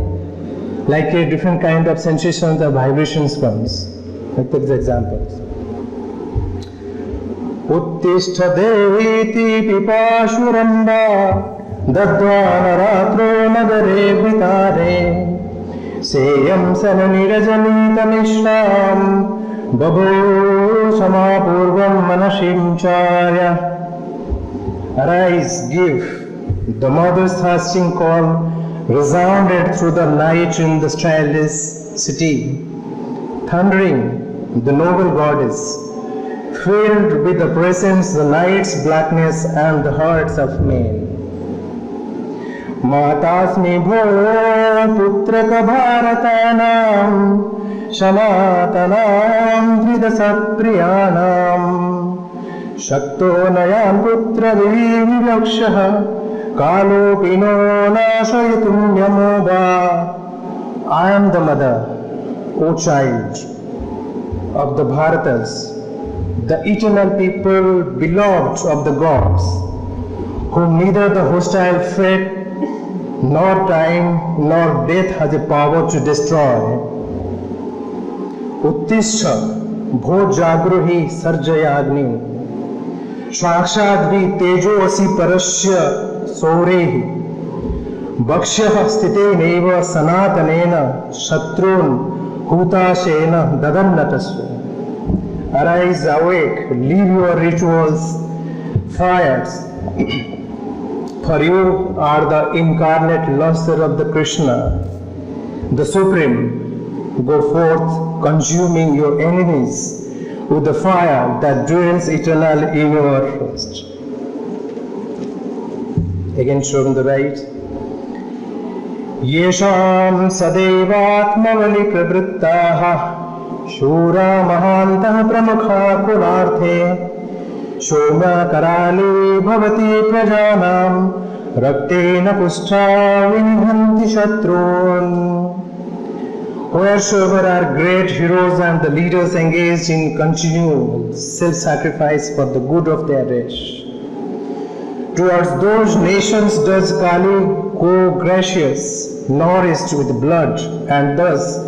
like a different kind of sensations or vibrations comes. Like the examples. Uttishta deviti pipashuramba dadvana ratro nagare vitare seyam sananirajanita nishram babho samapurvam manashim charya. Arise, give. The mother's thirsting call resounded through the night in the starless city. Thundering, the noble goddess, filled with the presence, the night's blackness and the hearts of men. Matasmi bho putraka bharatanam shamatanam vidasapriyanam shakto nayan putra vivivakshaha Kalo pino nashayatum yamoba. I am the mother, O child, of the Bharatas, the eternal people beloved of the gods, whom neither the hostile fate, nor time, nor death has the power to destroy. Uttishta bho jagruhi sarjaya agni shakshadvi tejo asi parasya Saurehi Bhakshya sthite neva sanatanena shatrun hutashena dadannatasva. Arise, awake, leave your rituals, fires. For you are the incarnate luster of the Krishna, the Supreme. Go forth, consuming your enemies with the fire that dwells eternal in your breast. Again shown on the right. Yesham sadevatmavali pravrittaha shura mahantah pramukha kularthe shomya karali bhavati prajanam raktena kuscha vinhanti shatrun. Wheresoever are great heroes and the leaders engaged in continual self-sacrifice for the good of their race, towards those nations does Kali go gracious, nourished with blood, and thus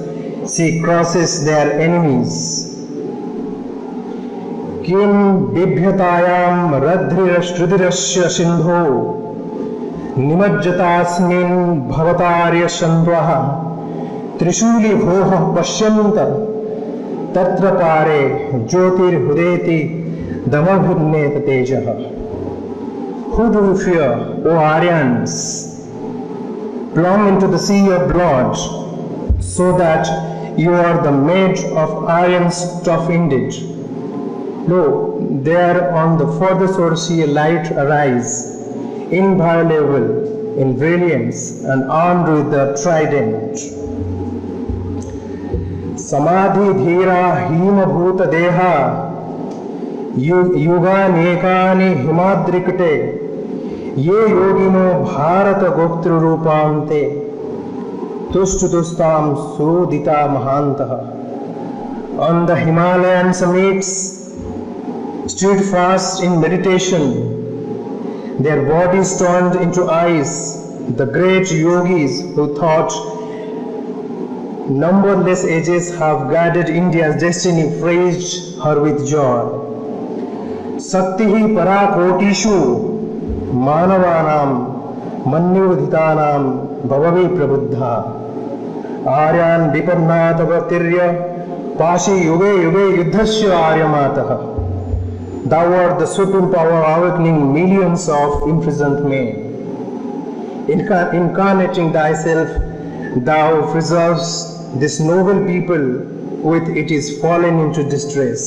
she crosses their enemies. Kim bibhyatayam radhrirashrudirasya sindho nimajjatasmin bhavatarya shandvaha trishuli bhoha pashyanta tatra pare jyotir hudeti damabhurneta tejaha. Who do you fear, O Aryans? Plumb into the sea of blood, so that you are the maid of iron stuff indeed. Lo, there on the further shore see a light arise, inviolable in brilliance and armed with the trident. समाधि धीरा हिमभूत देहा युगानेकानि हिमाद्रिकटे ये योगिनो Bharat गोप्तृ रूपान्ते तुष्टुस्ताम सुदिता महान्तः. On the Himalayan summits stood fast in meditation, their bodies turned into ice, the great yogis who thought numberless ages have guided India's destiny praised her with joy. Saktihi parakotishu manavanam manyudhitanam bhavavi prabuddha aryan vipannatavartirya pashi yuge yuge yuddhasya aryamatah. Thou art the supreme power awakening millions of imprisoned men. Incarnating thyself, thou preserves this noble people with it is fallen into distress.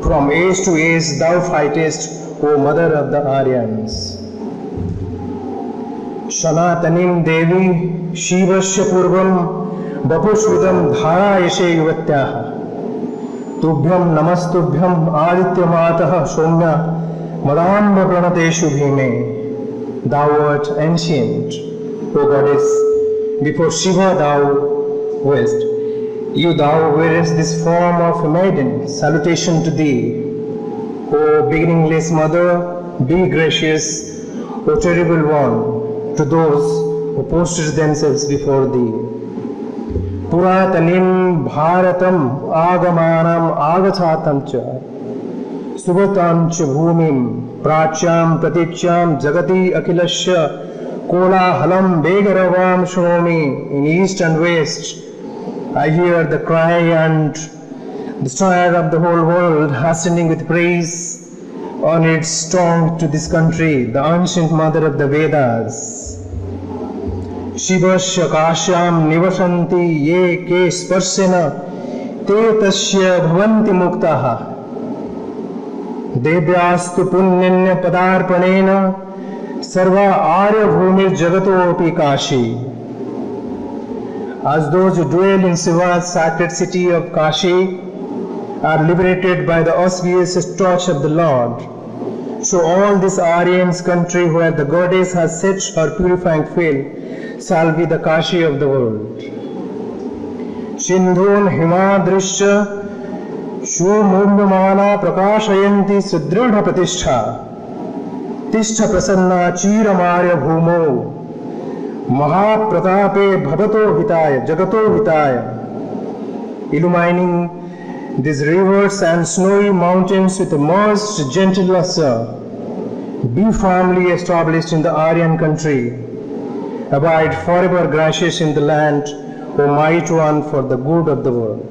From age to age thou fightest, O mother of the Aryans. Shanatanim Devi Shivasya Purvam Bapushvidam Dharayashe Yuvatyaha Tubhyam Namastubhyam Aditya Mataha Shomya Madamba Pranateshu Bhime. Thou art ancient, O goddess, before Shiva thou west. You thou wearest this form of a maiden, salutation to thee. O beginningless mother, be gracious, O terrible one, to those who posted themselves before thee. Puratanim bharatam agamanam agachatam cha subatam cha bhumim prachyam pratichyam jagati akhilasya kola halam begaravam shromi. In east and west I hear the cry and the stir of the whole world ascending with praise on its tongue to this country, the ancient mother of the Vedas. Shivasya kashyam nivasanti ye ke sparsena te tasya bhavanti muktaha devyastu punyanya padarpanena sarva arya bhumir jagatopi kashi. As those who dwell in Shiva's sacred city of Kashi are liberated by the auspicious torch of the Lord, so all this Aryan's country where the goddess has set her purifying field shall be the Kashi of the world. Shindhun himadrishya shumumyamana prakashayanti sudridha pratishtha tishtha prasanna chiramarya bhumo Mahapratape bhavato hitaya jagato hitaya. Illumining these rivers and snowy mountains with a most gentle lustre, be firmly established in the Aryan country. Abide forever gracious in the land, O mighty one, for the good of the world.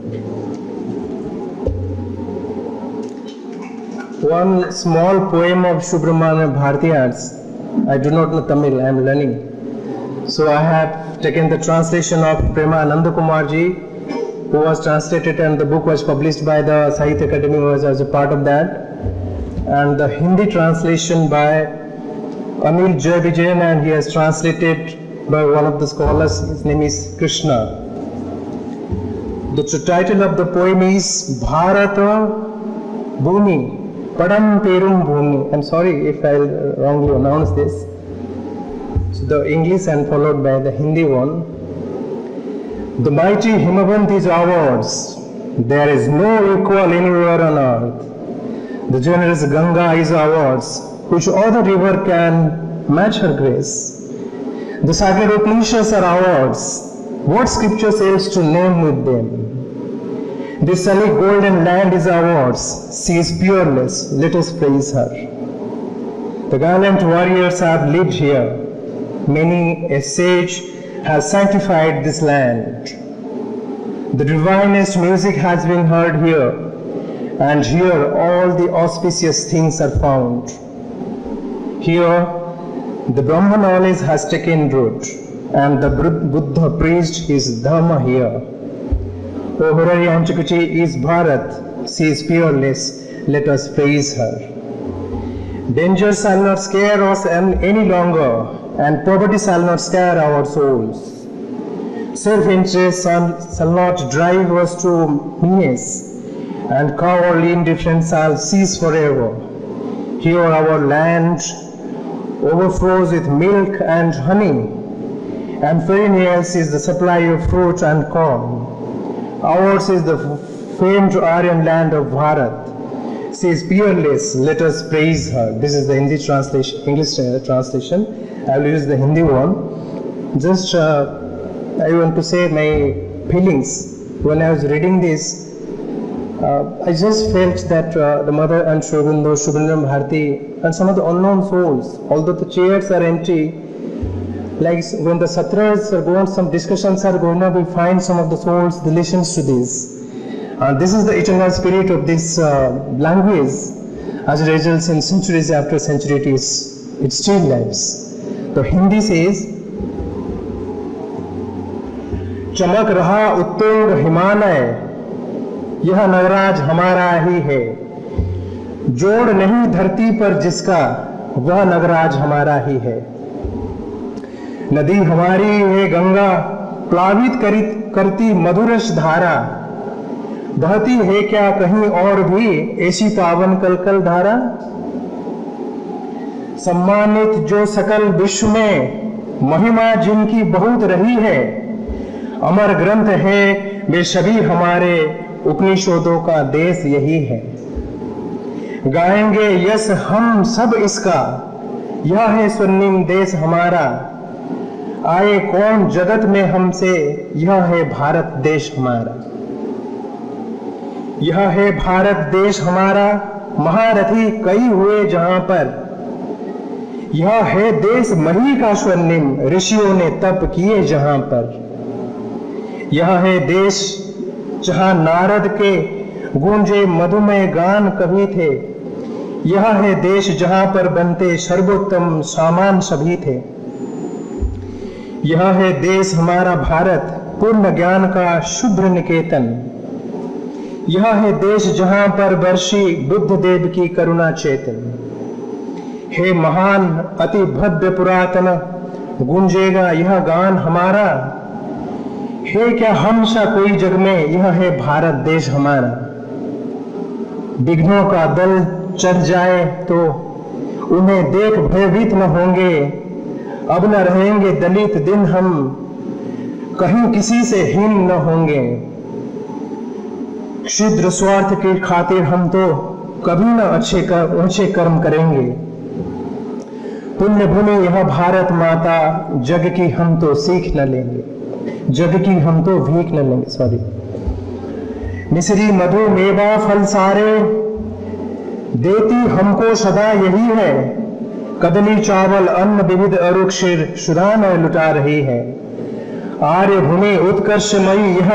One small poem of Subramania Bharatiyar's. I do not know Tamil, I am learning. So I have taken the translation of Premananda Kumarji, who was translated and the book was published by the Sahitya Academy, was as a part of that. And the Hindi translation by Anil Jay Vijayan, and he has translated by one of the scholars, his name is Krishna. The title of the poem is Bharata Bhumi, Padam Perum Bhumi. I'm sorry if I wrongly announce this. So the English and followed by the Hindi one. The mighty Himavant is ours. There is no equal anywhere on earth. The generous Ganga is ours. Which other river can match her grace? The sacred Upanishads are ours. What scripture else to name with them? This sunny golden land is ours. She is peerless. Let us praise her. The gallant warriors have lived here. Many a sage has sanctified this land. The divinest music has been heard here, and here all the auspicious things are found. Here the Brahma knowledge has taken root, and the Buddha preached his Dhamma here. O very antiquity is Bharat, she is peerless, let us praise her. Danger shall not scare us any longer, and poverty shall not scare our souls. Self-interest shall not drive us to meanness, and cowardly indifference shall cease forever. Here our land overflows with milk and honey, and perennials is the supply of fruit and corn. Ours is the famed Aryan land of Bharat. She is peerless, let us praise her. This is the English translation. I will use the Hindi one. Just I want to say my feelings. When I was reading this, I just felt that the mother and Sri Aurobindo, Bharati, and some of the unknown souls, although the chairs are empty, like when the satras are going, some discussions are going on, we find some of the souls, the listens to this. This is the eternal spirit of this language, as it results in centuries after centuries, it still lives. The Hindi says, चमक रहा उत्तुंग हिमालय, यह नगराज हमारा ही है, जोड़ नहीं धरती पर जिसका, वह नगराज हमारा ही है। नदी हमारी है गंगा, प्लावित करती मधुरस धारा, बहती है क्या कहीं और भी ऐसी पावन कलकल धारा। सम्मानित जो सकल विश्व में, महिमा जिनकी बहुत रही है, अमर ग्रंथ है वे सभी हमारे, उपनिषदों का देश यही है। गाएंगे यश हम सब इसका, यह है स्वर्णिम देश हमारा, आए कौन जगत में हमसे, यह है भारत देश हमारा। यह है भारत देश हमारा, महारथी कई हुए जहां पर, यह है देश मही का स्वर्णिम, ऋषियों ने तप किए जहां पर। यह है देश जहां नारद के गूंजे मधुमय गान कभी थे, यह है देश जहां पर बनते सर्वोत्तम सामान सभी थे। यह है देश हमारा भारत, पूर्ण ज्ञान का शुद्ध निकेतन। यह है देश जहां पर वर्षी बुद्ध देव की करुणा चेतन। हे महान अति भव्य पुरातन, गूंजेगा यह गान हमारा, है क्या हम सा कोई जग में, यह है भारत देश हमारा। विघ्नों का दल चढ़ जाए तो उन्हें देख भयभीत न होंगे, अब न रहेंगे दलित दिन हम, कहीं किसी से हीन न होंगे। क्षुद्र स्वार्थ की खातिर हम तो कभी न ऊंचे कर्म करेंगे। पुण्य भूमि यह भारत माता, जग की हम तो सीख न लेंगे, जग की हम तो भीख न लेंगे। सॉरी। मिश्री मधु मेवा फल सारे, देती हमको सदा यही है, कदली चावल अन्न विविध अरुक शिर, सुधा न लुटा रही है। आर्य भूमि उत्कर्षमयी यह,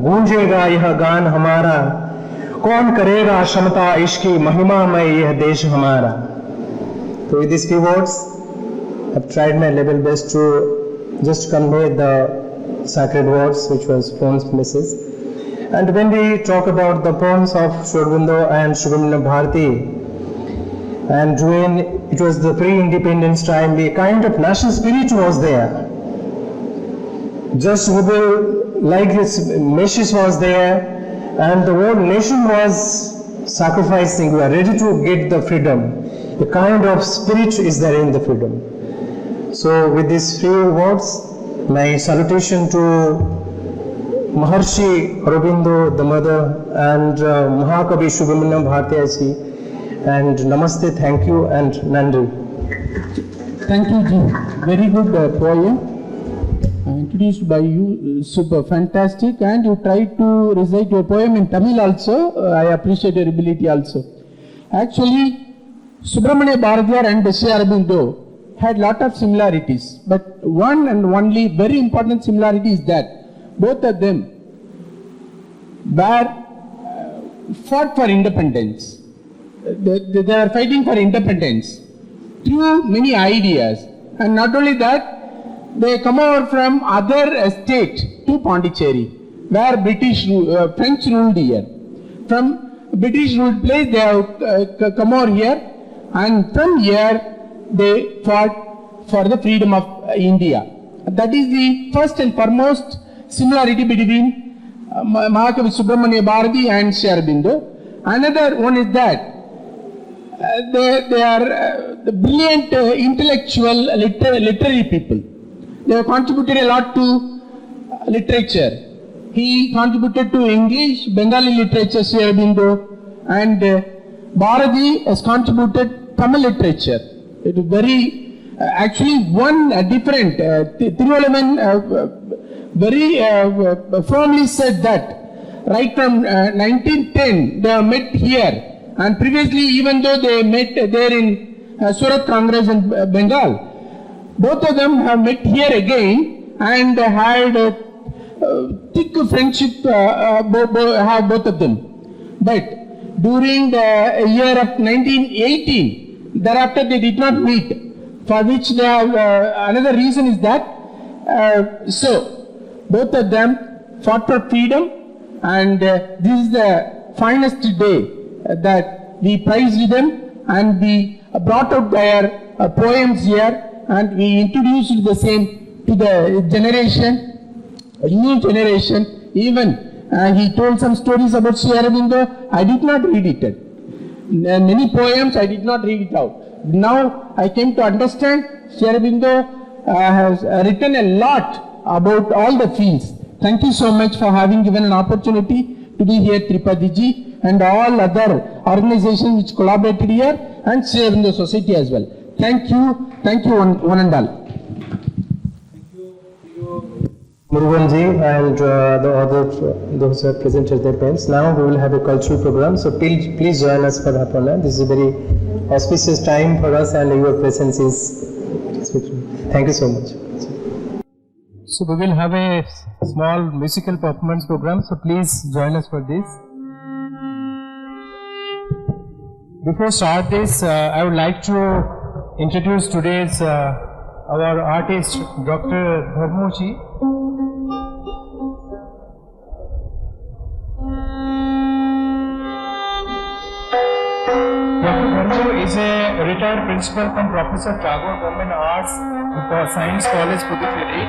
गूंजेगा यह गान हमारा, कौन करेगा क्षमता इसकी, महिमामय यह देश हमारा। So with these few words, I've tried my level best to just convey the sacred words which was poem's message. And when we talk about the poems of Sri Aurobindo and Sri Aurobindo Bharati, and when it was the pre-independence time, the kind of national spirit was there. Just like this message was there, and the whole nation was sacrificing, we are ready to get the freedom. The kind of spirit is there in the freedom. So with these few words, my salutation to Maharshi Aurobindo, the mother, and Mahakavi Subramania Bharatiyar, and Namaste, thank you, and Nandi. Thank you, Ji. Very good poem. Introduced by you, super fantastic, and you tried to recite your poem in Tamil also. I appreciate your ability also. Actually, Subramania Bharatiyar and Sri Aurobindo had lot of similarities, but one and only very important similarity is that both of them were fought for independence. They are fighting for independence through many ideas, and not only that, they come over from other state to Pondicherry, where French ruled here. From British ruled place, they have come over here, and from here they fought for the freedom of India. That is the first and foremost similarity between Mahakavi Subramania Bharati and Sri Aurobindo. Another one is that they are the brilliant intellectual literary people. They have contributed a lot to literature. He contributed to English, Bengali literature, Sri Aurobindo, and Bharati has contributed Tamil literature. It is very, actually one different, Thiruvallavan very firmly said that right from 1910 they have met here, and previously even though they met there in Surat Congress in Bengal, both of them have met here again and had thick friendship, have both of them. But during the year of 1918, thereafter they did not meet, for which they have, another reason is that, so both of them fought for freedom, and this is the finest day that we praised them, and we brought out their poems here, and we introduced the same to the generation, new generation. Even he told some stories about Sri Aurobindo. I did not read it. Many poems I did not read it out. Now I came to understand Sri Aurobindo has written a lot about all the fields. Thank you so much for having given an opportunity to be here, Tripathy ji, and all other organizations which collaborated here, and Sri Aurobindo Society as well. Thank you one and all. Muruganji and the other those who have presented their pens. Now we will have a cultural program, so please join us for Hapana. This is a very auspicious time for us, and your presence is. Thank you so much. So we will have a small musical performance program, so please join us for this. Before start this, I would like to introduce today's our artist, Dr. Dharmoji. Is a retired principal from Professor Tagore Government Arts Science College, Puducherry.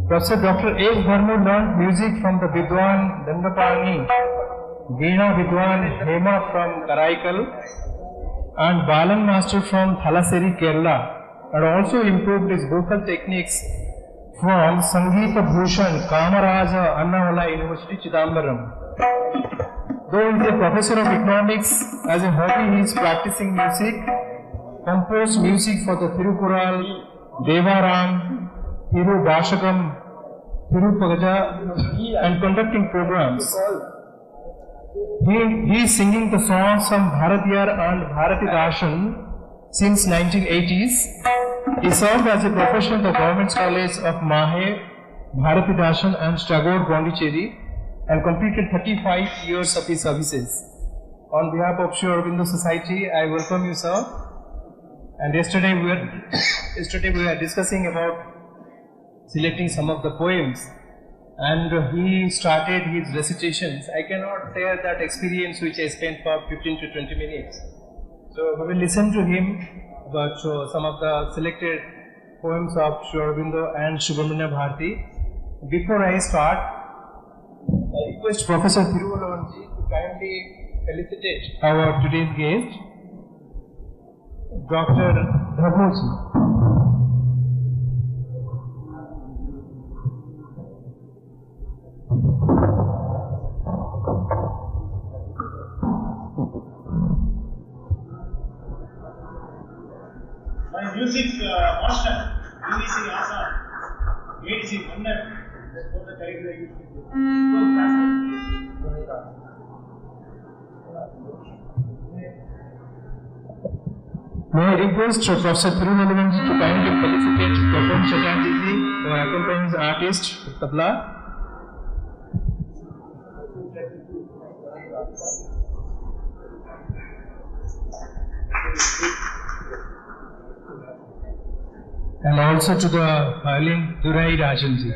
Professor Dr. A. Dharmu learned music from the Vidwan Dandapani, Veena Vidwan Hema from Karaikal, and Balan Master from Thalassery, Kerala, and also improved his vocal techniques from Sangeeta Bhushan, Kamaraja, Annawala University, Chidambaram. Though he is a professor of economics, as a hobby he is practicing music, composed music for the Thirukural, Devaram, Thiru Bashagam, Thiru Pagaja, and conducting programs. He is singing the songs from Bharatiyar and Bharativizha since 1980s. He served as a professor in the Government College of Mahe, Bharativizha and Tagore, Pondicherry, and completed 35 years of his services. On behalf of Sri Aurobindo Society, I welcome you, sir. And yesterday we were discussing about selecting some of the poems, and he started his recitations. I cannot share that experience which I spent for 15 to 20 minutes. So we will listen to him about some of the selected poems of Sri Aurobindo and Subramania Bharati. Before I start, I request Professor Thiruvallavan ji to kindly felicitate our today's guest, Dr. Dharmoji. My music master, BBC Assam, ADC Mandan, that's what the category I used to do. May I request Professor Thiruvallavan ji to kindly felicitate Propon Chatterjee ji, our accompanying artist, tabla. And also to the violin, Durai Rajan ji.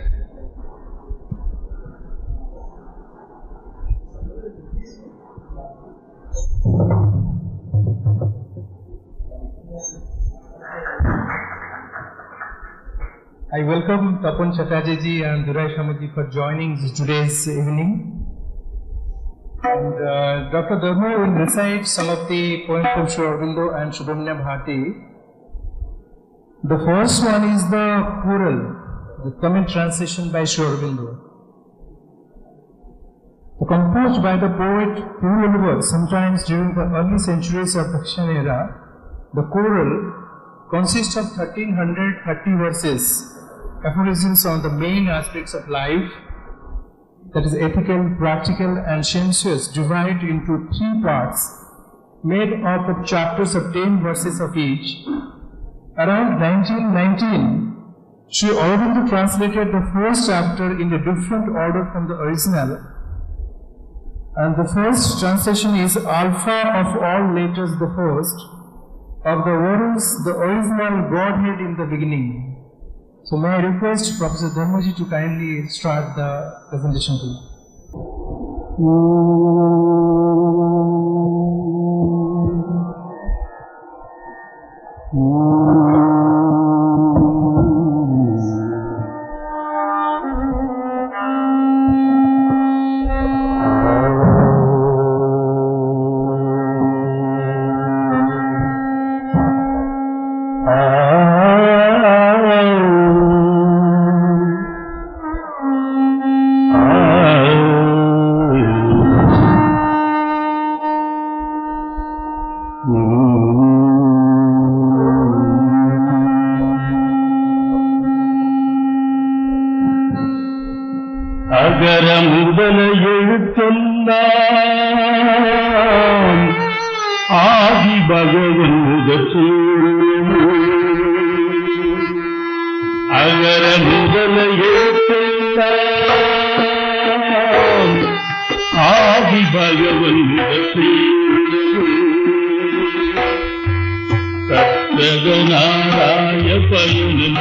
I welcome Tapan Chatterjee and Durai Shamaji for joining today's evening. And Dr. Dharma will recite some of the poems from Sri Aurobindo and Subramania Bharati. The first one is the choral, the Tamil translation by Sri Aurobindo. Composed by the poet Puducherry sometimes during the early centuries of the Christian era, the choral consists of 1330 verses, aphorisms on the main aspects of life, that is ethical, practical and sensuous, divided into 3 parts, made up of chapters of 10 verses of each. Around 1919, Sri Aurobindo translated the first chapter in a different order from the original, and the first translation is Alpha of all letters, the first, of the words, the original Godhead in the beginning. So may I request Professor Dharmaji to kindly start the presentation, please. அகர முதல எழுத்தெல்லாம் ஆதி பகவன் முதற்றே. அகர முதல எழுத்தெல்லாம் ஆதி பகவன் முதற்றே. சத்யகநாராய பயனில்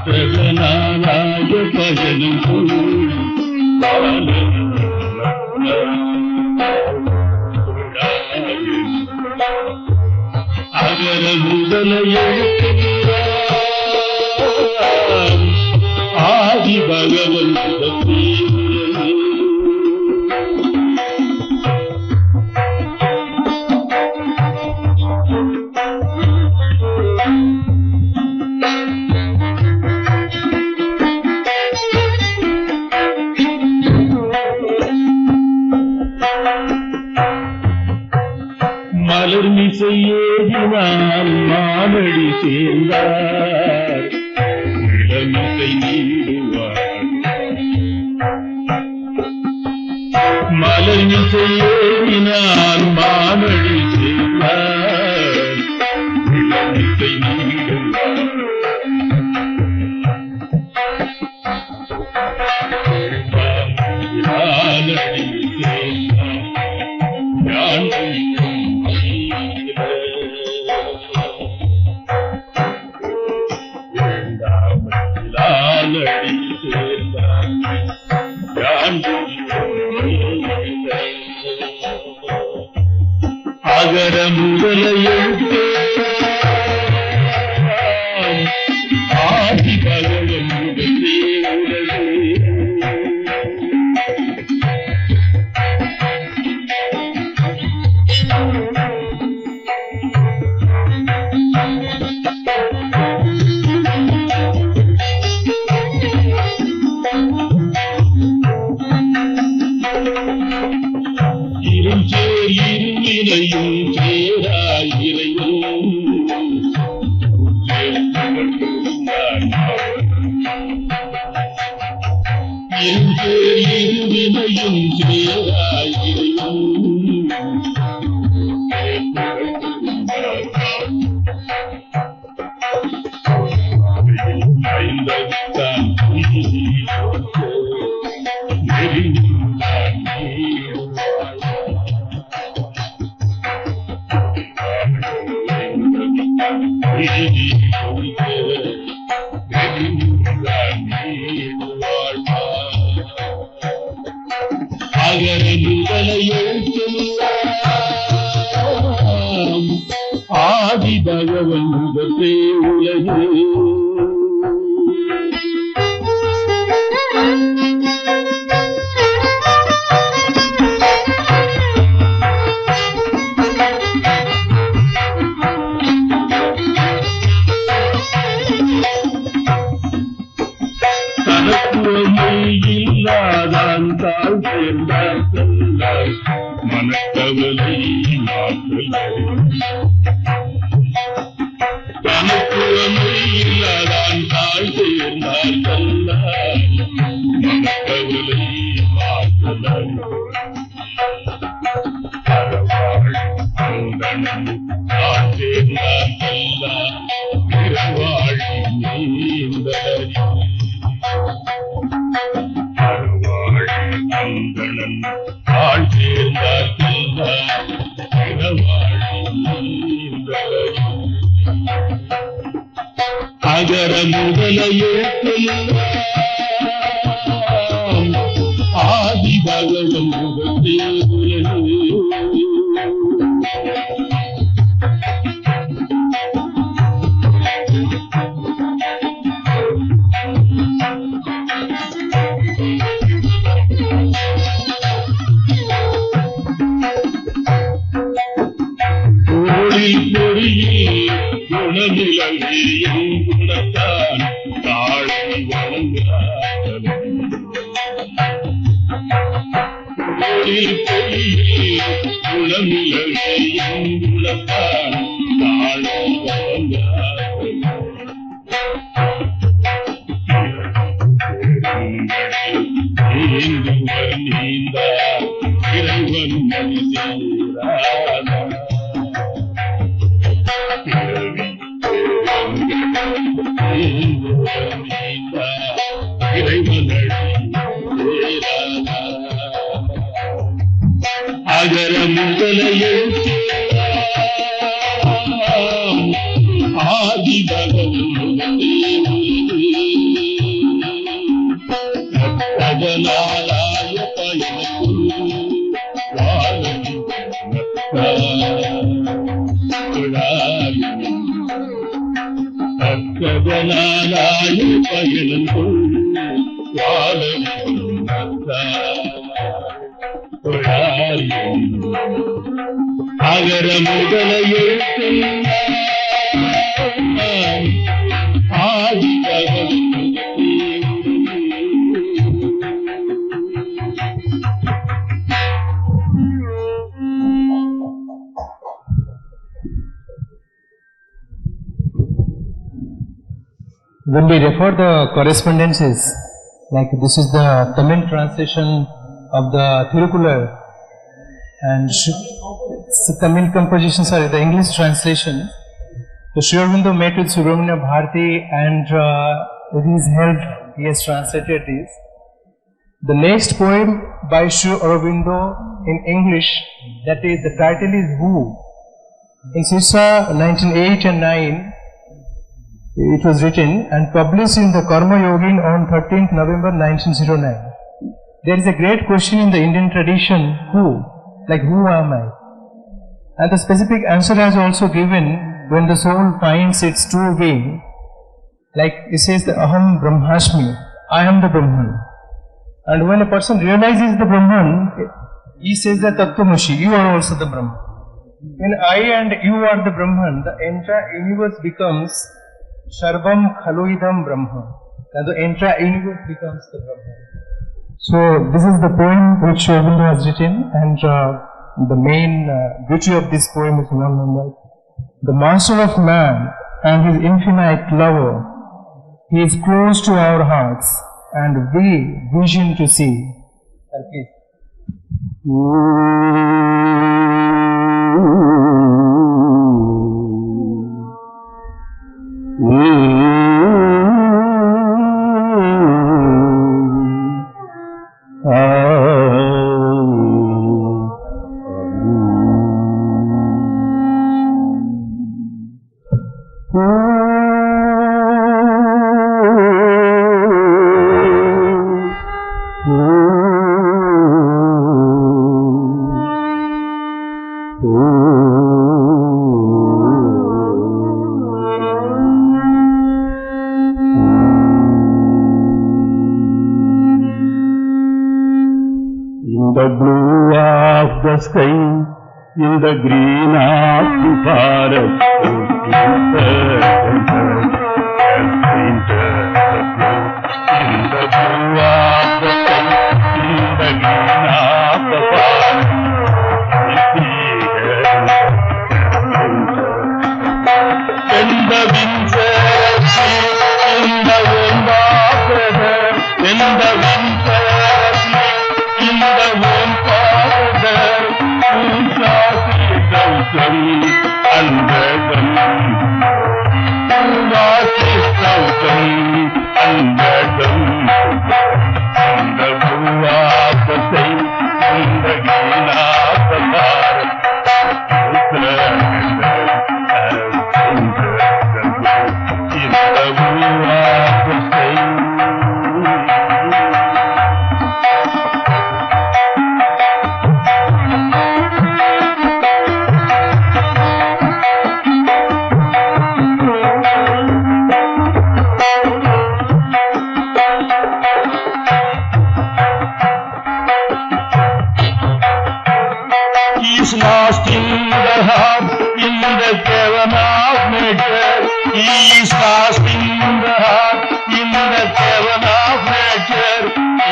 சத்யகநாராய பயனில் அகர முதல எழுத்தெல்லாம் ஆதி பகவன் முதற்றே. மலர்மிசை ஏறினால் மானடி சேர்ந்தார், இளமிசை நீடுவார். மலர்மிசை ஏறினால் மானடி சேர்ந்தார், இளமிசை நீடுவார். யானடி சேர்ந்தார் யானை அகர முதல எழுத்தெல்லாம் ஆதி பகவன் முதற்றே உலகே. இருஞ்சேர் இருவினையும் சேராய் இறைவன் இருஞ்சேர் இருவினையும் சேராய் இறைவன் ஐந்தான் அகர முதல எழுத்தெல்லாம் பகவன் முகத்தே உலகே. இல்லாதான் தாழ் சேர்ந்தார் செல்லார் மனக்கவலை மாற்றல். தனக்குவமை இல்லாதான் தாழ் சேர்ந்தார் செல்லார் மனக்கவலை மாற்றல். அறவாழ் அந்தணன் தாழ் சேர்ந்தார் செல்லார் பிறவாழ் நீந்தலறி. அந்தணன் ஆள் சேர்ந்தார் செல்வார் அகர முதல எழுத்தெல்லாம் ஆதி பகவன் முகத்தே உலகே. குணமிலங்கியும் குணத்தான் தாழை வணங்காதலும். குணமிலங்கியும் குணத்தான் தாழை வணங்காதலும். நீந்துவர் நீந்தா இறைவன் மனிதரானா. அகர முதல ஆதி பகவன் அதனாலாய பயனுக்குள் தக்கதனாலாய பயனுக்குள் அகர முதல எழுத்தெல்லாம் ஆதி பகவன். When we refer the correspondences, like this is the Tamil translation of the Thirukular, and Tamil compositions are the English translation. So Sri Aurobindo met with Subramania Bharati, and with his help he has translated this. The next poem by Sri Aurobindo in English, that is, the title is Who. In Sisa 1908 and 9, it was written and published in the Karma Yogin on 13th November 1909. There is a great question in the Indian tradition, who? Like, who am I? And the specific answer has also given when the soul finds its true being. Like it says, the Aham Brahmasmi, I am the Brahman. And when a person realizes the Brahman, he says that Tattvamasi, you are also the Brahman. When I and you are the Brahman, the entire universe becomes Sarvam Khaluidam Brahma. And the entire universe becomes the Brahman. So this is the poem which Aurobindo has written, and the main beauty of this poem is one number. The master of man and his infinite lover, he is close to our hearts and we vision to see. Okay. the blue of the sky, in the green of the forest, in the blue of the sky, in the green of the forest, when the winds are in the womb of the earth, when the winds are in the womb of the earth, who shall see thousand under them? Who shall see thousand under them? In the blue of the sky, in the green of the forest, He's lost in the heart, in the cavern of nature. He is lost in the heart, in the cavern of nature.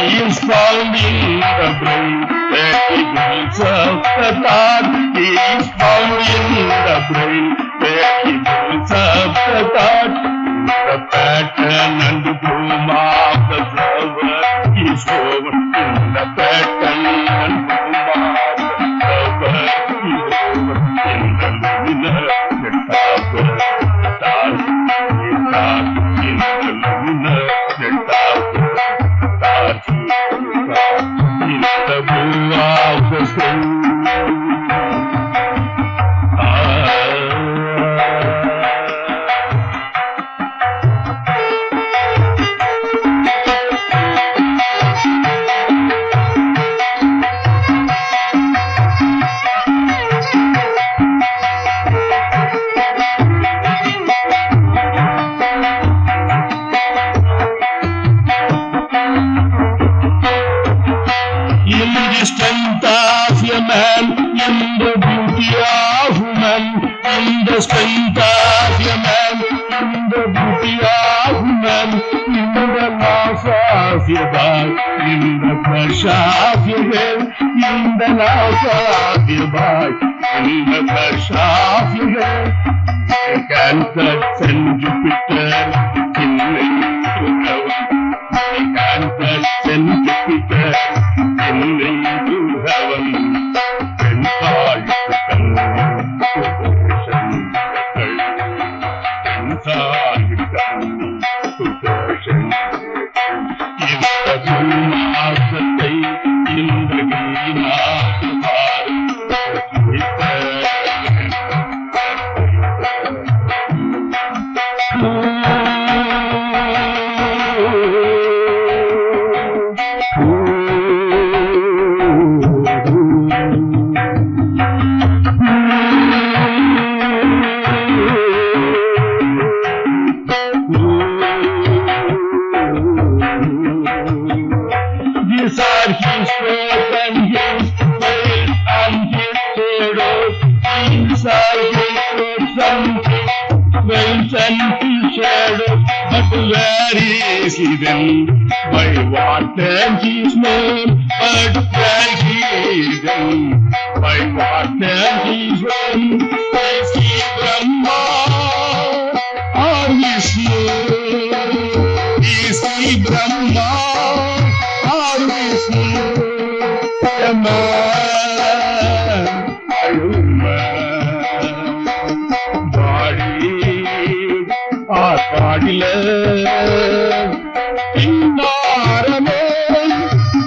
He is found in the brain, where he builds up the thought. He is found in the brain, where he builds up the thought. The pattern and the bloom of the flower is over in the pattern and bloom of the flower is over in the luminous tower. Stars is dark in the luminous tower. Stars is dark in the blue of the sky. Strength of a man, in the beauty of woman, in the strength of a man, in the beauty of woman, in the love of your body, in the pleasure of your head, in the love of your body, in the pleasure of your head. Cancer and Jupiter, in to heaven. Cancer and Jupiter, in to heaven. When all you come to ocean, when all you come to ocean, in the blue of the sky, in the green of the forest, these are his words and his ways and his shadows. These are his words and his ways and his shadows. But where is he then? By what name he is known? But where he is then? By what name he is known? Is he Brahma or Vishnu? Is he Brahma? A man, a woman, body or bodiless, in our alone,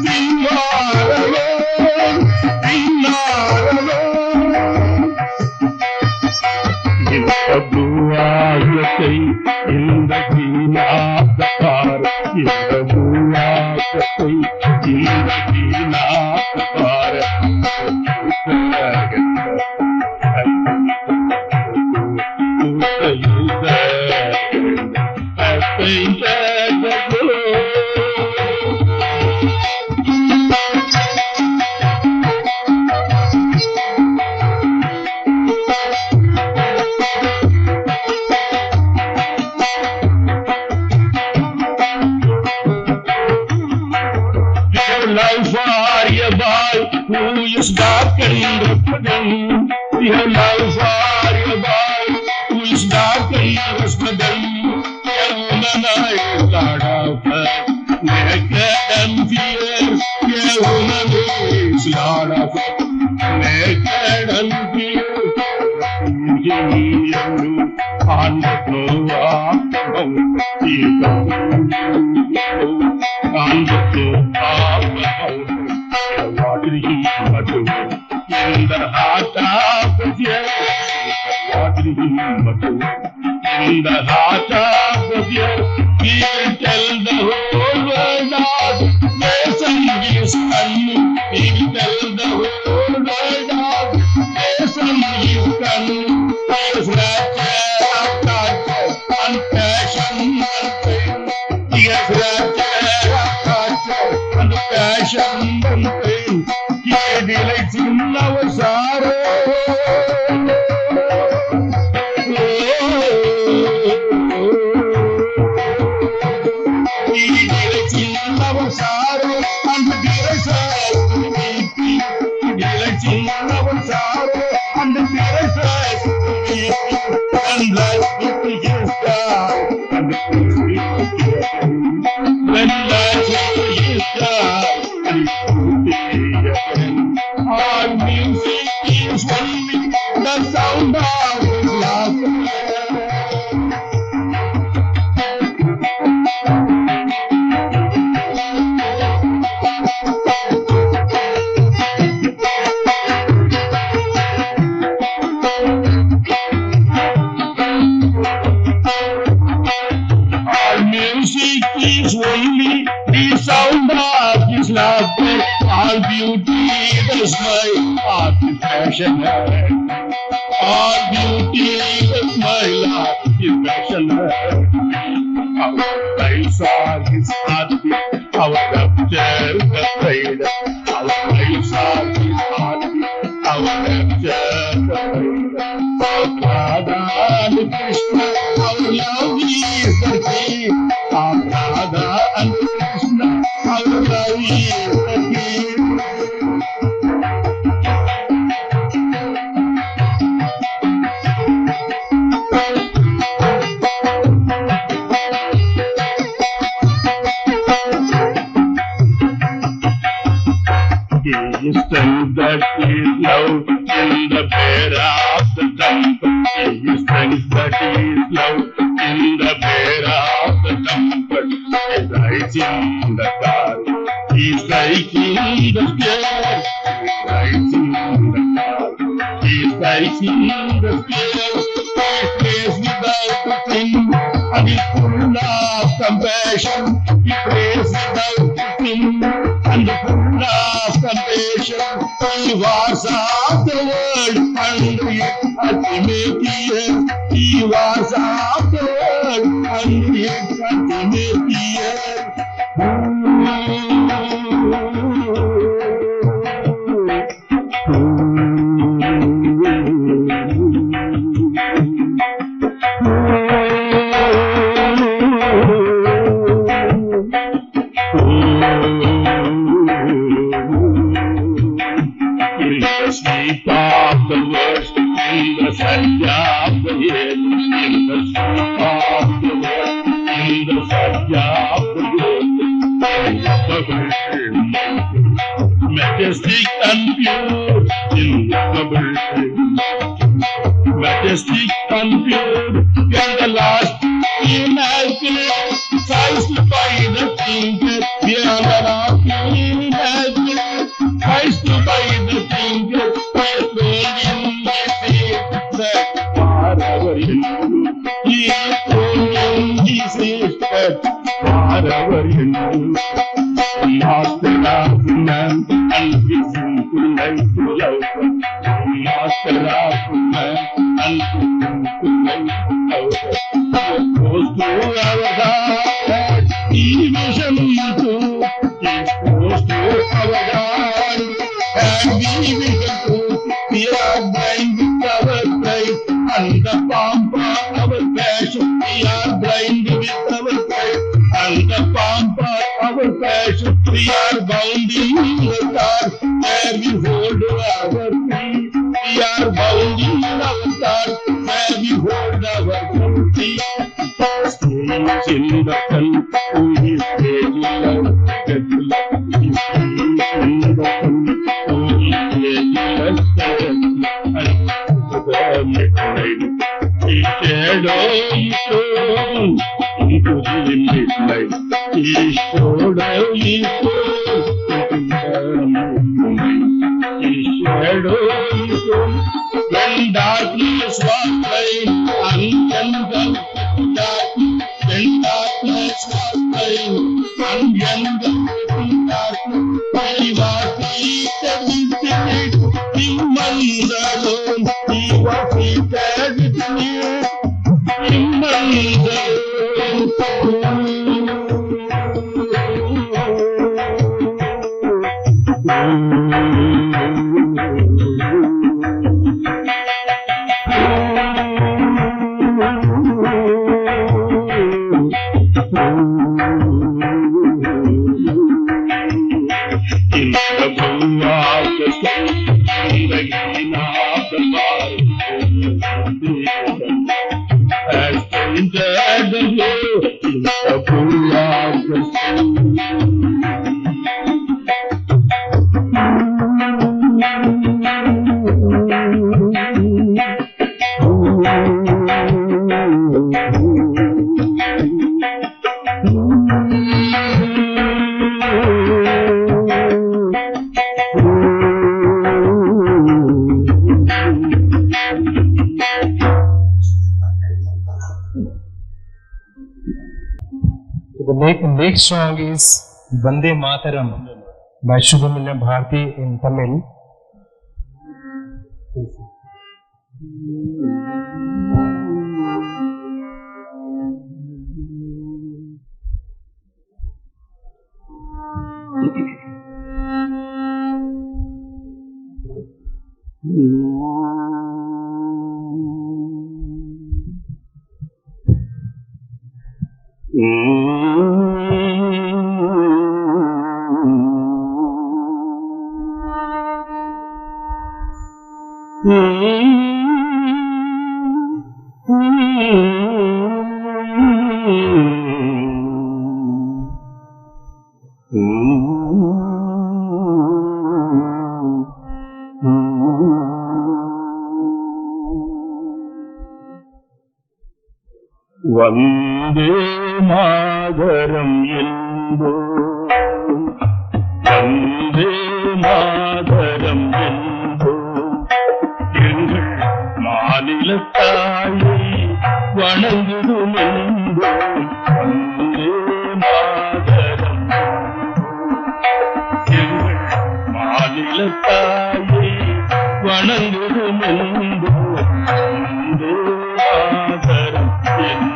in our alone, in our alone. In the blue of the sky, in the green of the forest, in the blue of the sky, in the green of the forest. love for a boy who is dark and wooden. We have love for a boy who is dark and wooden. A woman is Lord of life, naked and fierce. A woman is Lord of life, naked and fierce. On the floor of the home, on the floor of the home, what did he do? In the heart of the fear, what did he do? In the heart of the fear, he will tell the whole world of nation his son. He will tell the whole world of nation his son. His rapture of torture and passion and pain. He has rapture of torture and passion and pain. He delights in our sorrow. He delights in our sorrow and delights us to weep. He delights in our sorrow and delights us to weep. And life with his God and when life with his God and our music is only the sound of his laughter. Is only the sound of his laughter. All beauty the smile of his passion. All beauty the smile of his passion. Our eyes are his heartbeat, our rapture the pride. Our eyes are his heartbeat, our rapture the pride. Our Radha and Krishna, our love is the key. Our Radha and Krishna, our love is the key. He is strength that is love in the bear of the trumpet. He is strength that is love in the bear of the trumpet. He rides in the car, he is striking the spears. He rides in the car, he is striking the spears. He prays without sin and is full of compassion. He prays without sin and full of compassion. He was of the world and its ultimate end. He was of the world and its ultimate end. In the sleep of the words, in the satya of the head, in the sleep of the words, in the satya of the head, in the world, majestic and pure, in the world, majestic and pure, and the last immaculate, sized by the finger, beyond the last immaculate, sized by the finger, we're told in the faith that forever in you, he is told in his faith that forever in you. Master of man and his sinful life to love, Master of man and his sinful life to love, goes to our God, he vision to, he goes to our God, and we vision to, we are blind with our pride, and the pomp of our passion, we are blind with our pride, and the pomp of our passion, we are bound in thought, where we hold our peace. We are bound in our thought, where we hold our peace. Stays in the sun, who is regular, get love. He stays in the sun, who is regular, get love. And to the midnight, he shadow his soul into the midnight. He showed his soul into the midnight. He shadowed his soul when darkness was slain and jungle dark. When darkness was slain and jungle darkness, he was seated with it. Him alone, he was seated with it. Him alone. In the blue of the sun, in the green of the forest, has painted the blue in the blue of the sun. The next song is Vande Mataram by Subramania Bharati in Tamil. Vande Mataram endo, Vande Mataram endo, Engal மாநிலத்தாயை வணங்குதும் endo, Vande Mataram Engal மாநிலத்தாயை வணங்குதும் endo, Vande Mataram endo.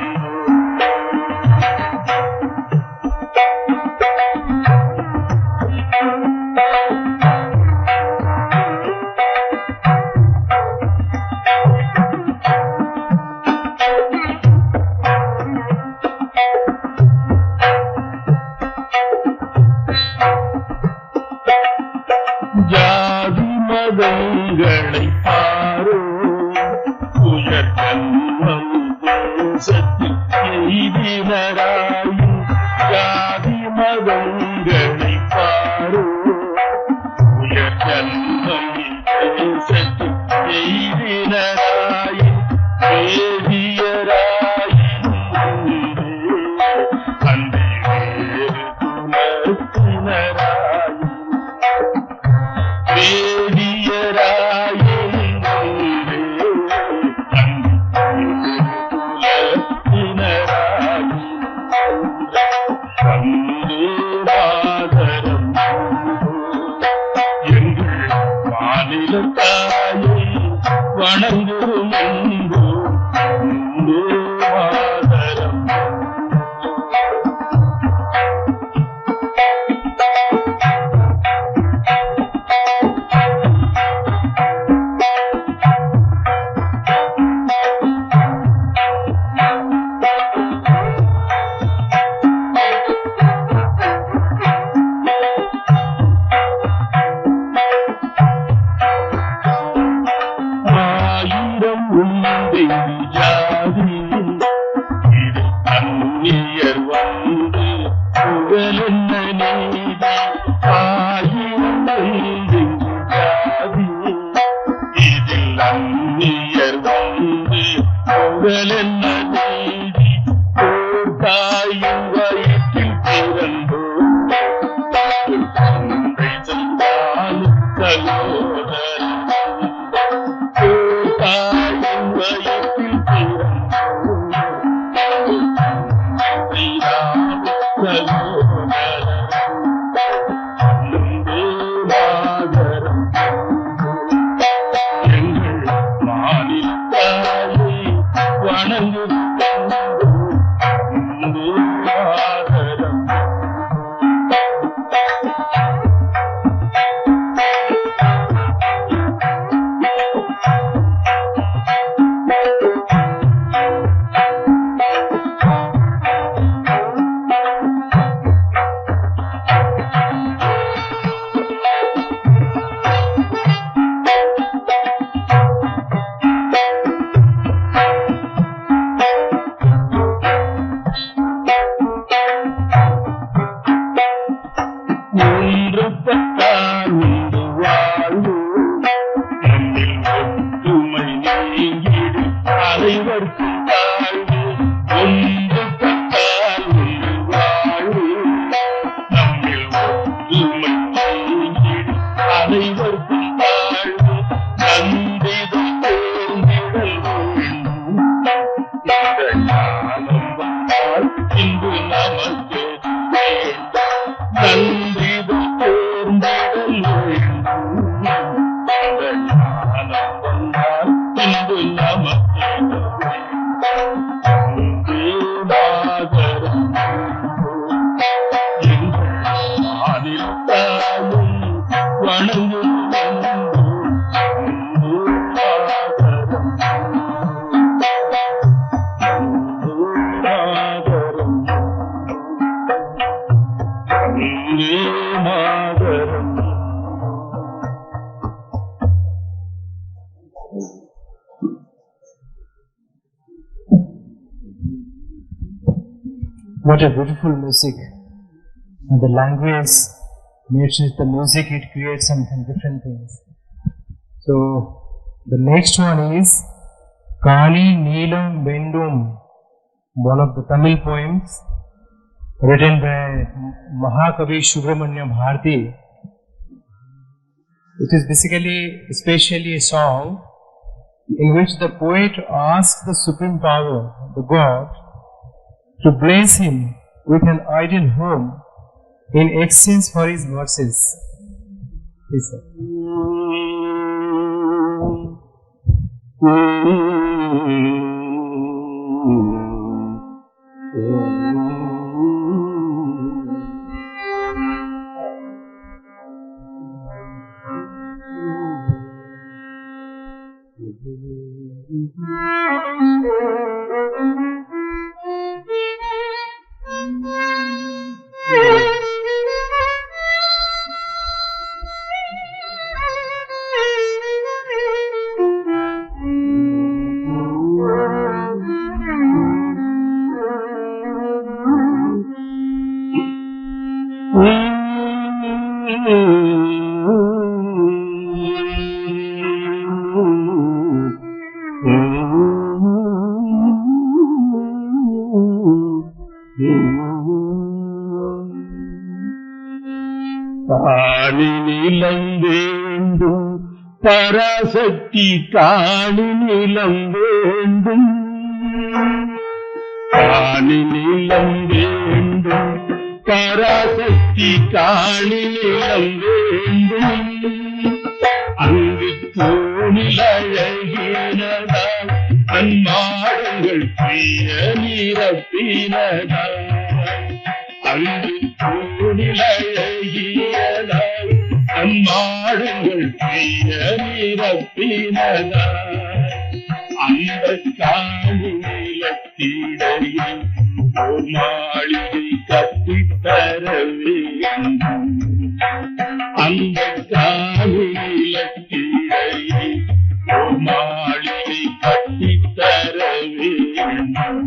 ஜாதி மதங்களை borrow உயர் ஜன்மம் தேசத்தில் எய்தினராயும் ஜாதி மதங்களை borrow உயர் ஜன்மம் தேசத்தில் எய்தினராயும் வேதியராயும் அன்றி வேறு குலத்தினராயும் வேதியராயும் குலத்தினராயும் வந்தே மாதரம் எங்கள் மாநிலத்தாயை வணங்குவோம் என்போ Vande Mataram. What a beautiful music. And the language matches the music, it creates something different things. So the next one is Kali Neelam Vendum, one of the Tamil poems written by Mahakavi Subramania Bharatiyar. It is basically, especially a song in which the poet asks the Supreme Power, the God, to bless him with an ideal home in exchange for his verses. Please, sir. Parasakthi காணி நிலம் வேண்டும், காணி நிலம் வேண்டும், பராசக்தி காணி நிலம் வேண்டும். அங்கு தூணில் அழகினதால் அன்மாடங்கள் பிரிய நிரப்பினதால், அங்கு தூணில் அழகினதால் அன்மாடங்கள் பிரிய நிரப்பினதால், அந்த காணி நிலத்திடையில் ஓர் மாளிகை கட்டித்தர வேண்டும். அந்த காணி நிலத்திடையில் ஓர் மாளிகை கட்டித்தர வேண்டும்.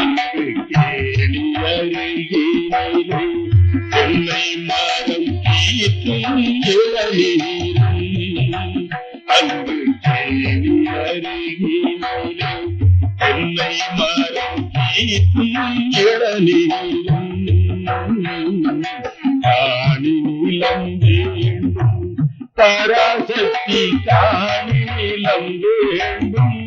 அங்கு கேணி அருகினிலே என்னை மரம் கீற்றும் இளநீரும், அங்கு கேணி அருகினிலே என்னை மரம் கீற்றும் இளநீரும். காணி நிலம் வேண்டும், பராசக்தி காணிலம் வேண்டும்.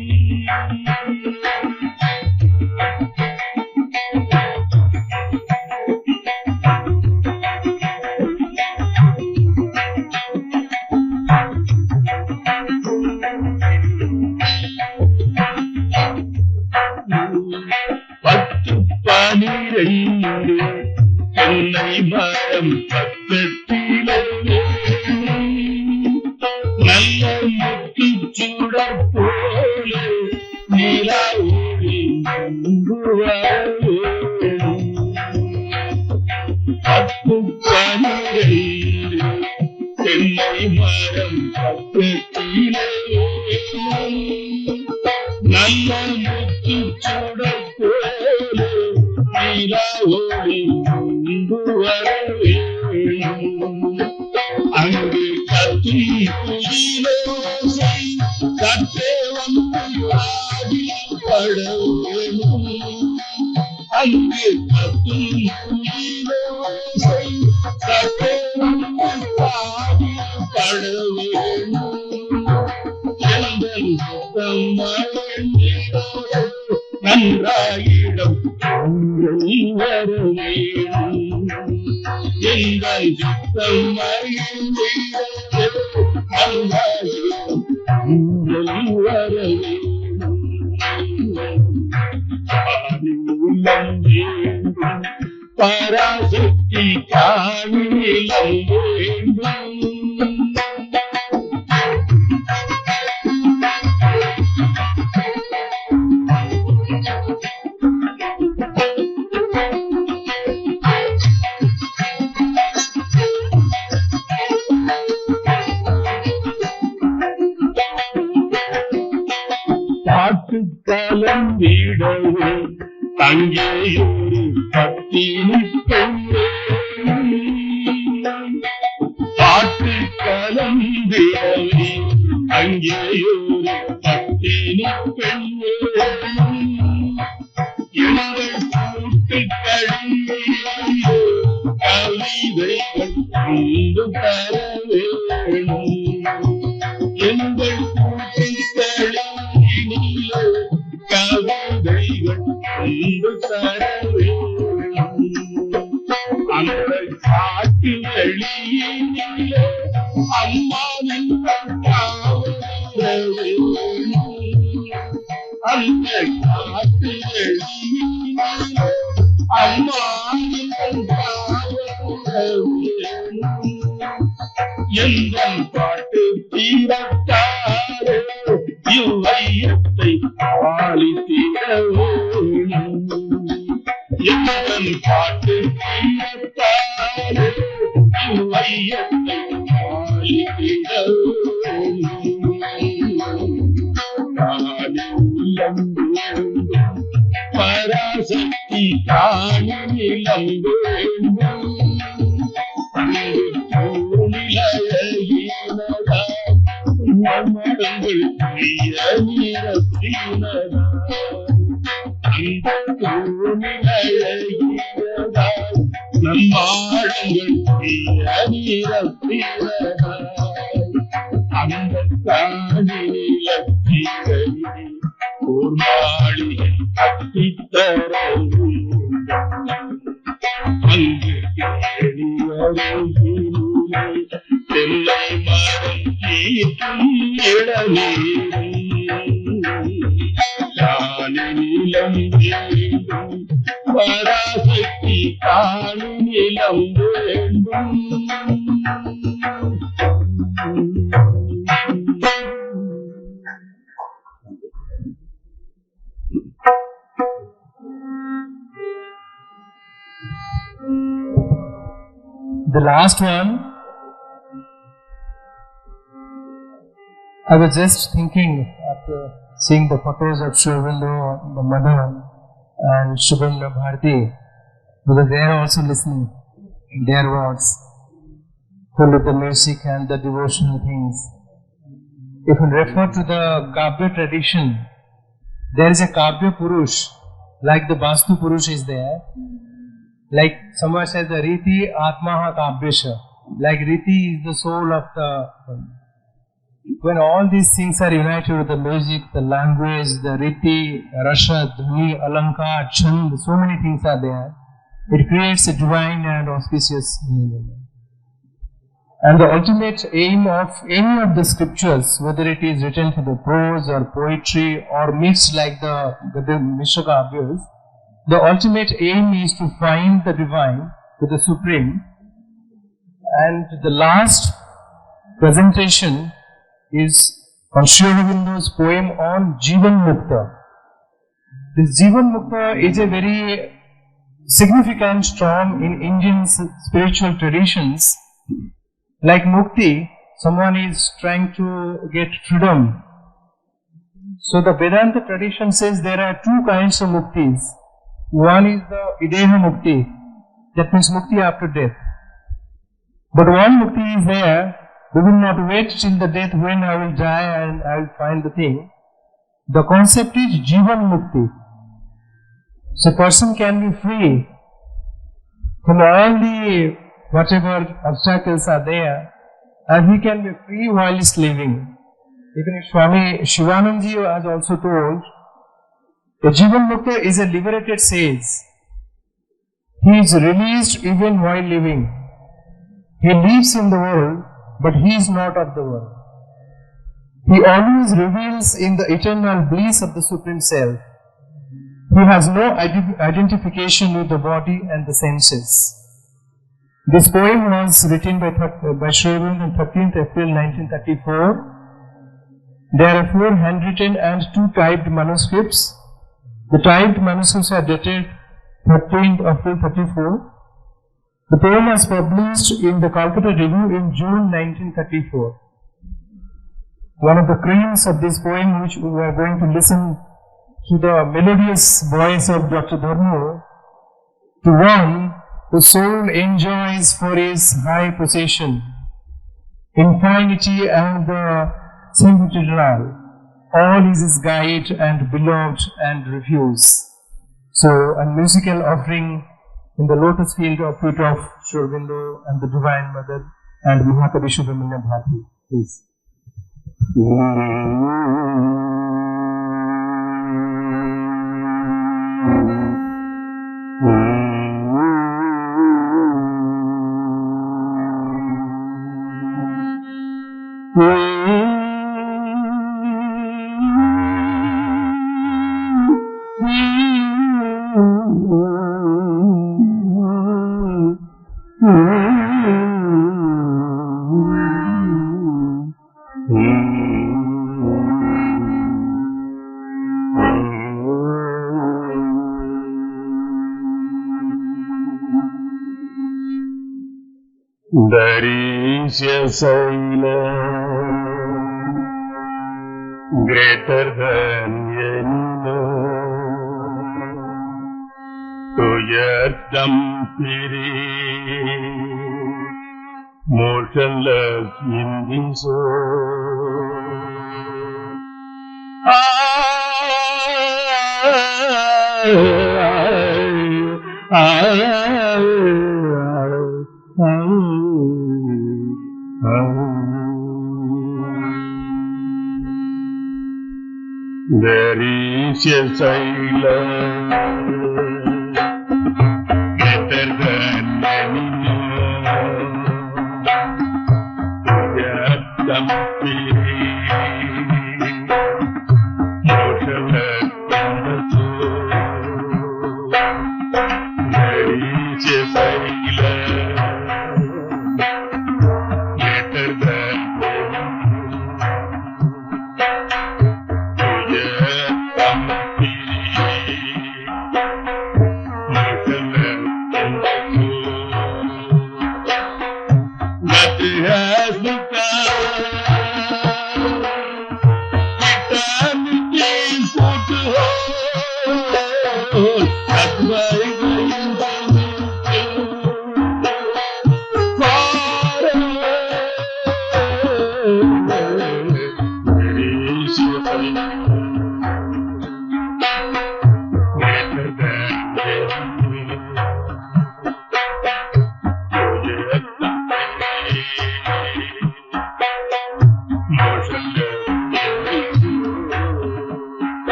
பத்து பனிரெண்டு தென்னை மரம் பக்கத்திலே நல்ல முத்து சுடர் போல நிலா ஒளி பத்து பனிரெண்டு தென்னை மரம் பக்கத்திலே நல்ல முத்து சுடர் போல நிலா ஒளி அங்கு கத்தி குயிலோசை கற்றே வந்து பட வேணும். அங்கு கத்தி குயிலோசை கற்றே வந்து பட வேணும். நன்றாயிடம் வர வேணும். எங்கள் சித்தம் நன்றாயிடம் வர வேணும். பராசக்தி காணிலம் வேண்டும். பாட்டுக்காலம் வீடவே தங்கேயொரு பத்தினி பெண்ணே. பாட்டுக்காலம் வீடவே தங்கேயொரு பத்தினி பெண்ணே. எங்கள் கூட்டுக்களிலே கவிதைகள் கொண்டு தர வேணும். எங்கள் கூட்டுக்களிலே கவிதைகள் கொண்டு தர வேணும். அந்த காட்டு வெளியிலே அம்மா நீங்கள் காவல வேணும். அந்த காட்டு வெளியிலே அம்மா நீங்கள் காவல வேணும். எங்கள் பாட்டு தீரத்தாரே இவ்வையத்தை பாலித்திட வேணும். எங்கள் பாட்டு தீரத்தாரே இவ்வையத்தை பாலித்திட வேணும். பராசக்தி காணிலம் வேண்டும். மடங்கள் நம்மாடங்கள் அந்த காணிலத்திரை ஓர் மாளிகை கட்டித்தர அங்கு தென்னை மரம் ஈட்டும் இளநீலம் வேண்டும். பராசக்தி காணும் நிலம் வேண்டும். The last one, I was just thinking after seeing the photos of Sri Aurobindo, the mother, and Sri Aurobindo Bharati, because they are also listening their words, full of the music and the devotional things. If we refer to the Kavya tradition, there is a Kavya Purush, like the Vastu Purush is there. Like someone says, the Riti Atmaha Kavyasha. like Riti is the soul of the. When all these things are united with the music, the language, the Riti, Rasha, Dhani, Alankar, Chand, so many things are there. It creates a divine and auspicious meaning. And the ultimate aim of any of the scriptures, whether it is written for the prose or poetry or mixed like the Mishra Kavyas, the ultimate aim is to find the divine, to the supreme. And the last presentation is on Sri Aurobindo's poem on Jivan Mukta. This Jivan Mukta is a very significant term in Indian spiritual traditions. Like Mukti, someone is trying to get freedom. So the Vedanta tradition says there are two kinds of Muktis. One is the Ideha Mukti, that means Mukti after death. But one Mukti is there. We will not wait till the death when I will die and I will find the thing. The concept is Jivan Mukti. So a person can be free from all the whatever obstacles are there, and he can be free while he is living. Even Swami Shivanandaji has also told, the Jivan Mukta is a liberated sage. He is released even while living. He lives in the world, but he is not of the world. He always reveals in the eternal bliss of the Supreme Self. He has no identification with the body and the senses. This poem was written by Sri Aurobindo on 13th April 1934. There are 4 handwritten and 2 typed manuscripts. The typed manuscripts are dated 13th April 34. The poem was published in the Calcutta Review in June 1934. One of the creams of this poem, which we are going to listen to the melodious voice of Dr. Dharma, to one whose soul enjoys for his high possession, infinity and the simplicity, all is his guide and beloved and refuse. So, a musical offering in the lotus field of feet of Sri Aurobindo and the Divine Mother and Mahakavi Subramania Bharati. Please. There is a silence greater than any known, to yet motionless in the soul. There is a silence better than any known, yet motionless in the soul. There is a silence better than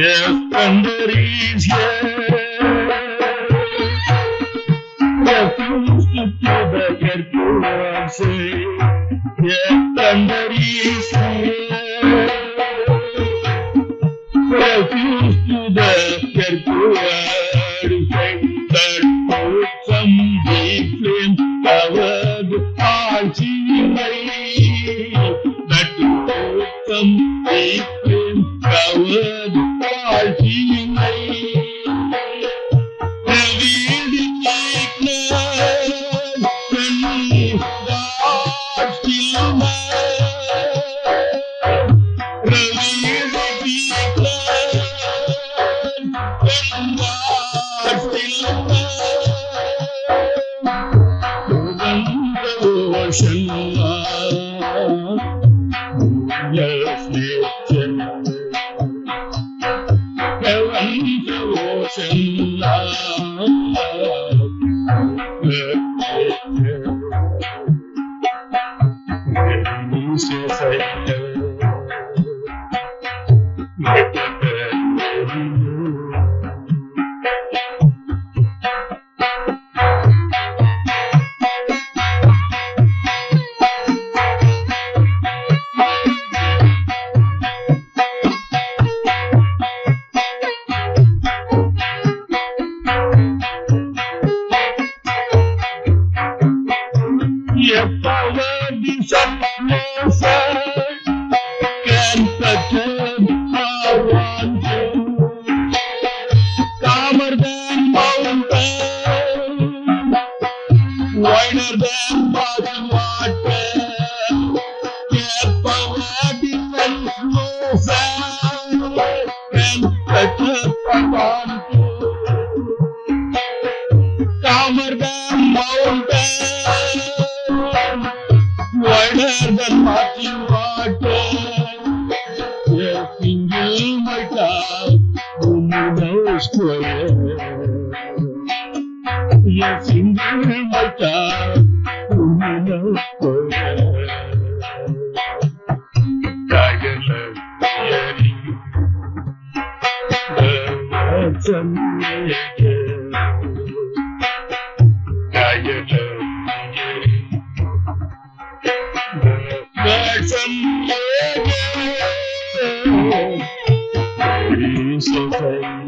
Yes, thunder is here. Refuse to kill the earth and say, yes, thunder is here. Refuse to the earth and say that some big flame covered all scenery. That some big flame covered all scenery. Revealing weakness when God still man. Revealing weakness when God still man. The ocean yes, nature. Heaven's ocean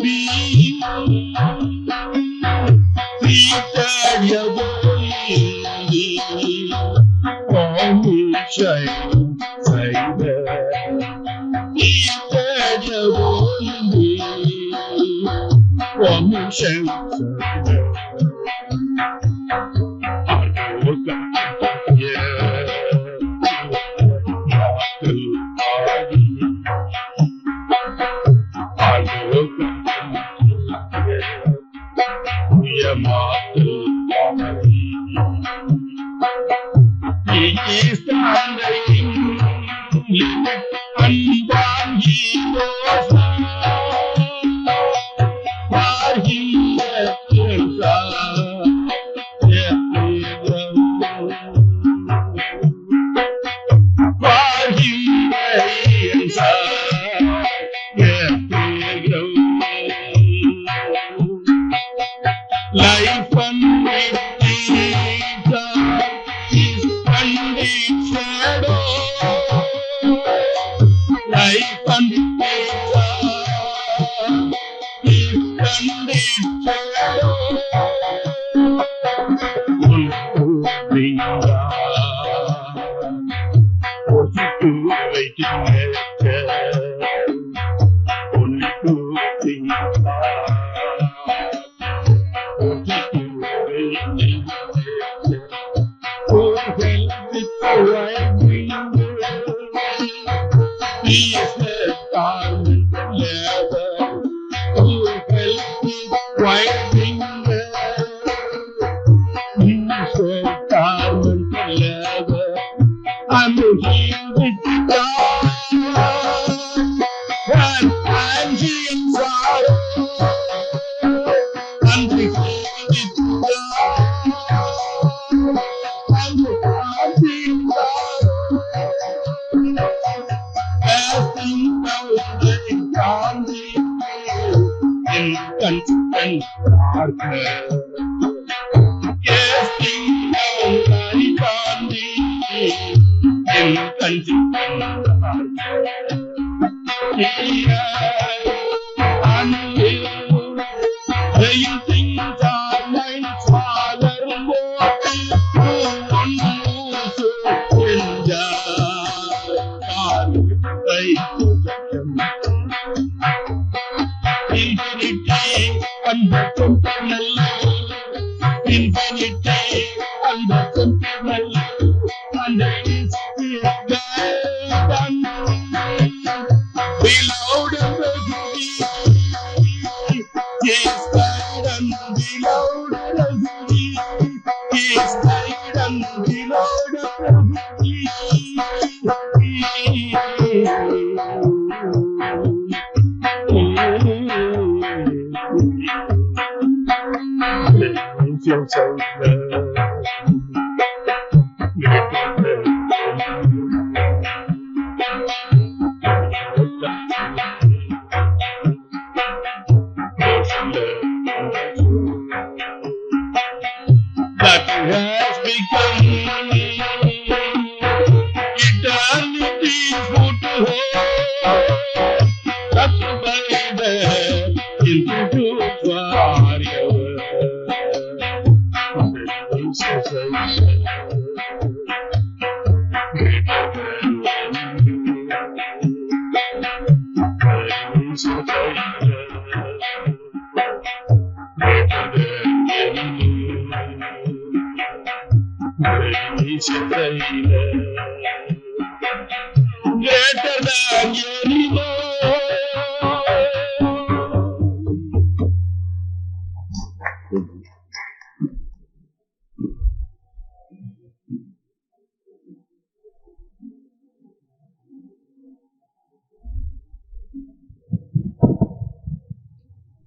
Be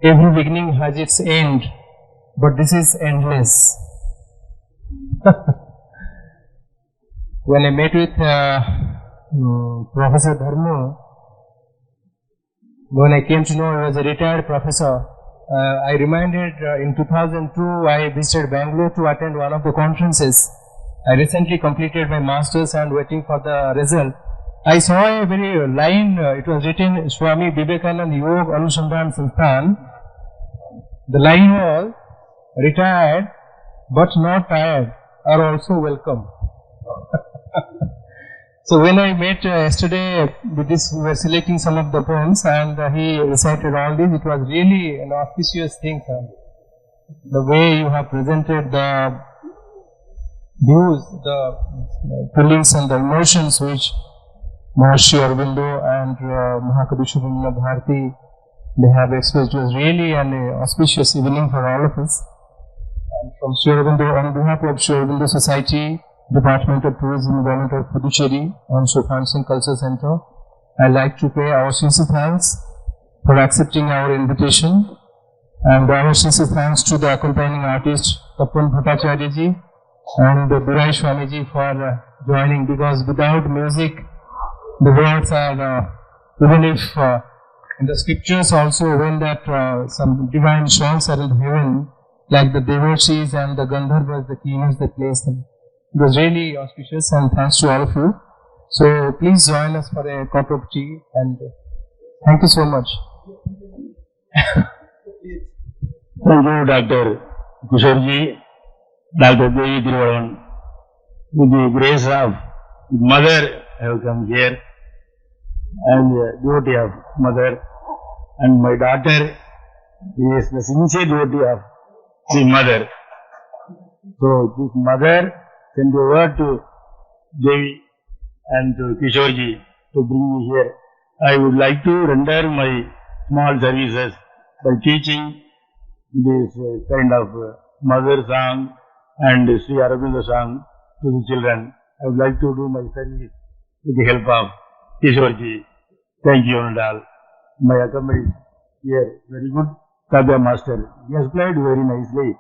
Every beginning has its end, but this is endless. When I met with Professor Dharma, when I came to know he was a retired professor, I reminded in 2002 I visited Bangalore to attend one of the conferences. I recently completed my masters and waiting for the result. I saw a very line, it was written Swami Vivekananda Yoga Anusandhan Sansthan. The line was, retired but not tired are also welcome. So when I met yesterday, with this, we were selecting some of the poems, and he recited all these. It was really an auspicious thing, sir. The way you have presented the views, the feelings and the emotions which Maharishi Aurobindo and Mahakavi Subramania Bharati, they have expressed, was really an auspicious evening for all of us. And from Sri Aurobindo, on behalf of Sri Aurobindo Society, Department of Tourism, Government of Puducherry, and XuFancheng Culture Center, I'd like to pay our sincere thanks for accepting our invitation, and our sincere thanks to the accompanying artist, Tapan Bhattacharya ji and Birai Swamiji for joining, because without music, the words are, even if in the scriptures also, when that some divine songs are in heaven, like the devotees and the Gandharvas, the keynotes that plays them. It was really auspicious, and thanks to all of you. So please join us for a cup of tea, and thank you so much. Thank you, Dr. Kishorji, Dr. Devi Thiruvalan. With the grace of Mother, I have come here, and the devotee of Mother, and my daughter is the sincere devotee of the Mother. So this Mother sent a word to Devi and to Kishorji to bring me here. I would like to render my small services by teaching this kind of Mother song and Sri Aurobindo song to the children. I would like to do my service with the help of Kishorji. Thank you and all. My accompanist here, very good Tabla master. He has played very nicely.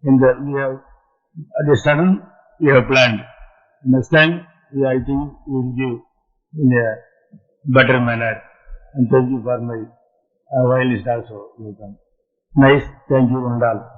At the sudden, we have planned. Next time, I think we will give in a better manner. And thank you for my violinist also. Welcome. Nice. Thank you and all.